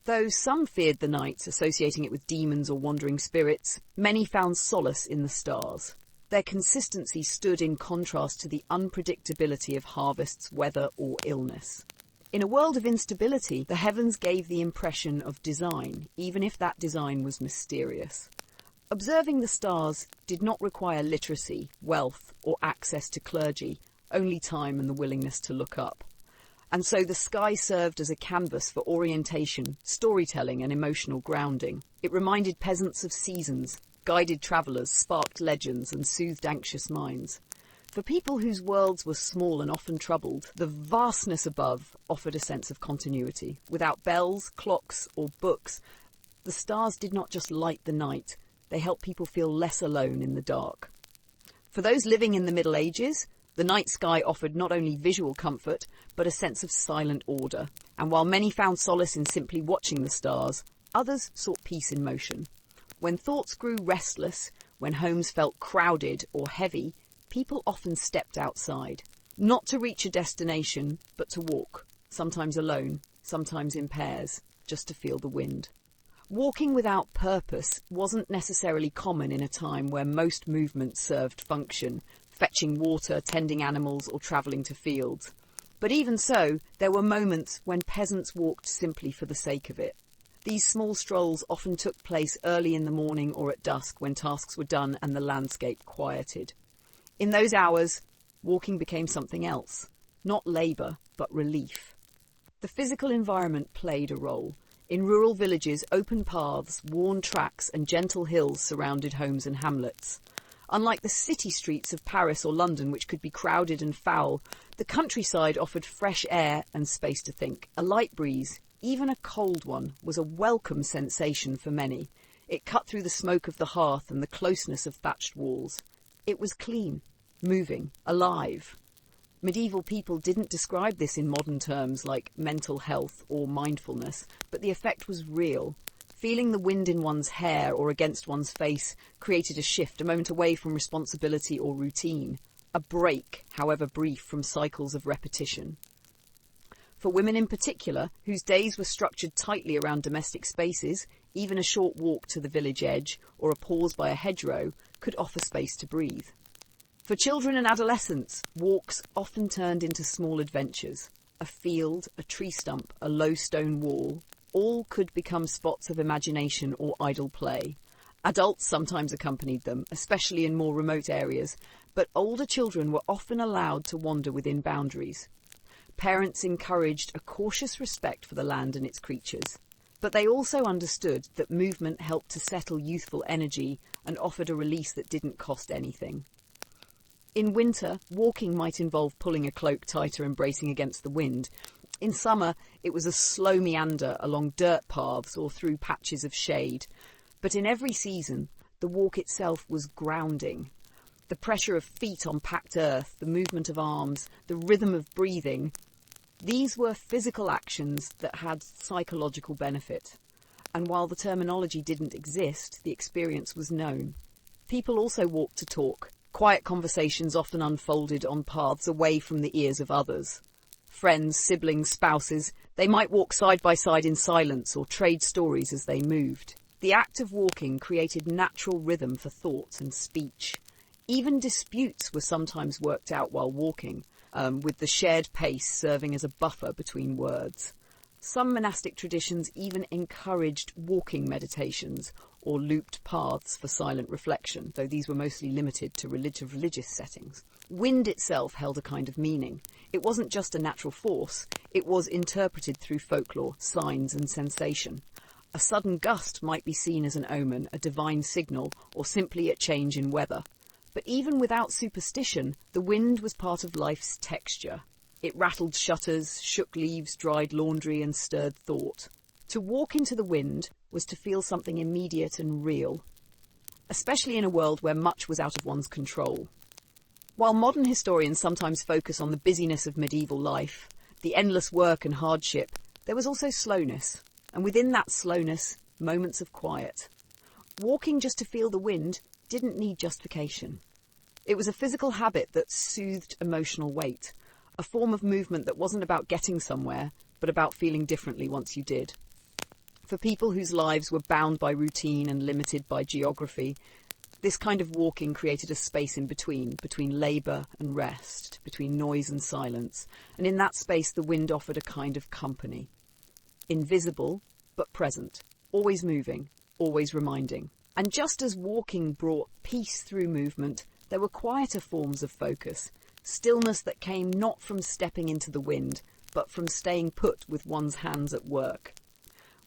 Though some feared the night, associating it with demons or wandering spirits, many found solace in the stars. Their consistency stood in contrast to the unpredictability of harvests, weather, or illness. In a world of instability, the heavens gave the impression of design, even if that design was mysterious. Observing the stars did not require literacy, wealth, or access to clergy, only time and the willingness to look up. And so the sky served as a canvas for orientation, storytelling, and emotional grounding. It reminded peasants of seasons, guided travellers, sparked legends, and soothed anxious minds. For people whose worlds were small and often troubled, the vastness above offered a sense of continuity. Without bells, clocks, or books, the stars did not just light the night, they helped people feel less alone in the dark. For those living in the Middle Ages, the night sky offered not only visual comfort, but a sense of silent order. And while many found solace in simply watching the stars, others sought peace in motion. When thoughts grew restless, when homes felt crowded or heavy, people often stepped outside. Not to reach a destination, but to walk, sometimes alone, sometimes in pairs, just to feel the wind. Walking without purpose wasn't necessarily common in a time where most movements served function, fetching water, tending animals, or travelling to fields. But even so, there were moments when peasants walked simply for the sake of it. These small strolls often took place early in the morning or at dusk when tasks were done and the landscape quieted. In those hours, walking became something else, not labour, but relief. The physical environment played a role. In rural villages, open paths, worn tracks, and gentle hills surrounded homes and hamlets. Unlike the city streets of Paris or London, which could be crowded and foul, the countryside offered fresh air and space to think. A light breeze, even a cold one, was a welcome sensation for many. It cut through the smoke of the hearth and the closeness of thatched walls. It was clean, moving, alive. Medieval people didn't describe this in modern terms like mental health or mindfulness, but the effect was real. Feeling the wind in one's hair or against one's face created a shift, a moment away from responsibility or routine, a break, however brief, from cycles of repetition. For women in particular, whose days were structured tightly around domestic spaces, even a short walk to the village edge or a pause by a hedgerow could offer space to breathe. For children and adolescents, walks often turned into small adventures. A field, a tree stump, a low stone wall, all could become spots of imagination or idle play. Adults sometimes accompanied them, especially in more remote areas, but older children were often allowed to wander within boundaries. Parents encouraged a cautious respect for the land and its creatures, but they also understood that movement helped to settle youthful energy and offered a release that didn't cost anything. In winter, walking might involve pulling a cloak tighter and bracing against the wind. In summer, it was a slow meander along dirt paths or through patches of shade. But in every season, the walk itself was grounding. The pressure of feet on packed earth, the movement of arms, the rhythm of breathing, these were physical actions that had psychological benefit. And while the terminology didn't exist, the experience was known. People also walked to talk. Quiet conversations often unfolded on paths away from the ears of others. Friends, siblings, spouses, they might walk side by side in silence or trade stories as they moved. The act of walking created natural rhythm for thought and speech. Even disputes were sometimes worked out while walking, with the shared pace serving as a buffer between words. Some monastic traditions even encouraged walking meditations, or looped paths for silent reflection, though these were mostly limited to religious settings. Wind itself held a kind of meaning. It wasn't just a natural force, it was interpreted through folklore, signs and sensation. A sudden gust might be seen as an omen, a divine signal, or simply a change in weather. But even without superstition, the wind was part of life's texture. It rattled shutters, shook leaves, dried laundry, and stirred thought. To walk into the wind was to feel something immediate and real, especially in a world where much was out of one's control. While modern historians sometimes focus on the busyness of medieval life, the endless work and hardship, there was also slowness, and within that slowness, moments of quiet. Walking just to feel the wind didn't need justification. It was a physical habit that soothed emotional weight, a form of movement that wasn't about getting somewhere, but about feeling differently once you did. For people whose lives were bound by routine and limited by geography, this kind of walking created a space in between labour and rest, between noise and silence, and in that space the wind offered a kind of company. Invisible, but present, always moving, always reminding. And just as walking brought peace through movement, there were quieter forms of focus, stillness that came not from stepping into the wind, but from staying put with one's hands at work.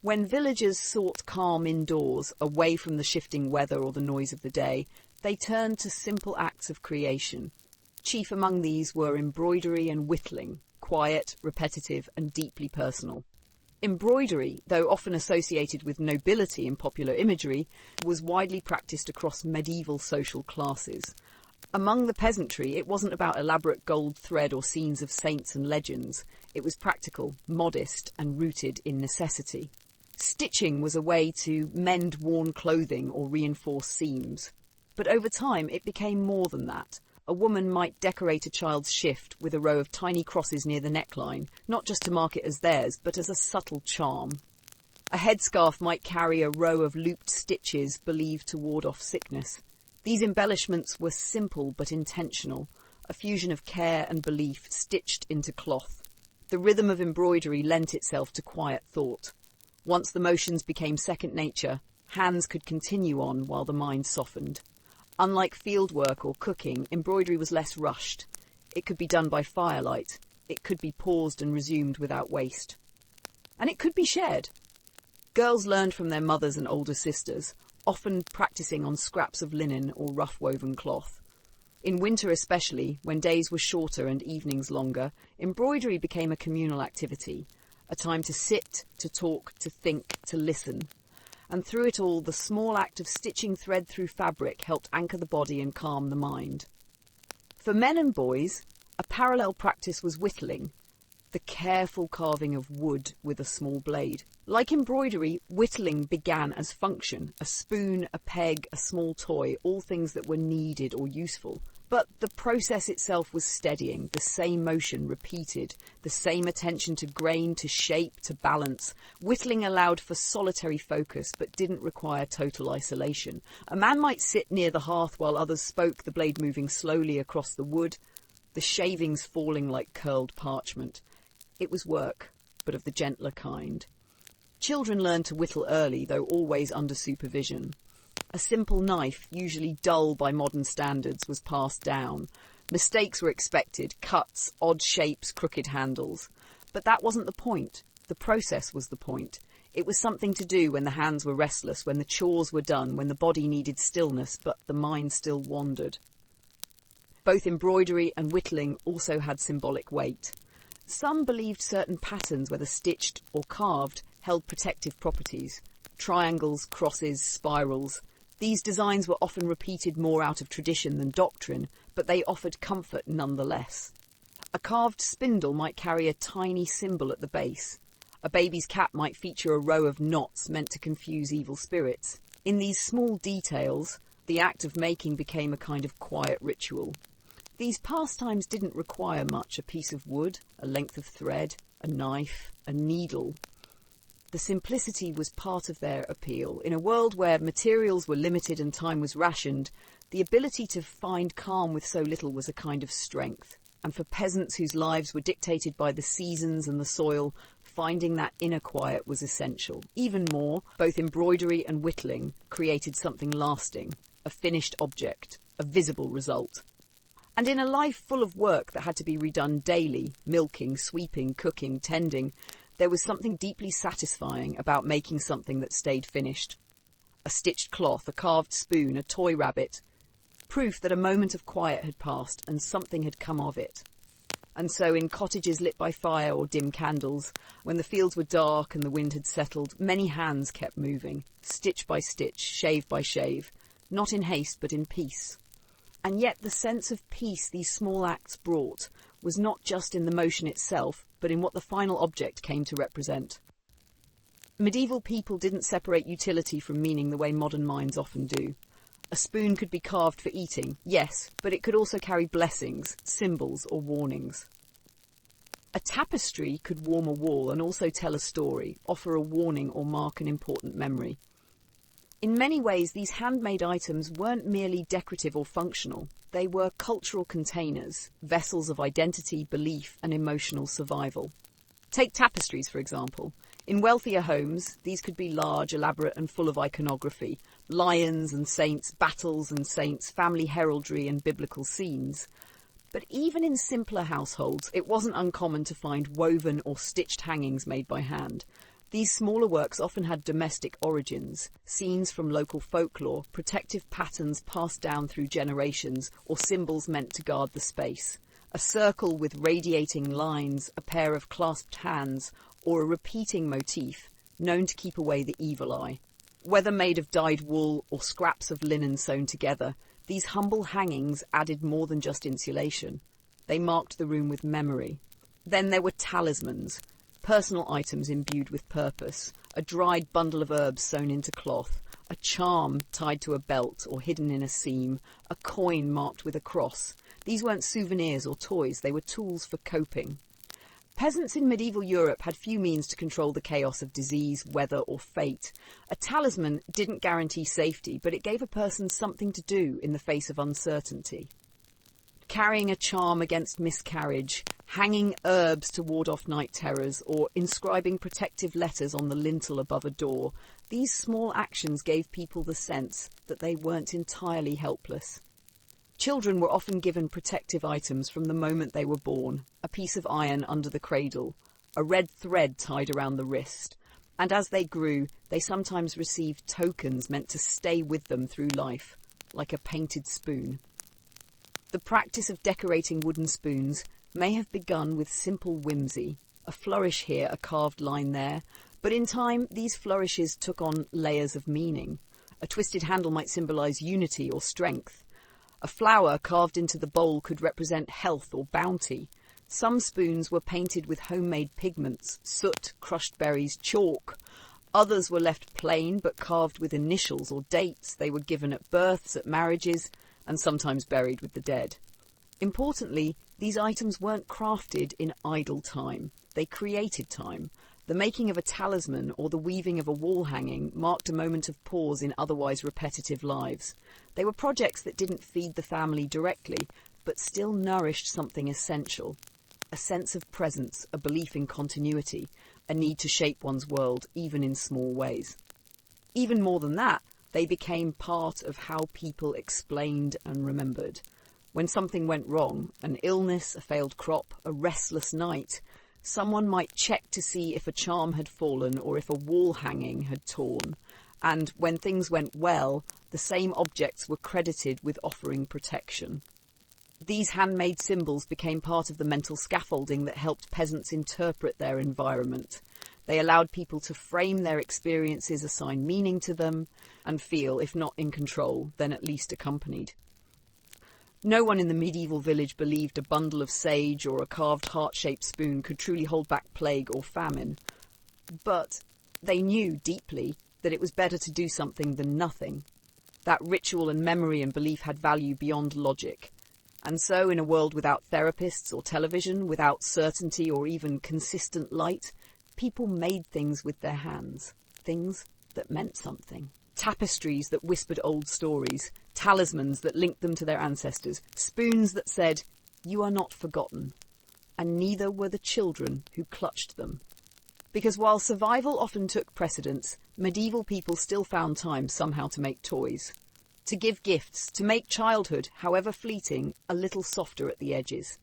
When villagers sought calm indoors, away from the shifting weather or the noise of the day, they turned to simple acts of creation. Chief among these were embroidery and whittling, quiet, repetitive, and deeply personal. Embroidery, though often associated with nobility in popular imagery, was widely practiced across medieval social classes. Among the peasantry, it wasn't about elaborate gold thread or scenes of saints and legends. It was practical, modest, and rooted in necessity. Stitching was a way to mend worn clothing or reinforce seams. But over time, it became more than that. A woman might decorate a child's shift with a row of tiny crosses near the neckline, not just to mark it as theirs, but as a subtle charm. A headscarf might carry a row of looped stitches believed to ward off sickness. These embellishments were simple but intentional, a fusion of care and belief stitched into cloth. The rhythm of embroidery lent itself to quiet thought. Once the motions became second nature, hands could continue on while the mind softened. Unlike fieldwork or cooking, embroidery was less rushed. It could be done by firelight. It could be paused and resumed without waste. And it could be shared. Girls learned from their mothers and older sisters, often practicing on scraps of linen or rough-woven cloth. In winter especially, when days were shorter and evenings longer, embroidery became a communal activity, a time to sit, to talk, to think, to listen. And through it all, the small act of stitching thread through fabric helped anchor the body and calm the mind. For men and boys, a parallel practice was whittling, the careful carving of wood with a small blade. Like embroidery, whittling began as function, a spoon, a peg, a small toy, all things that were needed or useful. But the process itself was steadying, the same motion repeated, the same attention to grain, to shape, to balance. Whittling allowed for solitary focus, but didn't require total isolation. A man might sit near the hearth while others spoke, the blade moving slowly across the wood, the shavings falling like curled parchment. It was work, but of the gentler kind. Children learned to whittle early, though always under supervision. A simple knife, usually dull by modern standards, was passed down. Mistakes were expected, cuts, odd shapes, crooked handles. But that wasn't the point. The process was the point. It was something to do when the hands were restless, when the chores were done, when the body needed stillness, but the mind still wandered. Both embroidery and whittling also had symbolic weight. Some believed certain patterns, whether stitched or carved, held protective properties. Triangles, crosses, spirals. These designs were often repeated more out of tradition than doctrine, but they offered comfort nonetheless. A carved spindle might carry a tiny symbol at the base. A baby's cap might feature a row of knots meant to confuse evil spirits. In these small details, the act of making became a kind of quiet ritual. These pastimes didn't require much: a piece of wood, a length of thread, a knife, a needle. The simplicity was part of their appeal. In a world where materials were limited and time was rationed, the ability to find calm with so little was a kind of strength. And for peasants whose lives were dictated by the seasons and the soil, finding that inner quiet was essential. Even more, both embroidery and whittling created something lasting, a finished object, a visible result. And in a life full of work that had to be redone daily, milking, sweeping, cooking, tending, there was something deeply satisfying about making something that stayed finished. A stitched cloth, a carved spoon, a toy rabbit. Proof that a moment of quiet had passed and something had come of it. And so in cottages lit by fire or dim candles, when the fields were dark and the wind had settled, many hands kept moving, stitch by stitch, shave by shave, not in haste but in peace. And yet the sense of peace these small acts brought was not just in the motion itself, but in what the final object came to represent. Medieval people didn't separate utility from meaning the way modern minds often do. A spoon could be carved for eating, yes, but it could also carry blessings, symbols, or warnings. A tapestry could warm a wall and also tell a story, offer a warning, or mark an important memory. In many ways, these handmade items weren't merely decorative or functional. They were cultural containers, vessels of identity, belief, and emotional survival. Take tapestries, for example. In wealthier homes, these could be large, elaborate, and full of iconography. Lions and saints, battles and saints, family heraldry, and biblical scenes. But even in simpler households, it wasn't uncommon to find woven or stitched hangings made by hand. These smaller works often had domestic origins, scenes from local folklore, protective patterns passed down through generations, or symbols meant to guard the space. A circle with radiating lines, a pair of clasped hands, or a repeating motif, known to keep away the evil eye. Whether made of dyed wool or scraps of linen sewn together, these humble hangings added more than just insulation. They marked the room with memory. Then there were talismans, personal items imbued with purpose, a dried bundle of herbs sewn into cloth, a charm tied to a belt or hidden in a seam, a coin marked with a cross. These weren't souvenirs or toys, they were tools for coping. Peasants in medieval Europe had few means to control the chaos of disease, weather, or fate. A talisman didn't guarantee safety, but it gave a person something to do in the face of uncertainty. Carrying a charm against miscarriage, hanging herbs to ward off night terrors, or inscribing protective letters on the lintel above a door, these small actions gave people the sense that they weren't entirely helpless. Children were often given protective items from the moment they were born, a piece of iron under the cradle, a red thread tied around the wrist, and as they grew, they sometimes received tokens meant to stay with them through life, like a painted spoon. The practice of decorating wooden spoons may have begun with simple whimsy, a flourish here, a carved line there, but in time these flourishes took on layers of meaning. A twisted handle might symbolize unity or strength. A flower carved into the bowl could represent health or bounty. Some spoons were painted with homemade pigments, soot, crushed berries, chalk. Others were left plain but carved with initials or dates. They were given at births, at marriages, and sometimes buried with the dead. Importantly, these items weren't crafted in idle time. They created time. The making of a talisman or the weaving of a wall hanging marked a moment of pause in otherwise repetitive lives. They were projects that didn't feed the family directly, but still nourished something essential. A sense of presence, a belief in continuity, a need to shape one's world, even in small ways. Even more than that, they became part of how people explained and remembered. When something went wrong, an illness, a failed crop, a restless night, someone might check to see if a charm had fallen or if a wall hanging had torn. And when things went well, the same objects were credited with offering protection. These handmade symbols became part of the mental scaffolding that helped peasants interpret their environment. They allowed people to frame their experiences, assign meaning to them, and feel, if not in control, then at least accompanied. No one in the medieval village believed a bundle of sage or a carved heart-shaped spoon could truly hold back plague or famine. But they knew deeply that it was better to do something than nothing. That ritual and memory and belief had value beyond logic. And so, in a world without therapists or television, without certainty or even consistent light, people made things with their hands, things that meant something. Tapestries that whispered old stories, talismans that linked them to their ancestors, spoons that said, you are not forgotten, and neither were the children who clutched them. Because while survival often took precedence, medieval people still found time somehow to make toys, to give gifts, to make childhood, however fleeting, a little softer at the edges.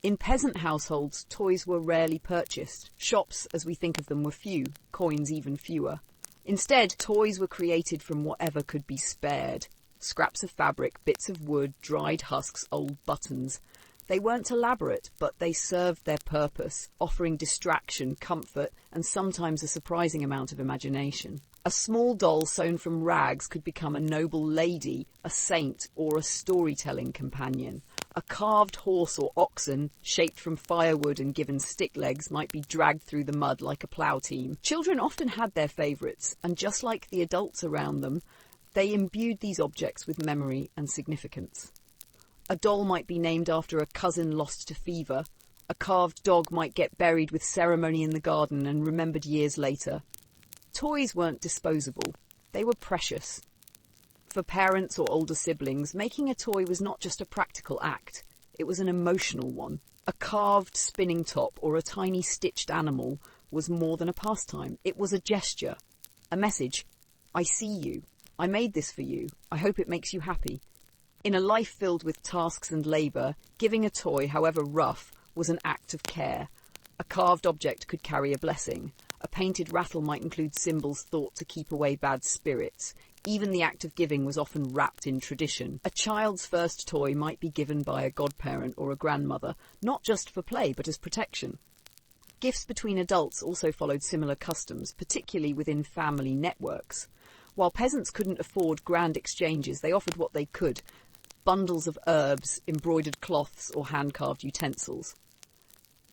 In peasant households, toys were rarely purchased. Shops, as we think of them, were few, coins even fewer. Instead, toys were created from whatever could be spared. Scraps of fabric, bits of wood, dried husks, old buttons. They weren't elaborate, but they served their purpose, offering distraction, comfort, and sometimes a surprising amount of imagination. A small doll sewn from rags could become a noble lady, a saint, or a storytelling companion. A carved horse or oxen, shaped from firewood and given stick legs, might be dragged through the mud like a plough team. Children often had their favourites, and just like the adults around them, they imbued these objects with memory and significance. A doll might be named after a cousin lost to fever. A carved dog might get buried with ceremony in the garden and remembered years later. Toys weren't disposable. They were precious. For parents or older siblings, making a toy was not just a practical act. It was an emotional one. A carved spinning top or a tiny stitched animal was more than a pastime. It was a gesture, a message. I see you. I made this for you. I hope it makes you happy. In a life filled with tasks and labour, giving a toy, however rough, was an act of care. A carved object could carry a blessing. A painted rattle might include symbols thought to keep away bad spirits. Even the act of giving was often wrapped in tradition. A child's first toy might be given by a godparent or a grandmother, not just for play but as protection. Gifts between adults also followed similar customs, particularly within family networks. While peasants couldn't afford grand exchanges, they offered what they could: bundles of herbs, embroidered cloths, or hand-carved utensils.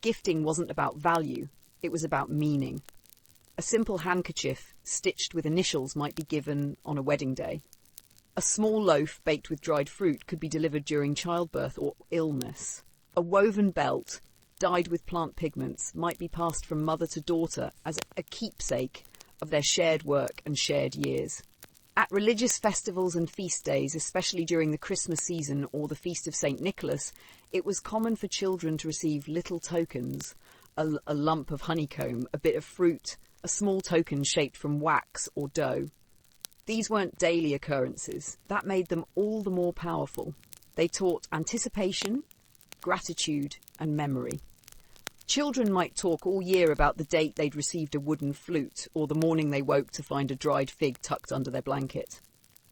Gifting wasn't about value, it was about meaning. A simple handkerchief, stitched with initials, might be given on a wedding day. A small loaf baked with dried fruit could be delivered during childbirth or illness. A woven belt, dyed with plant pigments, might be passed from mother to daughter as a keepsake of their shared work and shared years. At religious festivals and feast days, especially during the Christmas season or the Feast of St. Nicholas, it was common for children to receive little tokens: a lump of honeycomb, a bit of fruit, a small token shaped from wax or dough. These weren't daily occurrences. That made them all the more powerful. They taught anticipation, gratitude, and memory. Children might talk all year about the date they'd received a wooden flute, or the morning they woke to find a dried fig tucked under their blanket.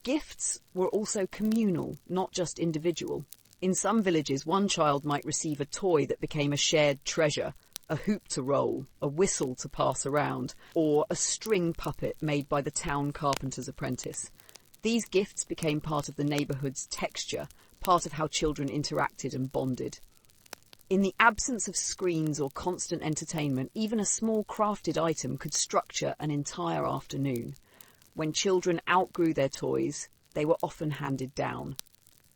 Gifts were also communal, not just individual. In some villages, one child might receive a toy that became a shared treasure: a hoop to roll, a whistle to pass around, or a string puppet made by the town carpenter's apprentice. These gifts became part of the neighbourhood's texture, part of how children interacted and bonded. In the absence of screens or constant entertainment, even a small crafted item could structure an entire afternoon. When children outgrew their toys, they were often handed down.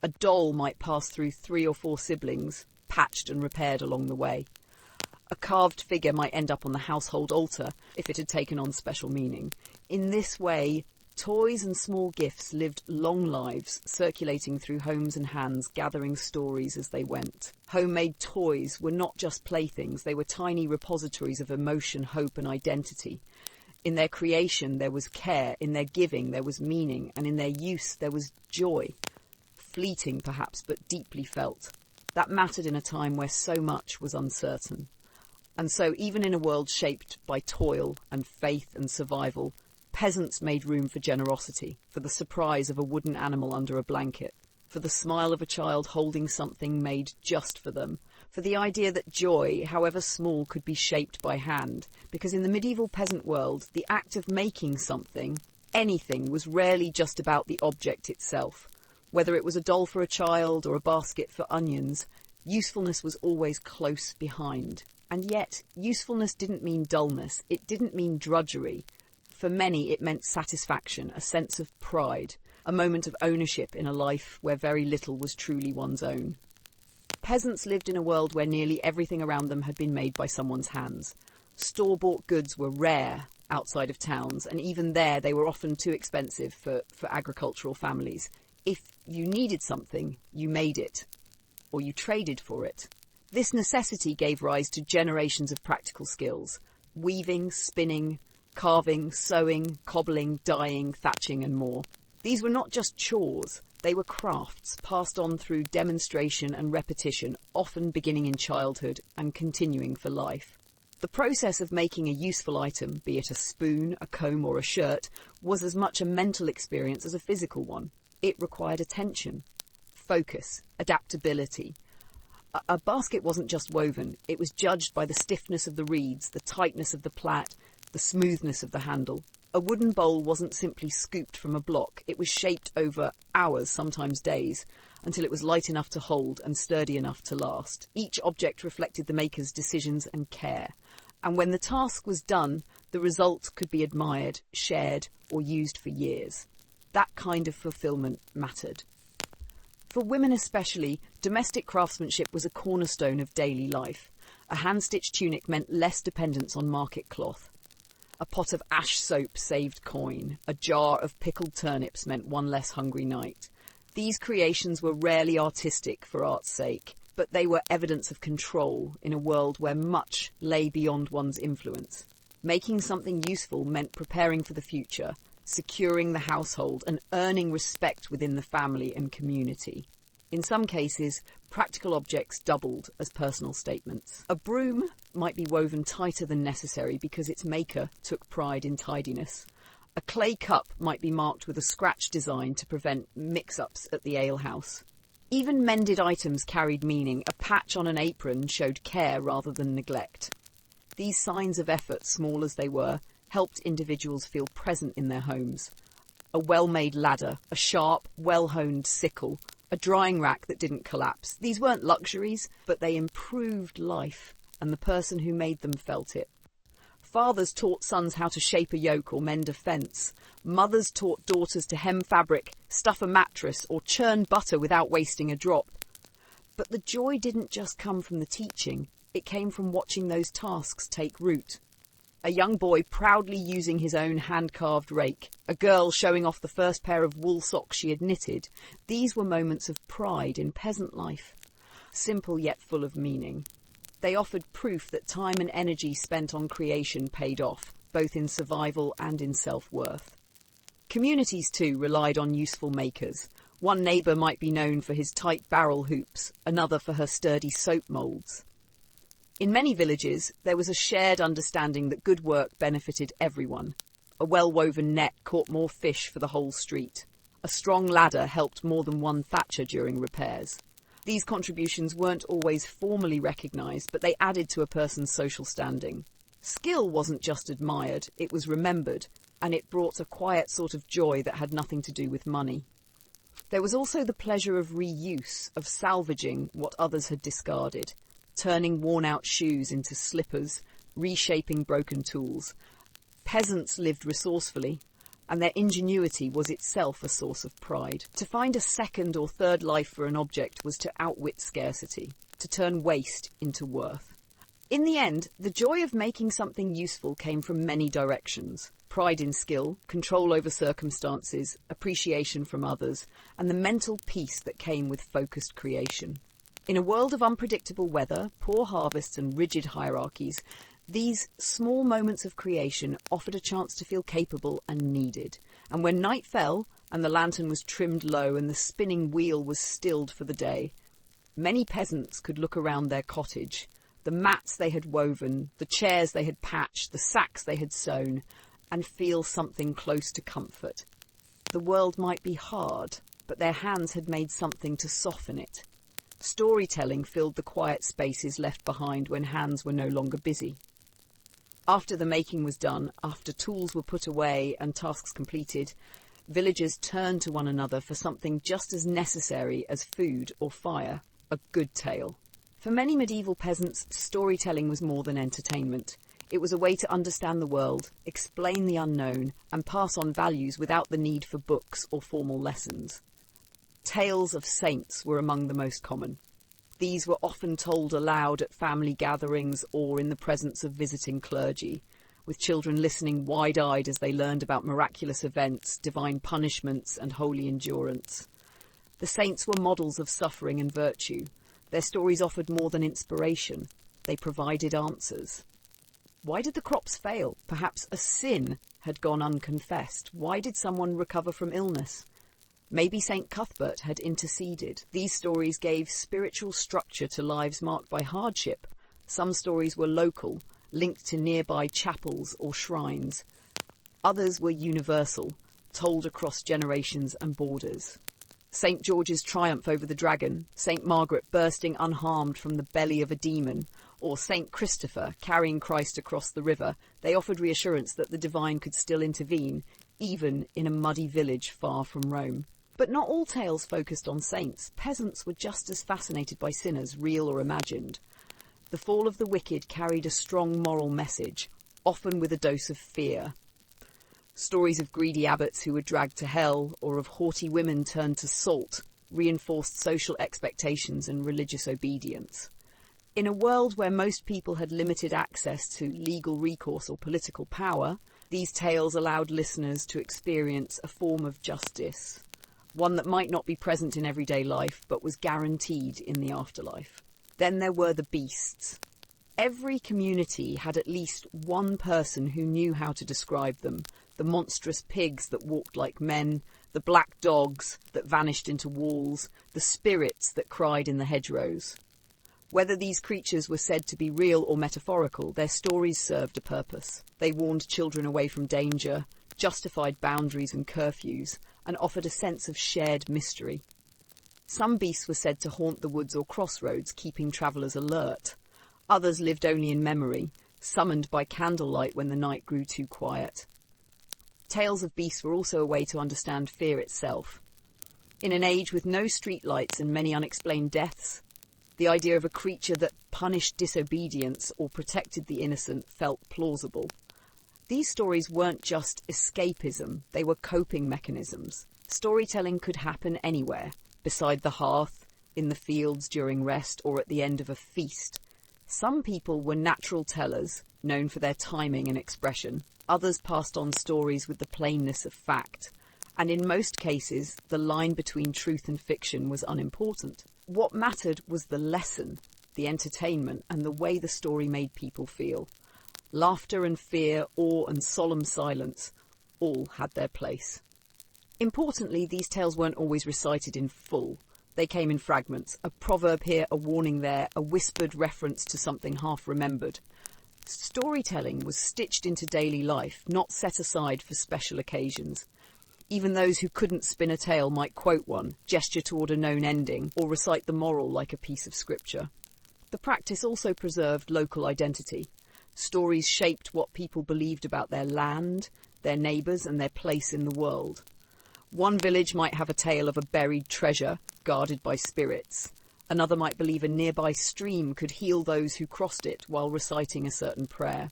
A doll might pass through 3 or 4 siblings, patched and repaired along the way. A carved figure might end up on the household altar if it had taken on special meaning. In this way, toys and small gifts lived long lives, circulating through homes and hands, gathering stories as they went. Homemade toys were not just playthings, they were tiny repositories of emotion, hope, and identity. In their creation there was care, in their giving there was meaning, and in their use there was joy. Fleeting perhaps, but deeply felt. That mattered in a time where so much was uncertain. And so, even in a world shaped by toil and faith and survival, peasants made room for generosity, for the surprise of a wooden animal under a blanket, for the smile of a child holding something made just for them, for the idea that joy, however small, could be shaped by hand, because in the medieval peasant world, the act of making something, anything, was rarely just about the object itself. Whether it was a doll for a child or a basket for onions, usefulness was always close behind. And yet, usefulness didn't mean dullness, it didn't mean drudgery. For many, it meant satisfaction, a sense of pride, a moment of ownership in a life where very little was truly one's own. Peasants lived in a world where nearly everything around them had been made by someone's hands. Store-bought goods were rare outside of towns, and even there they were often too expensive for agricultural families. If you needed something, you made it. or you traded for it. This necessity gave rise to generations of practical skills: weaving, spinning, carving, sewing, cobbling, dyeing, thatching, and more. These were not just chores, they were crafts passed on through demonstration and repetition, often beginning in childhood and continuing for life. The process of making a useful item, be it a spoon, a comb, or a shirt, was as much a mental experience as a physical one. It required attention, focus, adaptability. A basket wasn't just woven, it was judged by the stiffness of the reeds, the tightness of the plait, the smoothness of the handle. A wooden bowl wasn't simply scooped from a block, it was shaped over hours, sometimes days, until it was light enough to hold and sturdy enough to last. Each object reflected the maker's decisions and care, and when the task was done, the result could be admired, shared, or used for years. That kind of fulfillment mattered. For women especially, domestic craftsmanship was a cornerstone of daily life. A hand-stitched tunic meant less dependence on market cloth. A pot of ash soap saved coin. A jar of pickled turnips meant one less hungry night. These creations were rarely artistic for art's sake, but they were evidence of control in a world where much lay beyond one's influence. Making something useful meant preparing for the future, securing the household, and earning respect within the family and community. In some cases, practical objects doubled as personal statements. A broom might be woven tighter than necessary because its maker took pride in tidiness. A clay cup might be marked with a scratch design to prevent mix-ups at the alehouse. Even mended items carried meaning. A patch on an apron showed care rather than neglect. These signs of effort, small as they were, helped individuals feel present in their homes. A well-made ladder, a sharp, well-honed sickle, a drying rack that didn't collapse. These weren't luxuries, but they improved life, and the person who made them felt it. Fathers taught sons how to shape a yoke or mend a fence. Mothers taught daughters to hem fabric, stuff a mattress, or churn butter without wasting a drop. But the joy didn't just come from the teaching. It came from watching those tasks take root. A young boy proudly using his own hand-carved rake, a girl showing off the first pair of wool socks she had knitted. These were moments of pride in peasant life, simple yet full of meaning. They offered proof that time and energy spent on creation paid off, both in survival and in self-worth. Communities, too, relied on useful makers. One neighbour might be known for his tight barrel hoops, another for her sturdy soap moulds. In many villages, there was a shared understanding that good work benefited everyone. A well-woven net caught more fish for the whole street. A strong ladder helped more than one thatcher during repairs. These contributions weren't always formally recognised, but they added to a person's social standing. Skill wasn't just admired, it was remembered, and it brought a quiet sort of joy that had nothing to do with money. There was also the pleasure of reuse, of salvaging what others had discarded. Turning worn-out shoes into slippers, reshaping broken tools. Peasants lived resourcefully, and their ingenuity was itself a source of pride. To find a second or third life for an object was to outwit scarcity, to turn waste into worth. In the end, the joy of making something useful came from many directions. Pride in skill, control over circumstances, appreciation from others, and the mental peace that came with focused creation. In a world of unpredictable weather, poor harvests and rigid hierarchies, these small moments of creation offered a chance to feel capable and needed. And when night fell, and the lantern was trimmed low and the spinning wheel was stilled for the day, many peasants could look around their cottage, the mats they had woven, the chairs they had patched, the sacks they had sewn, and feel something close to comfort. The world might be hard, but their hands had made something to soften it. Storytelling filled the quiet spaces left behind when hands were no longer busy. After the making was done, after tools were put away and tasks completed, villagers turned to one another for something just as necessary as food or fire, a good tale. For many medieval peasants, storytelling was more than entertainment. It was a way to understand the world, explain the unknown, and pass on values without the need for books or formal lessons. Tales of saints were among the most common. These were often told aloud at family gatherings or in the presence of visiting clergy, with children listening wide-eyed as they learned about miraculous events, divine punishments, and holy endurance. The saints were models of suffering and virtue. Their stories offered more than inspiration. They provided answers. Why did the crops fail? Perhaps a sin had gone unconfessed. Why did someone recover from illness? Maybe St. Cuthbert had interceded. These stories gave spiritual structure to lives marked by hardship. Some stories were local, linked to nearby chapels or shrines. Others were universal, told across generations and borders. St. George's triumph over the dragon, St. Margaret bursting unharmed from the belly of a demon, or St. Christopher carrying Christ across the river, they offered reassurance that the divine could still intervene, even in a muddy village far from Rome. But not all tales focused on saints. Peasants were just as fascinated by sinners, real or imagined. The fall of the wicked carried a strong moral message, often with a dose of fear. Stories of greedy abbots who were dragged to hell, or of haughty women turned to salt, reinforced social expectations and religious obedience. In a world where most people had limited access to legal recourse or political power, these tales allowed listeners to experience a form of justice, one that might not be present in everyday life, but was guaranteed in the afterlife. Then there were the beasts. Every community had at least one person who knew how to describe them. The monstrous pigs that walked like men, the black dogs that vanished into walls, the spirits that cried in the hedgerows. Whether these creatures were said to be real or metaphorical, their stories served a purpose. They warned children away from danger, justified boundaries and curfews, and offered a sense of shared mystery. Some beasts were said to haunt the woods or crossroads, keeping travellers alert. Others lived only in memory, summoned by candlelight when the night grew too quiet. Tales of beasts were also a way to understand fear itself. In an age with no streetlights and many unexplained deaths, the idea of a creature that punished disobedience or protected the innocent felt plausible. These stories weren't just escapism, they were coping mechanisms. Storytelling could happen anywhere, beside the hearth, in the fields during rest, or at the end of a feast. Some people were natural tellers, known for their timing and expression. Others passed on stories with the plainness of fact. And in most cases, the line between truth and fiction was unimportant. What mattered was the lesson, the entertainment, and the way the story made people feel. Laughter and fear, awe and solemn silence, all had their place. Importantly, these tales weren't always recited in full. They came in fragments, a proverb here, a warning there, a whispered reference to something half-remembered. Storytelling was stitched into daily life, not set aside for special occasions. Even those who couldn't spin a tale might quote one, gesture toward a known ending, or recite the moral like a piece of scripture. The practice also preserved local identity. Stories shaped what people believed about their land, their neighbours, and their place in the world. One village might have a tale of a buried treasure guarded by spirits. Another might believe a nearby stream could heal those who crossed it while reciting a certain prayer.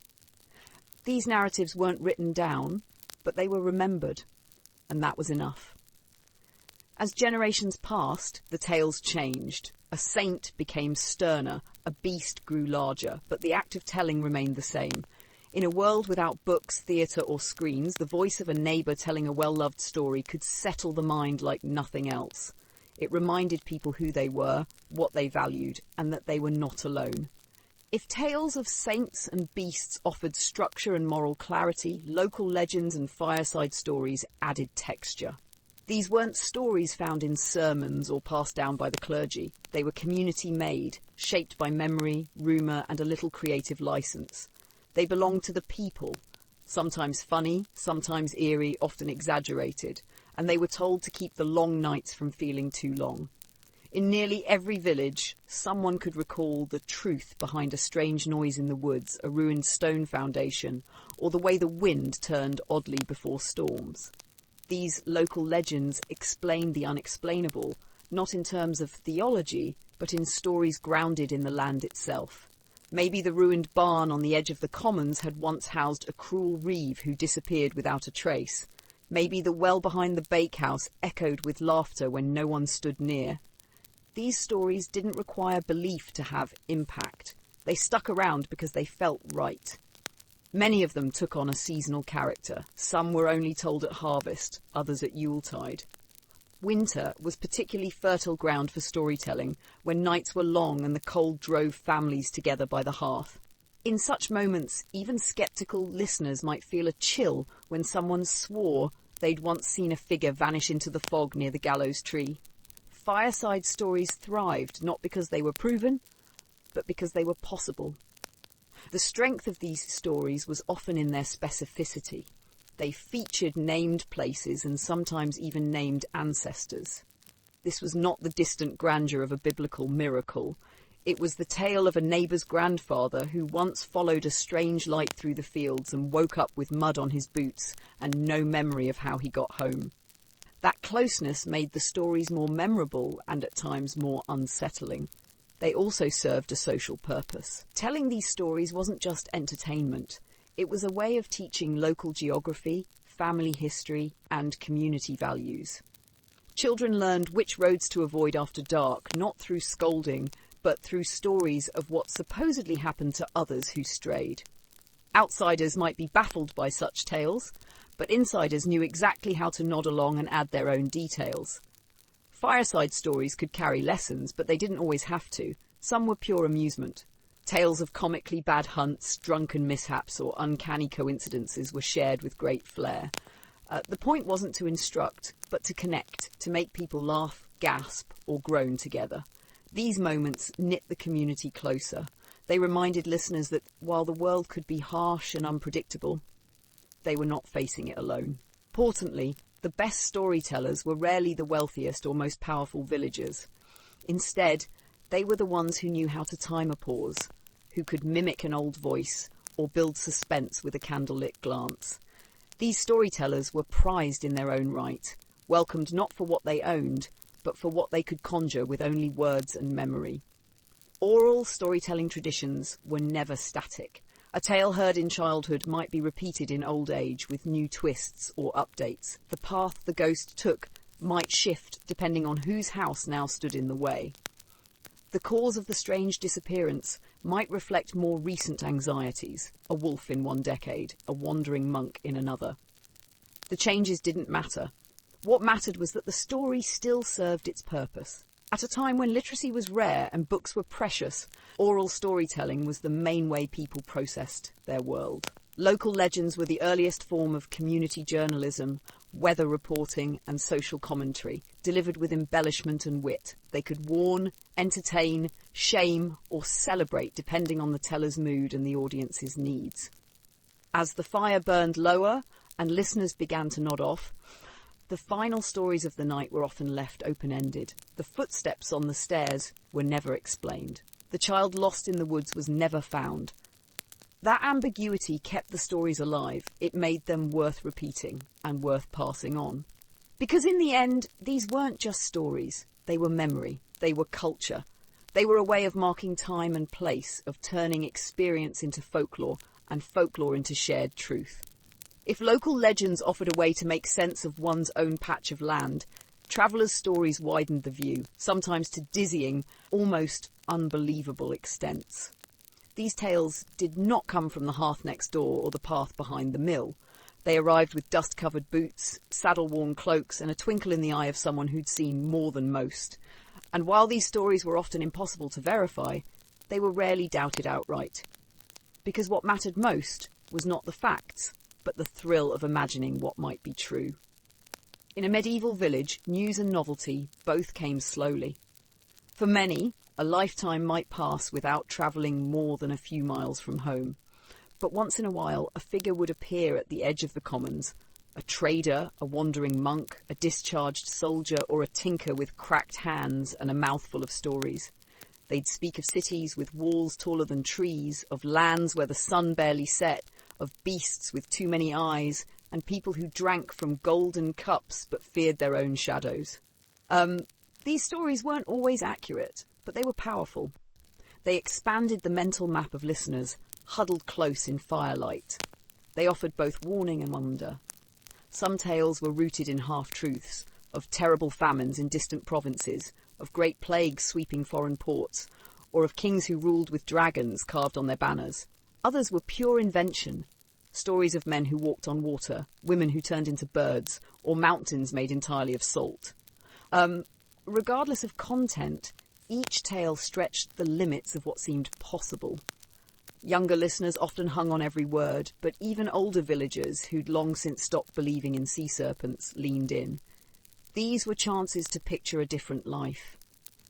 These narratives weren't written down, but they were remembered, and that was enough. As generations passed, the tales changed. A saint became sterner, a beast grew larger, but the act of telling remained the same. In a world without books, theatre or screens, the voice of a neighbour telling a well-loved story could settle the mind like nothing else. It reminded people who they were, what they valued, and that they were not alone. If tales of saints and beasts offered structure and moral clarity, local legends and fireside stories added texture. These weren't stories found in sermons or passed down by the clergy. They were community-made, shaped by memory, rumour and a little creative licence. They belonged to the people, sometimes funny, sometimes eerie, often exaggerated, and they were told to keep the long nights from feeling too long. In nearly every village, someone could recall the truth behind a strange noise in the woods, a ruined stone foundation, or the way the wind turned oddly before storms. These local legends explained the unexplainable, not in terms of theology, but in stories grounded in the land itself. Maybe the ruined barn on the edge of the commons had once housed a cruel reeve who disappeared without a trace. Maybe the well behind the bakehouse echoed with laughter when no one stood near. These stories didn't require belief to have impact. They stuck around because they felt right. Many of them took on a seasonal character. Some were only told at harvest, others at Yuletide. Winter was particularly fertile ground for storytelling, when nights were long and the cold drove families together by the hearth. In such moments, even sceptical listeners might feel a chill when someone swore they'd once seen a figure vanish into the fog near the gallows tree. Fireside stories thrived not because they were proven, but because they were possible. The strength of these stories was often in their specificity. They featured named places and sometimes even named ancestors. This was not the distant grandeur of a biblical miracle. It was the tale of a neighbour's grandfather who once followed a strange light through the fields and woke up with mud on his boots and no memory of how he got home. That closeness made the stories more memorable and at times more unsettling. They also served a social purpose. Telling these stories wasn't just entertainment. It was a way of teaching local geography, family history, and community values. Children learned which roads to avoid after dark, not through scolding, but through stories of what supposedly happened to others who strayed. Outsiders might be baffled by such tales, but insiders knew exactly how to nod along and add their own details. Fireside stories could carry lessons, but they didn't always have to. Some were pure amusement. Tales of comically bad hunts, drunken mishaps, or uncanny coincidences were shared with great flair. The point wasn't to instruct, but to connect, to make people laugh, gasp, or groan together. These moments knit the community closer. They reminded listeners that while the world could be harsh and unpredictable, they were not facing it alone. Importantly, the best storytellers were rarely the wealthiest or most powerful villagers. Instead, they were the ones who knew how to time a pause, who could mimic an old voice or build suspense with a candlelit glance. These storytellers were prized in their own right, welcomed not for what they owned, but for what they could conjure with only words and memory. Oral storytelling traditions were never static. A tale heard in childhood might be repeated in old age with new twists or updates. The path the ghost took might shift depending on whose house now stood in the way. The cause of the strange disappearance might reflect more recent anxieties, a wolf in one decade, a wandering monk in another. The changes didn't matter. What mattered was that the story still served its purpose. At a time when literacy was rare and books were precious, oral storytelling was the main way people processed their world. Local legends were the earliest form of community journalism, weather reporting, and social commentary, delivered with embellishment and wit. They could warn, entertain, shame, or celebrate depending on the teller's mood and the audience's needs. As the fire burned lower and listeners began to nod off, the final stories of the night were often left open-ended. The footsteps on the stairs were never explained. The child lost in the woods was never found. That ambiguity kept the stories alive. It made them worth repeating and worth passing on. Because in the end, these weren't just stories. They were memory. They were culture. They were a way of marking time and place, of turning experience into folklore and folklore into shared truth. If local legends offered a way to make sense of one's own patch of land, travellers' stories widened the view, sometimes to dizzying, almost unbelievable extents. These tales did not come from the hearth next door or the path behind the mill. They arrived with dust-covered boots, saddle-worn cloaks, and a twinkle in the eye of someone who'd seen more than most. And while these stories were often impossible to verify, they were rarely doubted outright. Because what mattered most was not the facts, but the thrill of imagining what might be true. In a medieval village, news and novelty both came slowly. For many, a lifetime might pass without travelling more than a few miles from home. But once in a while, a figure would appear at the edge of the commons. A trader, a wandering monk, a discharged soldier, or a tinker with cracked hands and a mouthful of stories. They'd speak of cities with walls taller than trees, of lands where the sun barely set, of beasts with too many eyes, and people who drank from golden cups but feared their own shadows. These stories weren't always accurate, but they were powerful. They expanded the mental map of listeners, huddled close in firelight. They offered both warning and wonder. Some tales were rooted in half-truths, of terrible famines in distant provinces, of great plagues sweeping foreign ports, or of kings who ruled with dragons carved on their banners. Others were pure invention, stories of men who walked on water, women who turned into birds, or mountains made entirely of salt. Regardless of content, each tale stretched the limits of what seemed possible. Younger listeners often hung on every word, but even older villagers who'd long since stopped believing in sea serpents leaned in. These were chances to picture a different life.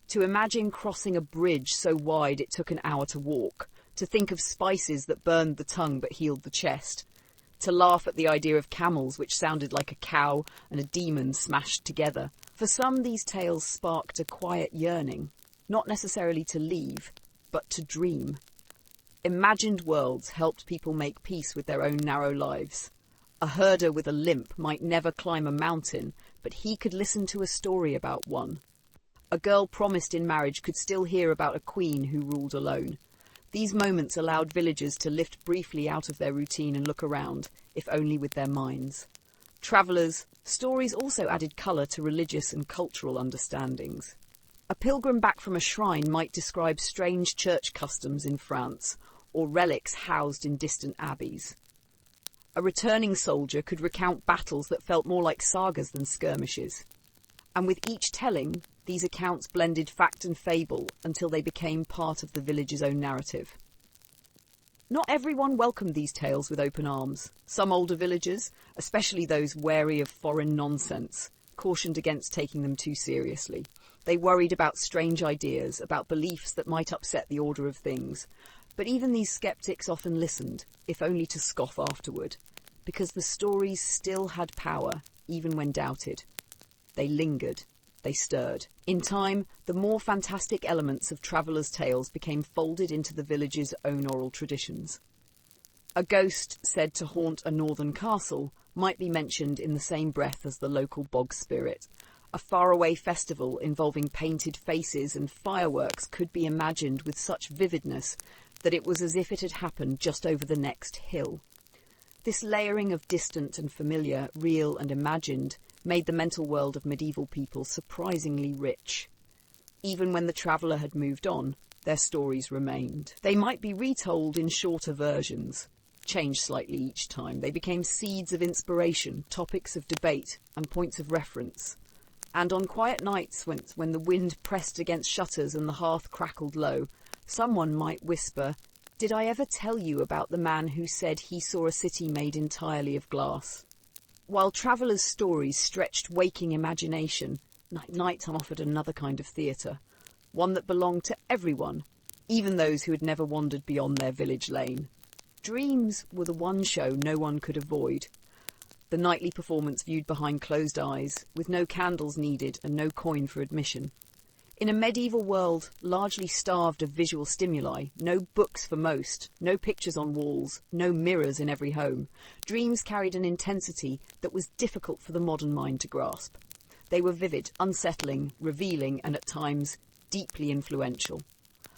To imagine crossing a bridge so wide it took an hour to walk, to think of spices that burned the tongue but healed the chest, to laugh at the idea of camels which sounded like a cow and a demon smashed together. For some, these tales sparked a quiet yearning, not necessarily to leave, but to dream. Imagined worlds helped people make peace with their own narrow lives. A herder with a limp might never climb a mountain, but he could listen to a story about one. A girl promised in marriage could still hear about a queen who ruled alone. These moments allowed villagers to lift briefly out of their routine and look around, if only with their minds. Travellers, stories also added colour to religious and cultural understandings. A pilgrim back from a shrine might describe strange church customs in France, or relics housed in distant abbeys. A returning soldier could recount battles that felt more like sagas than skirmishes. And with each telling, these accounts blended fact and fable until they became part of the village's own narrative. Not everyone welcomed these tales with open arms. Some older villagers, especially those wary of foreign nonsense, cautioned against taking them too seriously. They worried about strange ideas, about beliefs that might upset the order of things. But even these skeptics often listened, if only to scoff afterward, because the stories still had power, even when doubted. They lingered. They stirred. In time, the more fantastic elements of travellers' tales became folded into the village's own oral traditions. A ghost said to haunt a northern castle might be mentioned in the same breath as the local bog spirit. A faraway festival involving painted faces and fireworks could be imagined with such vividness that it was as if it had happened just over the next hill. This layering of distant and familiar, real and imagined, made the mental world of medieval people surprisingly rich. Even when the traveller had moved on, their stories remained. They might be retold in shorter versions, changed slightly each time. They became seeds of inspiration, topics of debate and points of reference. And on quiet nights when the wind pressed against shutters and the hearth crackled low, someone might whisper, "Did I ever tell you about the man who said he saw a city made entirely of glass?" While travellers' stories stretched waking imagination, nighttime offered another kind of theatre, one that belonged to everyone, even those who had never wandered beyond their village lane. Dreams were the one show no one could avoid. The nightly performance viewed behind closed eyes, with no candles needed and no coin for admission. In a medieval world largely starved of visual stimuli, no books for most, no pictures on walls, no mirrors in every home, dreams carried an intensity that was difficult for the modern mind to grasp. They were vivid, unsettling, revealing, and at times deeply influential.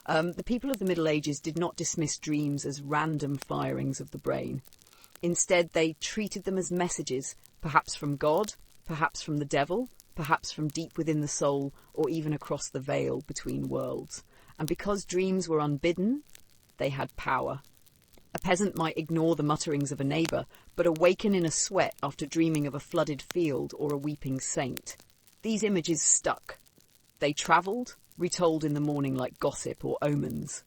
The people of the Middle Ages did not dismiss dreams as random firings of the brain. Instead, they treated them as messages, perhaps from God, perhaps from the devil, perhaps from deep within the soul, or even across the veil between worlds. And because dreams were unbidden, they had power. A peasant might ignore the mutterings of a neighbour, but awaken in a sweat after dreaming of a flooded field or a weeping saint. These images stuck. They travelled, retold in the morning like gossip or omens.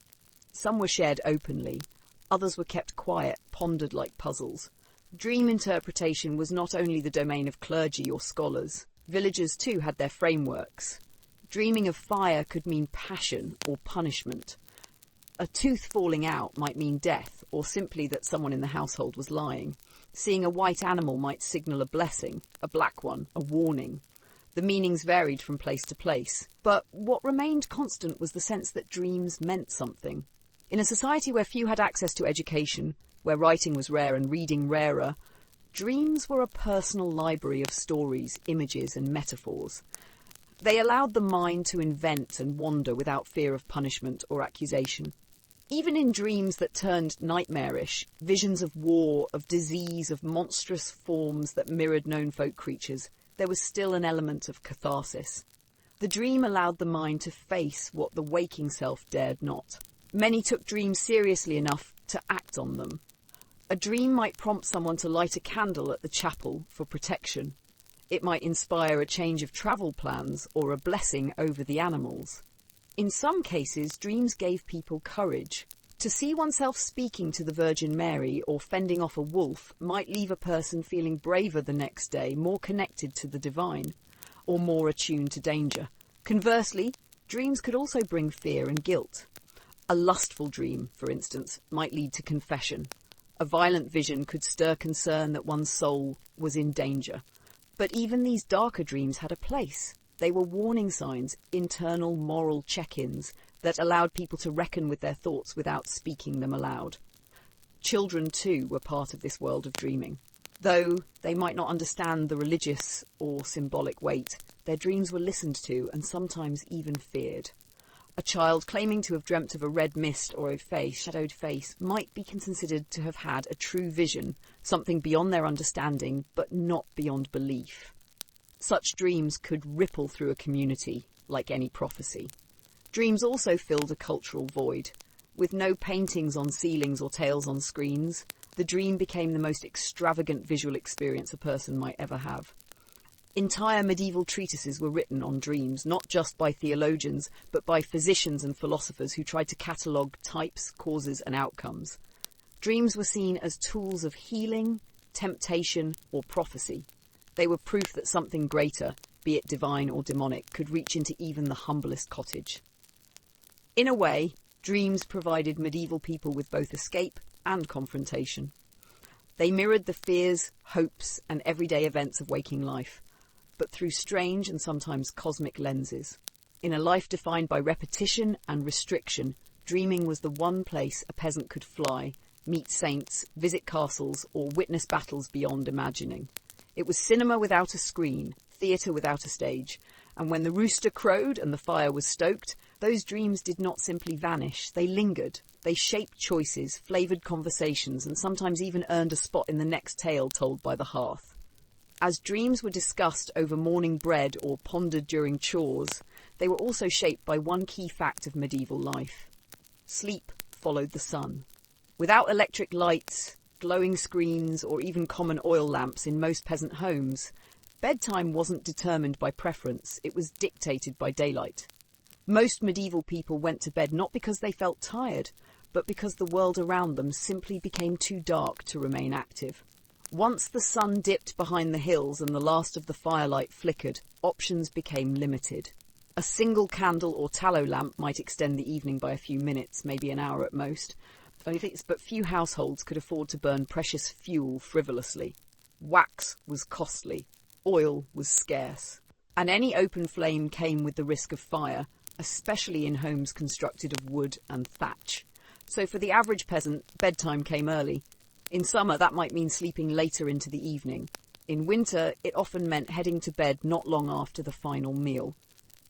Some were shared openly, others were kept quiet, pondered like puzzles. Dream interpretation was not only the domain of clergy or scholars. Villagers, too, had their frameworks. Dreaming of fire could mean passion or punishment. A tooth falling out might mean death, or simply that someone in the household was lying. Seeing a white animal might signal a blessing, a black one, a warning. The meanings varied from place to place, but what remained constant was the sense that dreams meant something. In a society where few had access to education, where writing was rare and reading rarer, dreams were a personal library of stories, images, and metaphors. They allowed the mind to invent and wander without fear of punishment or accusation. Even in dreams that turned nightmarish, visions of war, of disease, of monstrous forms that mirrored known folk creatures, there was still an element of catharsis. The dream allowed the mind to face what the waking self dared not. Many took dreams seriously enough to act on them. A dream might prompt someone to light a candle at the chapel for protection. It might inspire a change of travel plans or a blessing over the animals. In some cases, dreams gave people courage. To see oneself speaking to the Virgin Mary or fending off a wolf might leave a person feeling braver the next day, more connected to the divine, or more attuned to danger. Conversely, dreams could also bring fear and guilt. A lustful dream, for instance, might lead to confession. A violent vision could stir concern that one's soul was in danger. But even these darker dreams had a place. They were warning signs, internal moral check-ins that allowed people to reckon with their thoughts without speaking them aloud. Children, too, were part of this world of dreaming. Though they might not understand the religious or symbolic weight, their dreams were listened to and sometimes even feared. A child claiming to have dreamt of a red mist or a shadowed face might be considered to have had a true vision, something beyond their understanding, but not beyond belief. Such dreams could ripple through a community, like any prophecy. Dreams also filled a cultural void. With no paintings on ceilings or tales on screens, the dream became the most extravagant visual experience a person might ever have. Entire medieval treatises were written on dreams, not just by theologians, but by physicians and philosophers who tried to catalogue types, causes, and outcomes. Dreams were seen as tools of healing, temptation, or prophecy. They were proof that something greater, be it divine or demonic, could reach into even the humblest cottage. In a way, dreams provided medieval people with both escape and confrontation. They mirrored the fears, hopes, and everyday events of waking life, but through strange and sometimes cosmic lenses. In a life defined by repetition and restriction, dreaming was the one place a peasant could fly, meet saints, visit castles, or witness battles beyond imagining. It was cinema without a screen, theatre without a stage, and when the rooster crowed and the fire was stoked, those dreams did not simply vanish, they lingered. They shaped choices, flavoured conversations, and sometimes even earned a spot in the next tale told by the hearth. As dreams were discussed over morning bread or pondered during chores, they were also shaped by one key fact of medieval life. Sleep followed the sun. Without electric lights, glowing screens, or even common oil lamps in most peasant homes, bedtime wasn't determined by preference, it was dictated by daylight. Most medieval people went to bed not because they felt tired, but because the world around them simply became too dark to remain active. Once the sun dipped behind the hills and the last of the firelight flickered, options became limited. A single candle or tallow lamp might extend the evening by a few minutes, maybe an hour at most, but few households could afford to burn precious fuel frivolously. Wax was costly, oil was scarce, and any open flame came with the risk of fire, especially in homes constructed of wood and thatch. So for the average peasant, bedtime came early. In summer, that might mean sleeping later into the evening. In winter, it often meant heading to bed not long after the final meal.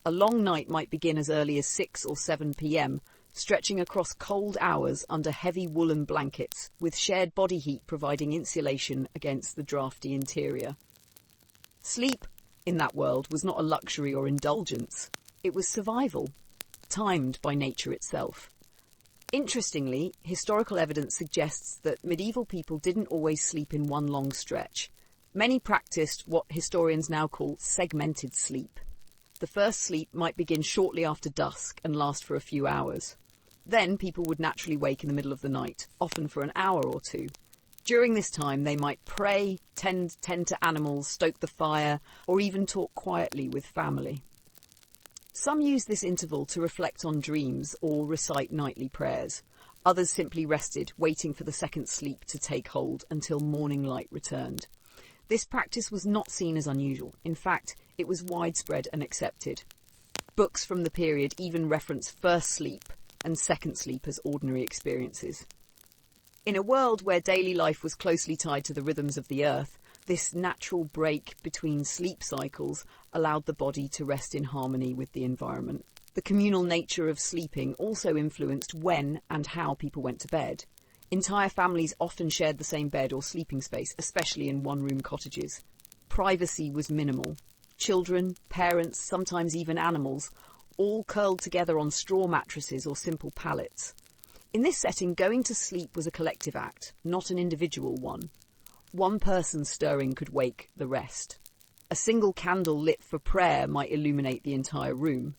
A long night might begin as early as 6 or 7 p.m, stretching across cold hours under heavy woolen blankets, with shared body heat providing insulation against the drafty interior. Sleep, in that world, was not a luxury or indulgence. It was survival, timed by nature itself. Interestingly, historical evidence suggests that medieval people didn't always sleep in one long stretch. Many practiced what historians now call segmented sleep. The first sleep might begin shortly after dusk and last for a few hours. Then people would naturally wake in the middle of the night, often for an hour or two. During this time, they might pray, tend to animals, stoke the fire, or even talk quietly with family. Some use this interval to reflect on dreams or recite nightly prayers. Others simply rested, waiting for the second sleep to take hold until morning light returned. This practice was not seen as unusual. In fact, it was widespread and accepted. Books from the period even reference first sleep and second sleep as ordinary experiences. In a world where daily life was closely tied to the rhythms of the earth, this natural break between sleep cycles allowed the body to rest in harmony with the environment. The communal nature of sleeping also influenced when and how people went to bed. Entire families often shared the same bed or sleeping space, especially in one-room cottages. Privacy was minimal. Children, parents, sometimes even animals, all curled together on straw mattresses or simple pallets. In this setting, going to sleep was a collective act, not an individual one. One person stirring could wake the rest. A single candle lit for prayer might illuminate the entire room.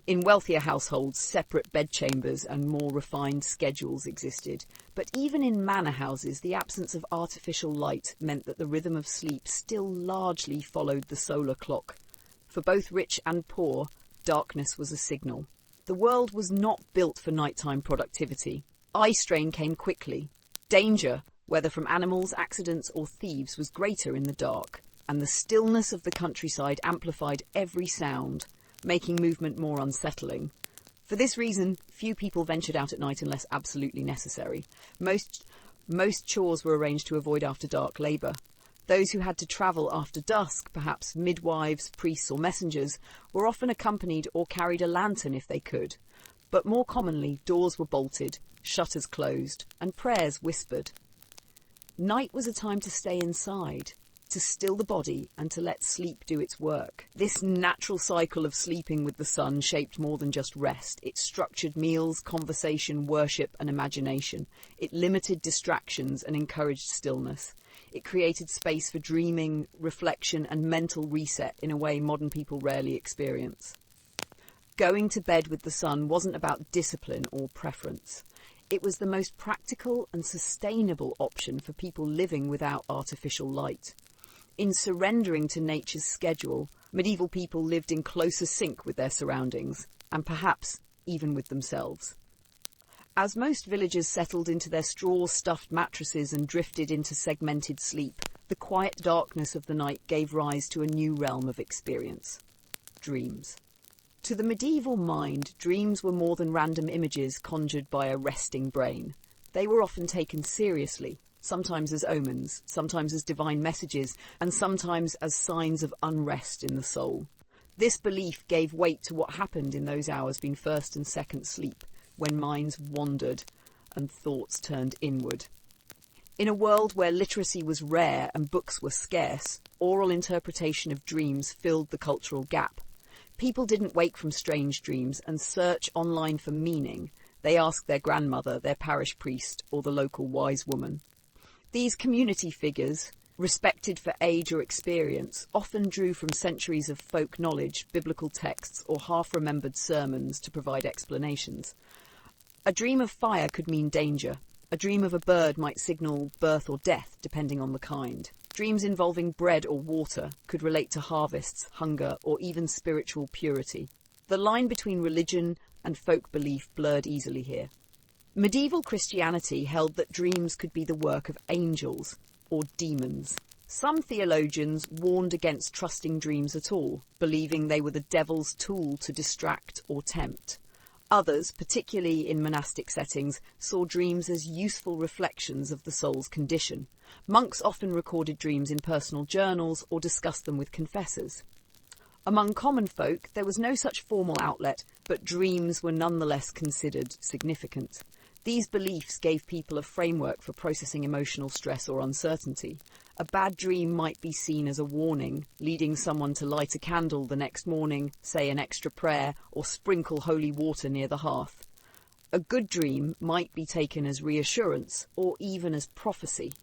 In wealthier households, separate bedchambers and more refined schedules existed. But even in manor houses, the absence of artificial light meant that the rhythm of sleep still largely followed the solar clock. For both rich and poor, darkness was a signal. The world was not built for nighttime productivity. Eye strain came quickly. Danger, whether from animals, accidents or thieves, was greater in the dark, and the stillness of the countryside amplified every sound, making movement more unsettling. For this reason, few people ventured out at night unless absolutely necessary. Most chores were arranged to avoid after-dark labour. Those who had to travel after dusk, perhaps midwives, priests or messengers, were often accompanied or carried a lantern if they could. But more commonly, doors were bolted, shutters closed, and prayers whispered. Night was a time to stay inside, to still the body and to let sleep do its work. This natural cycle of sleeping with the sun shaped more than just rest. It structured meals, conversation, worship and imagination. It limited distractions and encouraged stillness. It created space for dreaming, reflection and mental reset in a way modern people rarely experience. Going to bed with the sun wasn't about discipline or preference. It was the most practical and sustainable option for people living without artificial light. In surrendering to nature's schedule, medieval people lived in closer sync with their surroundings, and perhaps even with themselves. As most villagers settled into their straw-stuffed mattresses and drifted into segmented sleep, the quiet darkness of the night gave rise to a new realm of experience: dreams. To the medieval mind, dreams were more than random images conjured by a resting brain. They were often taken seriously, sometimes as omens, sometimes as divine messages, and sometimes as signs of unrest in the soul. This belief gave weight to what happened in those hours between first and second sleep, when minds wandered and thoughts turned inward. In a world where literacy was rare and books were scarce, oral interpretation of dreams filled the cultural gap. People didn't wake from strange dreams and search online for meaning. They asked their grandmother, their parish priest, or the local wise woman. These community figures, respected for age or experience, often drew from centuries of folk knowledge, biblical texts, or half-remembered sermons to provide explanations. A dream of fire could mean danger. A dream of a bird might signal birth or death, depending on the kind. Dreams involving bread or water could relate to harvests, hunger, or even spiritual purity. The line between religion and folk belief blurred easily here. Medieval Christianity held that dreams could be the work of angels or demons. Some theologians warned against trusting dreams at all, believing they were the devil's tool to distract or tempt. Others, particularly in monastic settings, saw dreams as useful reflections of the soul's condition. Monks often recorded dreams in personal journals or discussed them with confessors. Among common folk, there was no such formal outlet, but dreams were nonetheless considered significant. These beliefs gave people a framework for processing emotional stress or uncertainty. A bad dream might be seen as a warning, leading someone to light a candle the next morning, say an extra prayer, or sprinkle holy water near the hearth. A good dream might be taken as reassurance, or even as prophecy.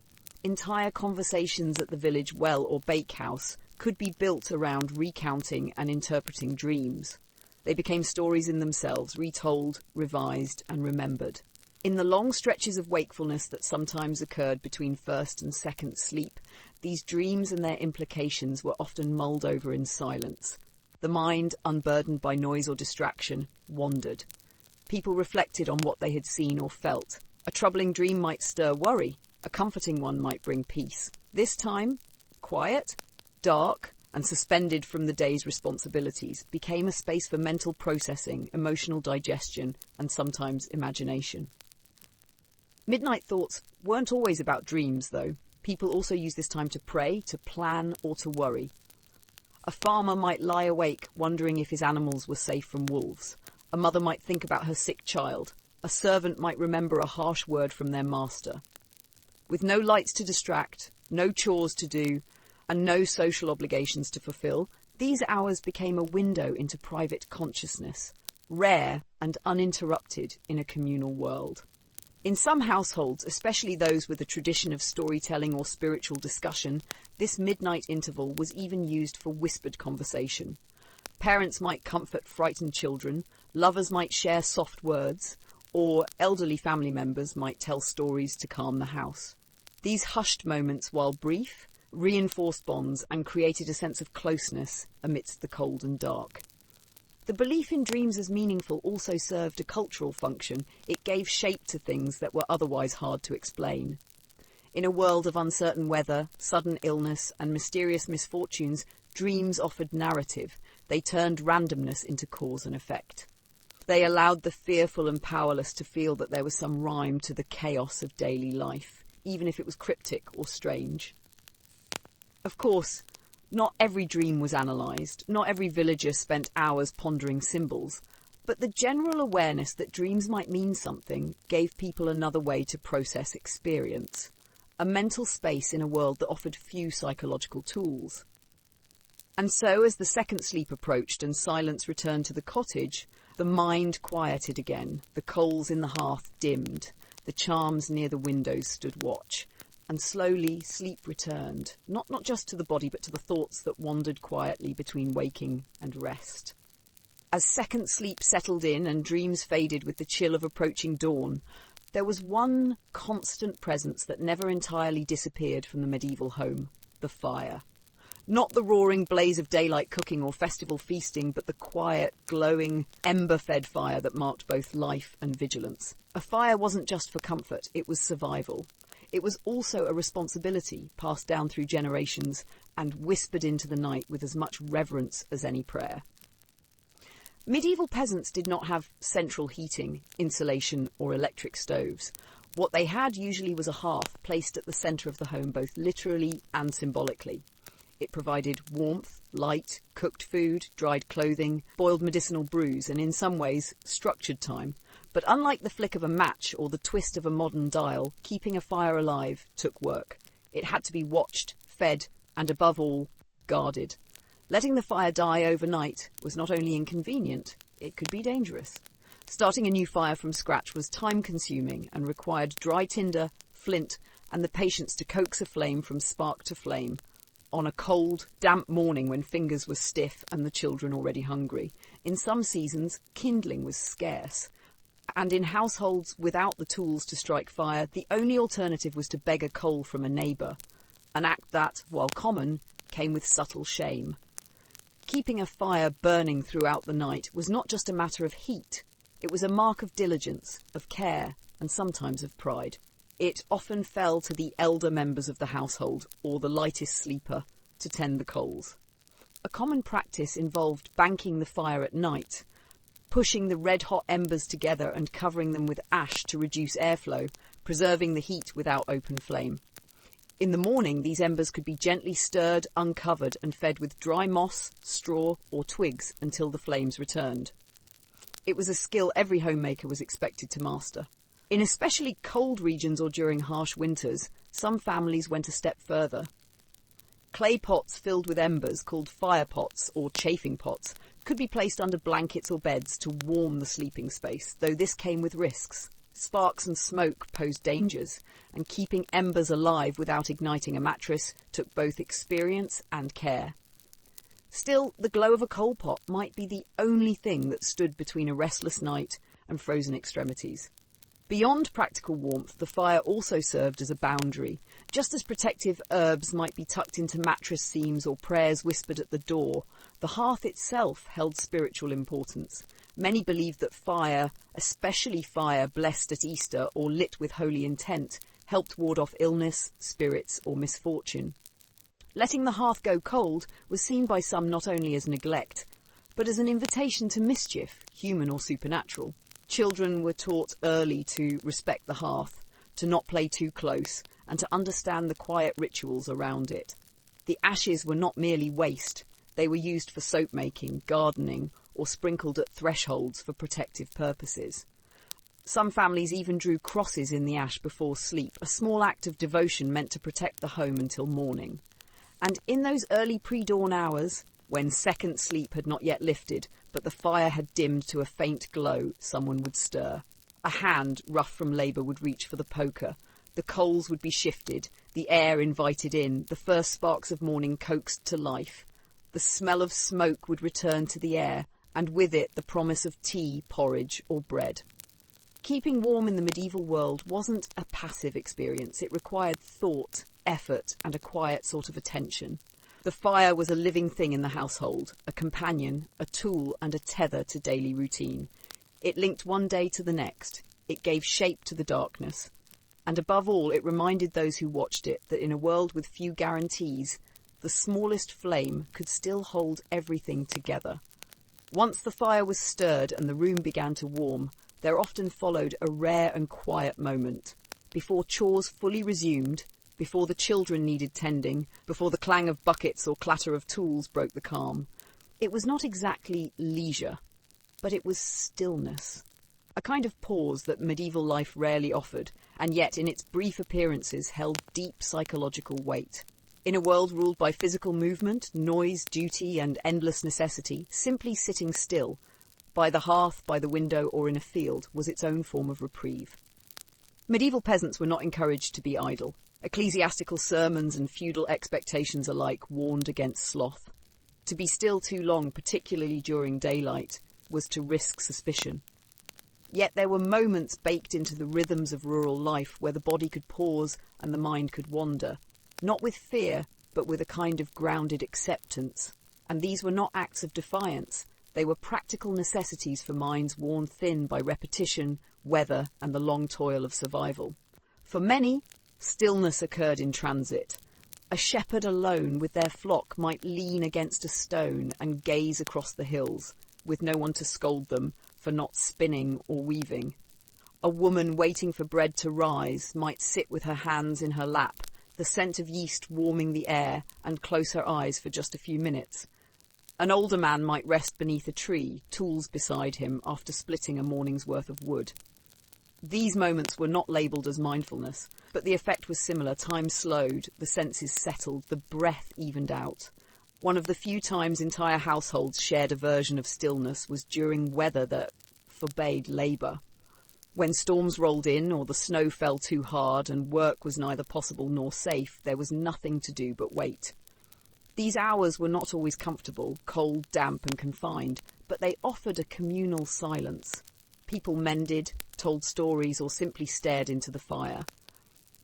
Entire conversations at the village well or bakehouse could be built around recounting and interpreting dreams. They became stories in themselves, retold, revised, and remembered. In the long stretches of wakefulness that sometimes occurred between first and second sleep, these dreams and their implications were often mulled over in silence. The mind, unburdened by noise or distraction, wandered. People reflected on what they had seen or felt. A troubling dream might stir worry. A comforting one might bring peace. This time, quiet, dark, and suspended from the day's responsibilities, became a space for mental processing, emotional digestion, and sometimes imagination. Midnight thoughts weren't always about dreams, though. People also used this time to pray, to plan, or to worry. A farmer might lie awake wondering if his animals were safe from wolves. A mother might think about her sick child. A servant might remember a harsh word from their master. With no lights to distract, no chores to do, and no social obligations to fulfill, these hours became a window into private consciousness, rare and uninterrupted in a communal world. In some households, especially those with a tradition of storytelling or spiritual discussion, this midnight interval was even used for whispered conversation. Parents might comfort frightened children, lovers might share soft words, or elderly family members might tell stories to calm the house. These hushed moments, while brief, reinforced bonds and created a sense of closeness amidst the cold and dark. The belief in dreams as meaningful also served a cultural function. It gave shape to things that were otherwise hard to explain. In a world of uncertain weather, sudden illness, and mysterious misfortunes, dreams offered narrative. They turned randomness into cause and effect. They allowed the fearful and powerless to feel that there was some rhyme to the chaos of daily life, even if it was cryptic or strange. Of course, not every dream was analysed, not every villager spent hours pondering symbols, but the general awareness that dreams might mean something gave people another way to process experience, a mental space in a world that offered few psychological tools. And so, as the second sleep approached and silence returned to the cottage, the mind quieted again, the coals in the hearth dimmed, the charms near the windows stood watch, and slowly sleep returned, not just to the body but to the thoughts that wandered quietly between waking and rest. As second sleep settled in and dreams faded with the chill of approaching dawn, there was one constant presence that never entirely disappeared from the medieval home: the fire. Not the roaring blaze of daylight cooking or festival feasting, but the quiet, glowing, ember-fed fire that marked both life and vigilance. A fire wasn't just for comfort, it was survival. It was also a responsibility passed down through generations and whispered into the night with as much reverence as any prayer. Medieval peasants did not have central heating, insulation, or electric stoves. What they had usually was a hearth placed at the centre of the home, both literally and symbolically. It provided warmth, light, cooked food, dried clothing, boiled medicinal brews, and in some ways, structured time. But unlike the flick of a match or the twist of a modern dial, keeping a fire alive took work. It had to be watched, fed, and above all, guarded. Letting the fire die overnight was not only inconvenient, it could be dangerous. Starting a new fire from scratch was time-consuming and required dry tinder, flint, and the patience to coax a flame from spark to flame on a cold, damp morning when fingers were stiff and the children already hungry. In some seasons, kindling was scarce. And in households without the tools to strike fire, the only alternative was to beg a coal from a neighbour, an act that, while common, came with subtle shame. Keeping a fire burning throughout the night was not just a matter of heat, it was a mark of diligence, of care, and sometimes of pride. It often fell to the elder members of the household, or the lightest sleeper, to tend the coals. A common practice involved banking the fire at night, pushing the red-hot embers together and covering them with ash to reduce airflow, preserving the heat without open flame. In the morning, these embers could be gently stirred, uncovered, and fed with dry moss, straw, or twigs until the flames returned. It was a skill every homemaker was expected to master. In especially cold regions or during harsh winters, some families went a step further. Clay pots filled with embers, called fire pots or chafing pots, could be placed under blankets or beds to warm the sleeping space, though this came with risks. Sparks and smoke posed dangers, and keeping embers alive without igniting a mattress took both experience and care. Still, the glow of a coal pot might be the only thing that stood between a restless night and frozen extremities. Beyond practical warmth, the fire also served as a boundary. Just as protective herbs might be tucked into mattress seams or prayers whispered at the door, the hearth itself held spiritual importance. Many believed that fire, especially fire blessed at Easter or lit with holy intent, helped ward off illness, spirits, or misfortune. Letting the hearth go cold was seen by some not only as neglect, but as an invitation to mischief, human or supernatural. Children were taught early to respect the hearth, to not play too close, and to understand the quiet rituals around it. The ashes were not merely waste. They were used for soap making, gardening, or sprinkled at thresholds for protective purposes. Some families even drew crosses in the ash before sleep, a small act of devotion meant to protect the home until morning. And in those early pre-dawn hours, when second sleep had not yet lifted, but the fire had dimmed to a faint glow, someone would stir. A hand, rough from labour, would reach for the poker. The coals would be shifted, the air invited in, the first sparks of morning coaxed to life. The smell of smoke would return to the air, and with it the promise of tea, porridge, or bread. Keeping warm in the medieval world wasn't a passive experience. It required thought, effort, and a quiet sort of attention. The fire was a living thing in the household, a companion, a tool, and a tether to daily routine. It linked one day to the next. It gave shape to the darkness. And above all, it reminded those who watched it that in a world with few guarantees, the smallest flame could still hold everything together. Once the fire was stirred and the room began to warm, there often followed a rare and quiet moment. Before chores fully resumed, before the children needed tending, before the clang of buckets or clatter of tools broke the calm. It was not exactly leisure, but it was stillness. A kind of pause that medieval life rarely offered, and yet in its brief appearances held deep psychological weight. In a world ruled by physical movement, noise, duty, and endless necessity, simply sitting still, by the hearth, by the window, or in a field, was its own form of reprieve. Medieval peasants were not encouraged to be idle. Ecclesiastical sermons and feudal expectations alike warned against sloth. To be still too long, particularly during daylight, was to risk suspicion. Yet there were moments baked into the rhythms of rural life where the body could pause and the mind could wander, not with fear, but with a kind of grounded acceptance. And these were not acts of defiance. They were practical necessities for minds worn thin by repetition, weather, and the long toil of survival. For many, stillness occurred in transit. A shepherd alone with their flock might lean against a stone and gaze across the hills, with no one to scold them for not spinning or weaving. A woman waiting for bread to rise might sit with her hands in her lap, the scent of yeast warming the air, and close her eyes for just a few minutes. An older man might rest beneath a tree, tools beside him, after splitting a morning's worth of wood. These moments were not labelled as mindfulness, but the effect was similar. Time slowed, the senses settled, the breath evened out. One of the few times entire households shared a version of stillness was during weather that forbade labour. When storms rolled in or the snow fell too hard and work was neither possible nor safe, there was nothing to do but wait. These hours were not always comfortable, cold, damp and confined, but they offered a communal silence. People mended, told stories, or simply stared into the fire.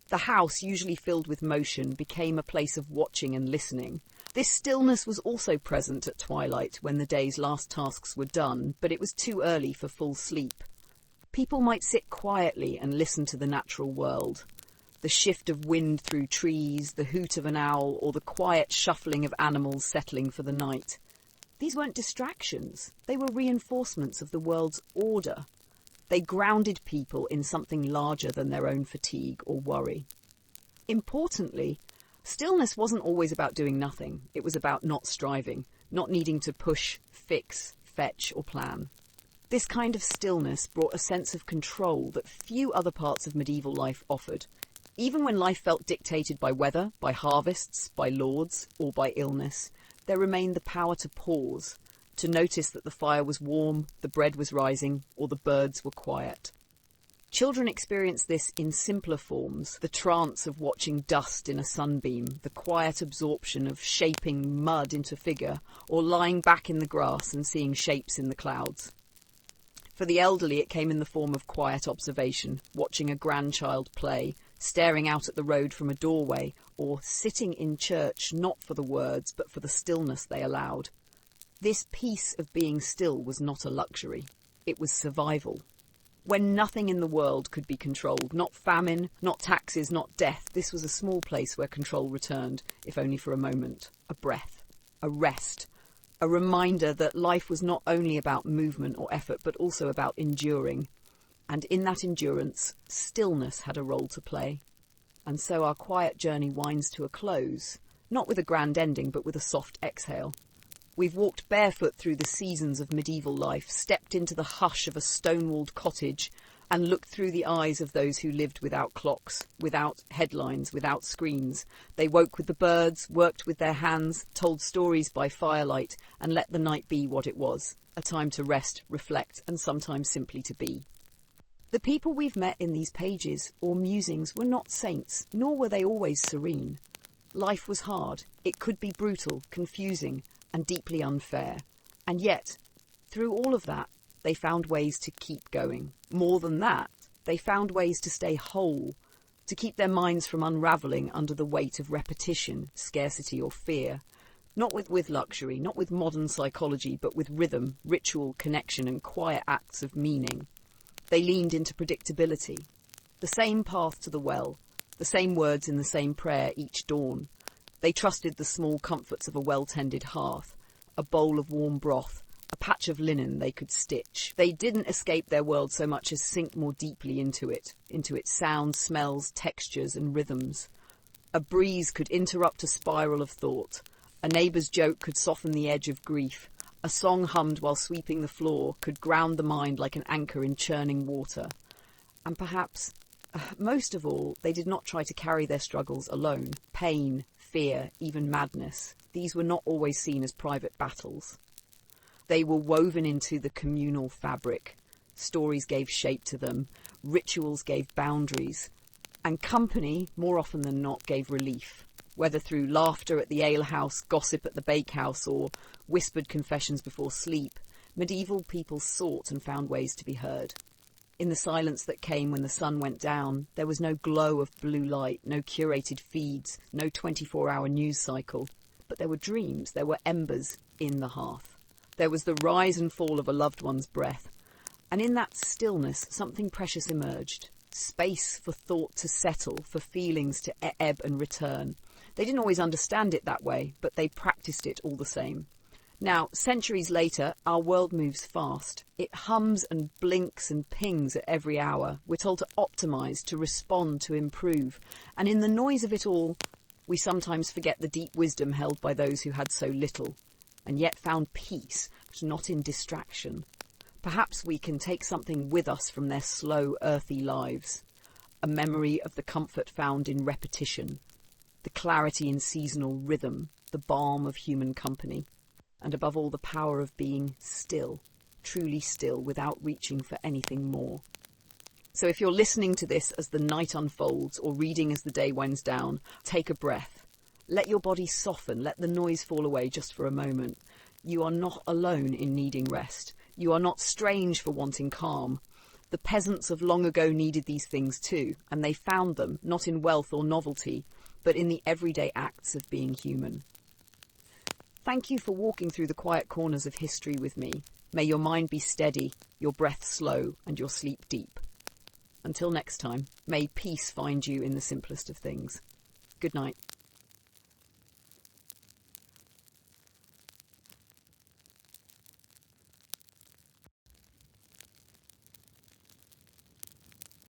The house, usually filled with motion, became a place of watching and listening. This stillness was also present at twilight when the day's last tasks were done, but it was too early for full sleep. People might sit quietly and listen to the natural world. The shift of wind through trees, the hoot of an owl, or the quiet shuffling of animals settling for the night. These weren't distractions. They were reinforcements of the world's order. They grounded people in something larger than their own fatigue or worry. Importantly, stillness wasn't always about doing nothing. It was about not striving, not needing to push, fix, fetch, or plan. This kind of stillness brought a sense of control that few other parts of medieval life offered. Even when life felt dictated by weather, by harvests, by lords, or by illness, there remained the power to pause, to notice that the fire was warm, the bread was rising, or the birds were quiet. Children experience this in simpler forms, the trance of watching dust in a sunbeam, the quiet absorption of shaping mud into figure, or lying back in the grass and seeing shapes in the clouds. For the elderly, it came in the form of quiet observation, watching a grandchild play, staring out at the road from a doorway, or sitting in church not for the words but for the stillness they allowed. This peace of being still was not a luxury. It was survival. When nothing in the world could be controlled, not famine, not taxes, not death, this was a small place where control returned, if only for a moment, a breath, a rest, a reminder that life was not only about movement or effort, but also about enduring. And in that endurance, stillness had a role to play. And so our quiet journey winds to a close, not with a grand ending, but with a soft exhale. We've walked barefoot through the seasons of medieval life, stepped into the hush of a stone-walled cottage, and looked through the eyes of those who lived without clocks, without headlines, without screens. They woke with the birds, worked with their hands, told stories by firelight, and let the night be what it was, a time to rest, reflect, and sometimes simply to be. The people we've met in these pages or musings were not saints, nor were they always serene. Life was hard. It could be brutal, confusing, and deeply unfair. And yet, through all of that, they found ways to keep going. More than that, they found ways to stay whole, to keep their minds from unravelling under the weight of repetition, scarcity, or fear. Not with luxury, not with modern psychology, but with rhythm, ritual, connection, and quiet acts of meaning. They leaned into predictability. The same path to the well, the same words in the same prayer each dawn. They trusted the small comforts of a well-tended hearth, a bowl of warm broth, a patch of linen they could stitch. They didn't escape their world so much as sink more deeply into its sounds, smells, textures, and rhythms. A breeze could interrupt a spiral of thought. A neighbour's joke could soften the edge of grief. A song hummed while sweeping the floor could ground the mind like an anchor in churning water. And perhaps, most of all, they did not try to carry their struggles alone. Pain, fear, even madness. These were not always seen as private battles. They were woven into the communal fabric. Stories gave shape to them. Rituals gave boundaries. And company, more often than not, gave relief. Whether through laughter at the alehouse, gossip at the bakehouse, or whispered confessions before sleep, medieval people sought and found ways to be heard. In the silence that came when the sun went down, there was no glow of blue light, no curated feeds, no 24-hour news cycle. But there were dreams, there were embers in the hearth. There was the rise and fall of a loved one's breath. And in that stillness, something precious emerged. Space for thought to settle, for feelings to ebb and return. They didn't always understand it that way, but they practiced it all the same. Now, centuries later, our world moves fast. It hums and blinks and pings at every hour. We're told to optimise, to respond, to improve. And in the noise of it all, we sometimes forget the deep wisdom held by those who had so little, and yet found peace, but not in distraction. Perhaps we can take something with us from their slow, earthy lives. A memory of the comfort found in repetition, the clarity in seasonal rhythm, the balm of human company, and above all the power of being still, truly still, without reaching for anything more. So if you're listening to this as the night unfolds or reading as the day winds down, take a breath. Let your body soften, let the noise fall away just for a moment. You are not alone in needing rest. You are not strange for wanting calm. The peasants of long ago needed these things too, and they found them, not in wealth or novelty, but in the everyday acts of being human. Thank you for walking through the quiet corners of history with me. May your mind be steady, your breath slow, and your sleep deep. Until next time, may peace find you in the simplest of things. Good night.